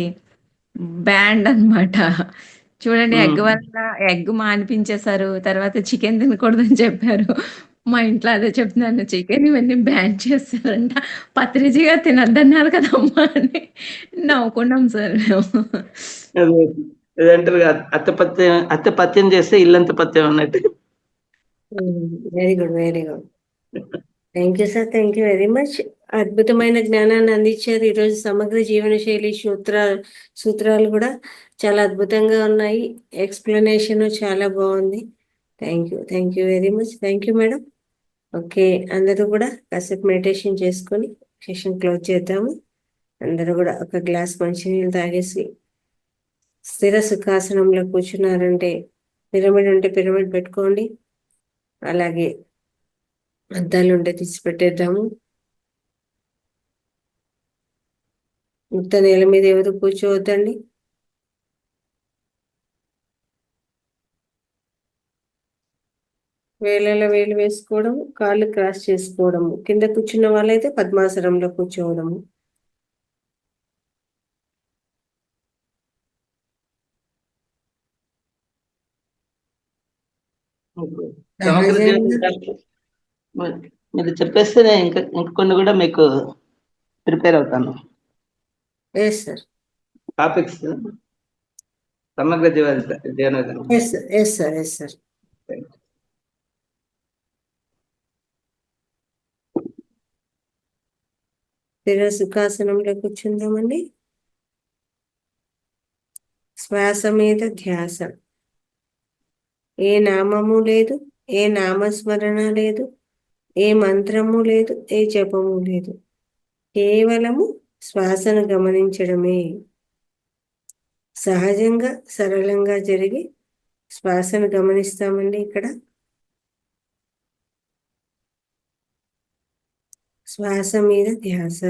[SPEAKER 3] బ్యాండ్ అన్నమాట. చూడండి, ఎగ్ వల్ల ఎగ్ మానిపించేశారు. తర్వాత చికెన్ తినకూడదని చెప్పారు. మా ఇంట్లో అదే చెప్తున్నాను, చికెన్ ఇవన్నీ బ్యాన్ చేశారంట. పత్రిజిగా తినద్దన్నారు కదమ్మా అని నవ్వుకున్నాం సార్ మేము.
[SPEAKER 4] అంటారు అత్త పత్యం చేస్తే ఇల్లంత పత్యం అన్నట్టు.
[SPEAKER 1] Very good, very good. Thank you sir, thank you very much. అద్భుతమైన జ్ఞానాన్ని అందించారు. ఈరోజు సమగ్ర జీవన శైలి సూత్రాలు కూడా చాలా అద్భుతంగా ఉన్నాయి. ఎక్స్ప్లెనేషన్ చాలా బాగుంది. Thank you very much. Thank you madam. Okay, అందరూ కూడా కాసేపు మెడిటేషన్ చేసుకొని సెషన్ క్లోజ్ చేద్దాము. అందరూ కూడా ఒక గ్లాస్ మంచినీళ్ళు తాగేసి స్థిర సుఖాసనంలో కూర్చున్నారంటే పిరమిడ్ ఉంటే పిరమిడ్ పెట్టుకోండి. అలాగే అద్దాలు ఉంటే తీసి పెట్టేద్దాము. ఉత్త నేల మీద ఎవరు కూర్చోవద్దండి. వేళ్ళలో వేలు వేసుకోవడం, కాళ్ళు క్రాస్ చేసుకోవడము. కింద కూర్చున్న వాళ్ళైతే పద్మాసనంలో కూర్చోవడము.
[SPEAKER 4] సమగ్ర జీవన మీరు చెప్పేస్తే నేను ఇంకా కొన్ని కూడా మీకు ప్రిపేర్ అవుతాను.
[SPEAKER 1] Yes sir.
[SPEAKER 4] టాపిక్స్ సమగ్ర జీవన విధానం.
[SPEAKER 1] Yes sir. Yes sir. Yes sir. స్థిర సుఖాసనంలో కూర్చుందామండి. శ్వాస మీద ధ్యాస. ఏ నామము లేదు, ఏ నామస్మరణ లేదు, ఏ మంత్రము లేదు, ఏ జపము లేదు. కేవలము శ్వాసను గమనించడమే. సహజంగా సరళంగా జరిగి శ్వాసను గమనిస్తామండి. ఇక్కడ శ్వాస మీద ధ్యాస.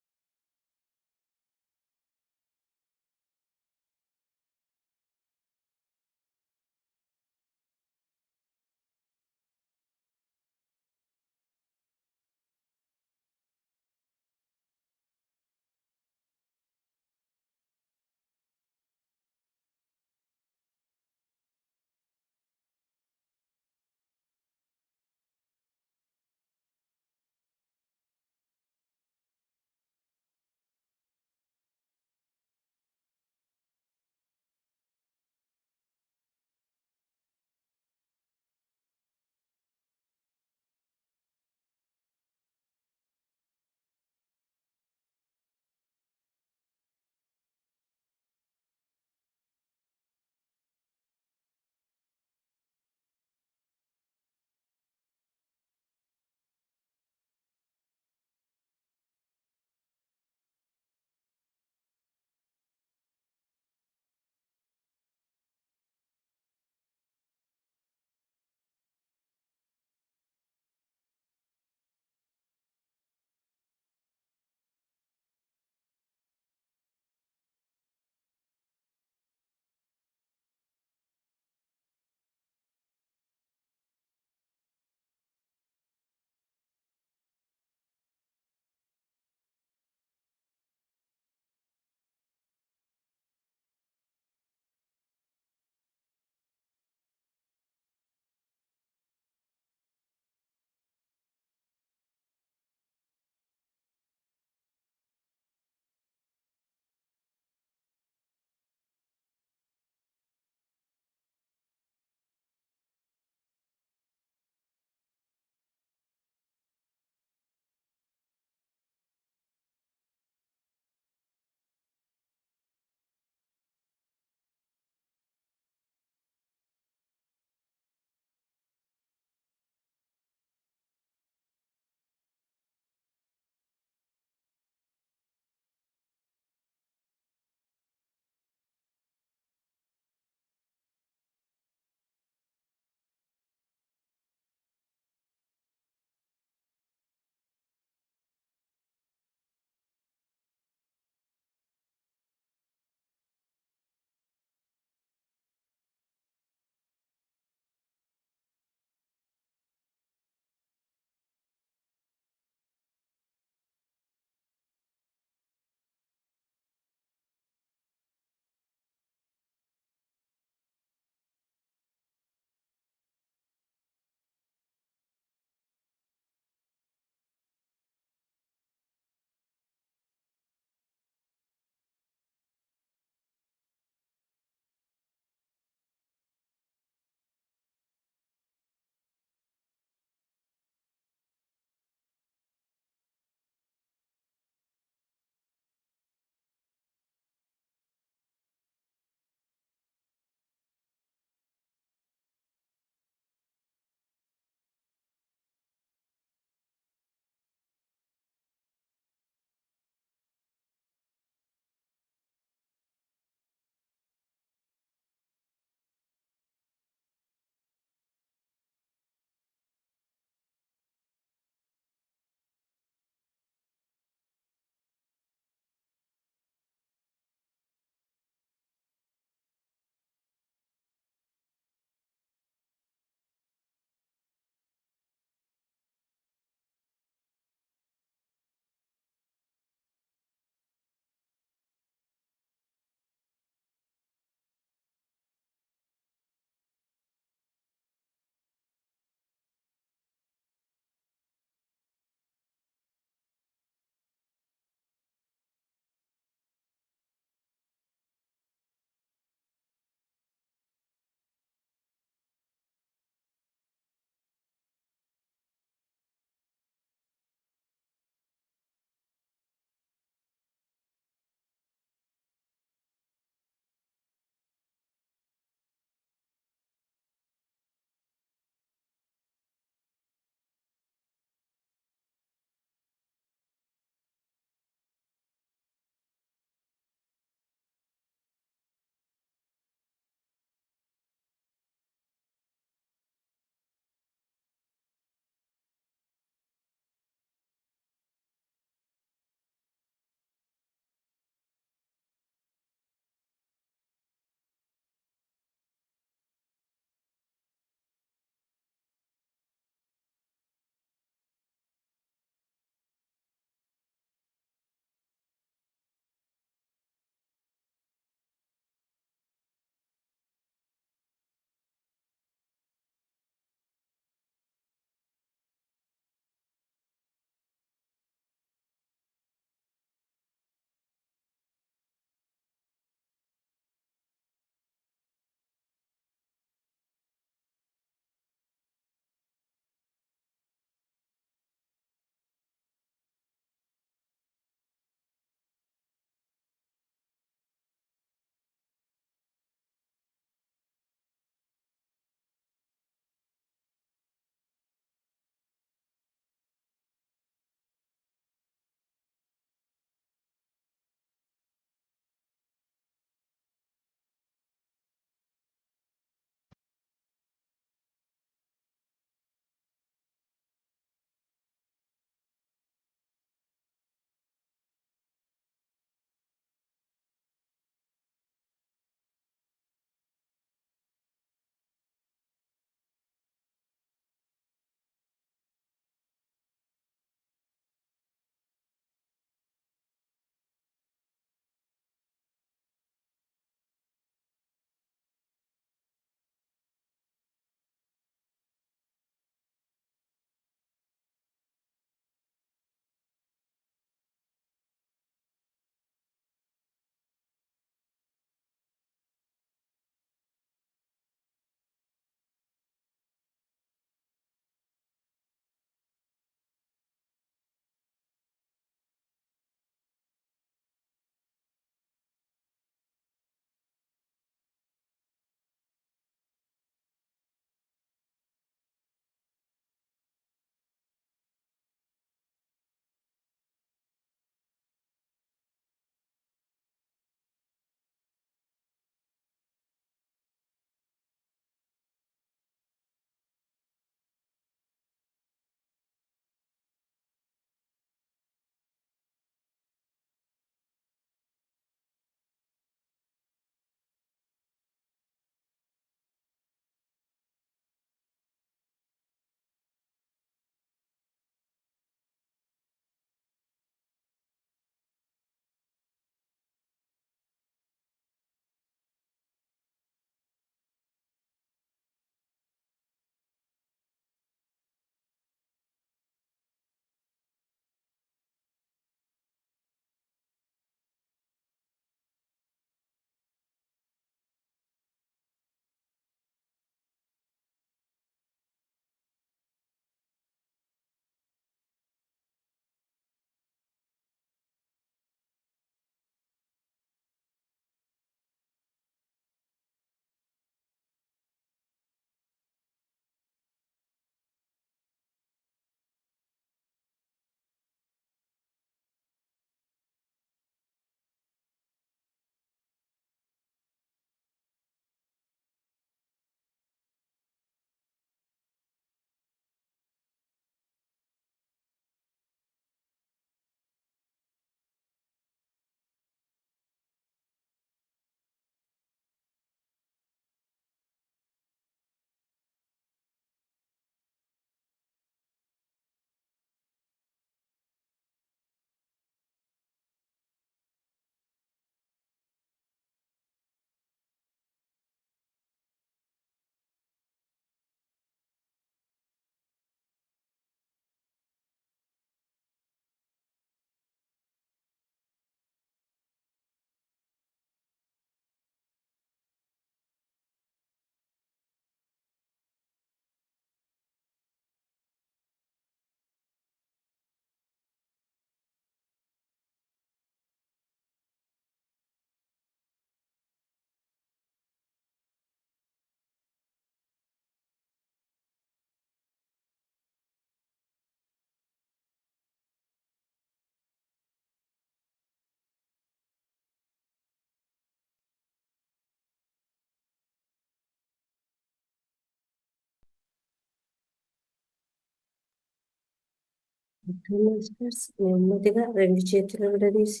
[SPEAKER 1] మాస్టర్స్ నెమ్మదిగా 2 చేతులు విడదీసి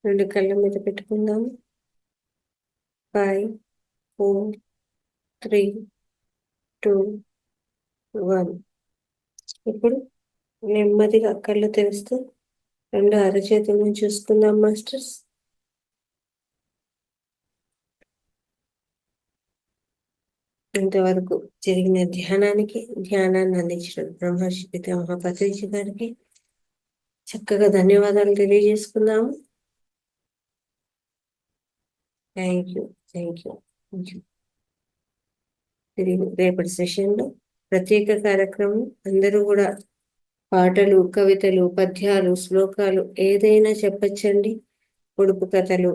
[SPEAKER 1] 2 కళ్ళ మీద పెట్టుకుందాము. 5, 4, 3, 2, 1. ఇప్పుడు నెమ్మదిగా కళ్ళు తెరుస్తూ 2 అరచేతులను చూసుకుందాం మాస్టర్స్. ఇంతవరకు జరిగిన ధ్యానాన్ని అందించిన బ్రహ్మర్షి పితామహ పత్రిజీ గారికి చక్కగా ధన్యవాదాలు తెలియజేసుకుందాము. Thank you. తిరిగి రేపటి సెషన్లో ప్రత్యేక కార్యక్రమం. అందరూ కూడా పాటలు, కవితలు, పద్యాలు, శ్లోకాలు ఏదైనా చెప్పచ్చండి. పొడుపు కథలు,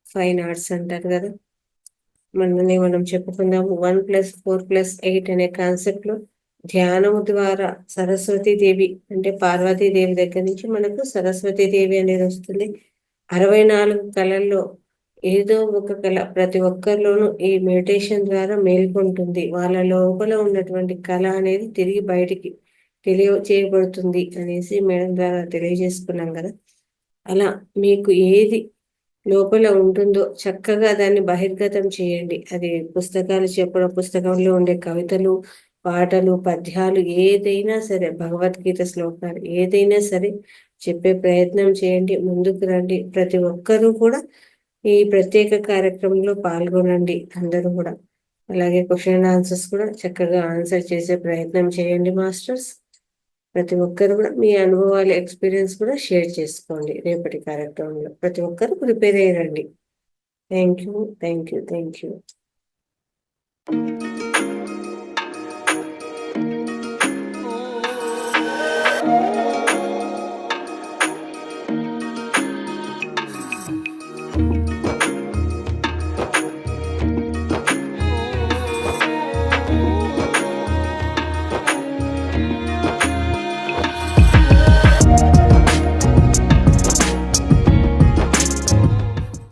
[SPEAKER 1] ఫైన్ ఆర్ట్స్ అంటారు కదా, మనం చెప్పుకుందాము. 1+4+8 అనే కాన్సెప్ట్ లో ధ్యానము ద్వారా సరస్వతీదేవి అంటే పార్వతీదేవి దగ్గర నుంచి మనకు సరస్వతీదేవి అనేది వస్తుంది. 64 కళల్లో ఏదో ఒక కళ ప్రతి ఒక్కరిలోనూ ఈ మెడిటేషన్ ద్వారా మేల్కొంటుంది. వాళ్ళ లోపల ఉన్నటువంటి కళ అనేది తిరిగి బయటికి తెలియచేయబడుతుంది అనేసి మేడం ద్వారా తెలియజేసుకున్నాం కదా. అలా మీకు ఏది లోపల ఉంటుందో చక్కగా దాన్ని బహిర్గతం చేయండి. అది పుస్తకాలు చెప్పడం, పుస్తకంలో ఉండే కవితలు, పాటలు, పద్యాలు ఏదైనా సరే, భగవద్గీత శ్లోకాలు ఏదైనా సరే చెప్పే ప్రయత్నం చేయండి. ముందుకు రండి. ప్రతి ఒక్కరూ కూడా ఈ ప్రత్యేక కార్యక్రమంలో పాల్గొనండి. అందరూ కూడా అలాగే క్వశ్చన్ అండ్ ఆన్సర్స్ కూడా చక్కగా ఆన్సర్ చేసే ప్రయత్నం చేయండి మాస్టర్స్. ప్రతి ఒక్కరు కూడా మీ అనుభవాలు, ఎక్స్పీరియన్స్ కూడా షేర్ చేసుకోండి. రేపటి కార్యక్రమంలో ప్రతి ఒక్కరు ప్రిపేర్ అయ్యండి. Thank you.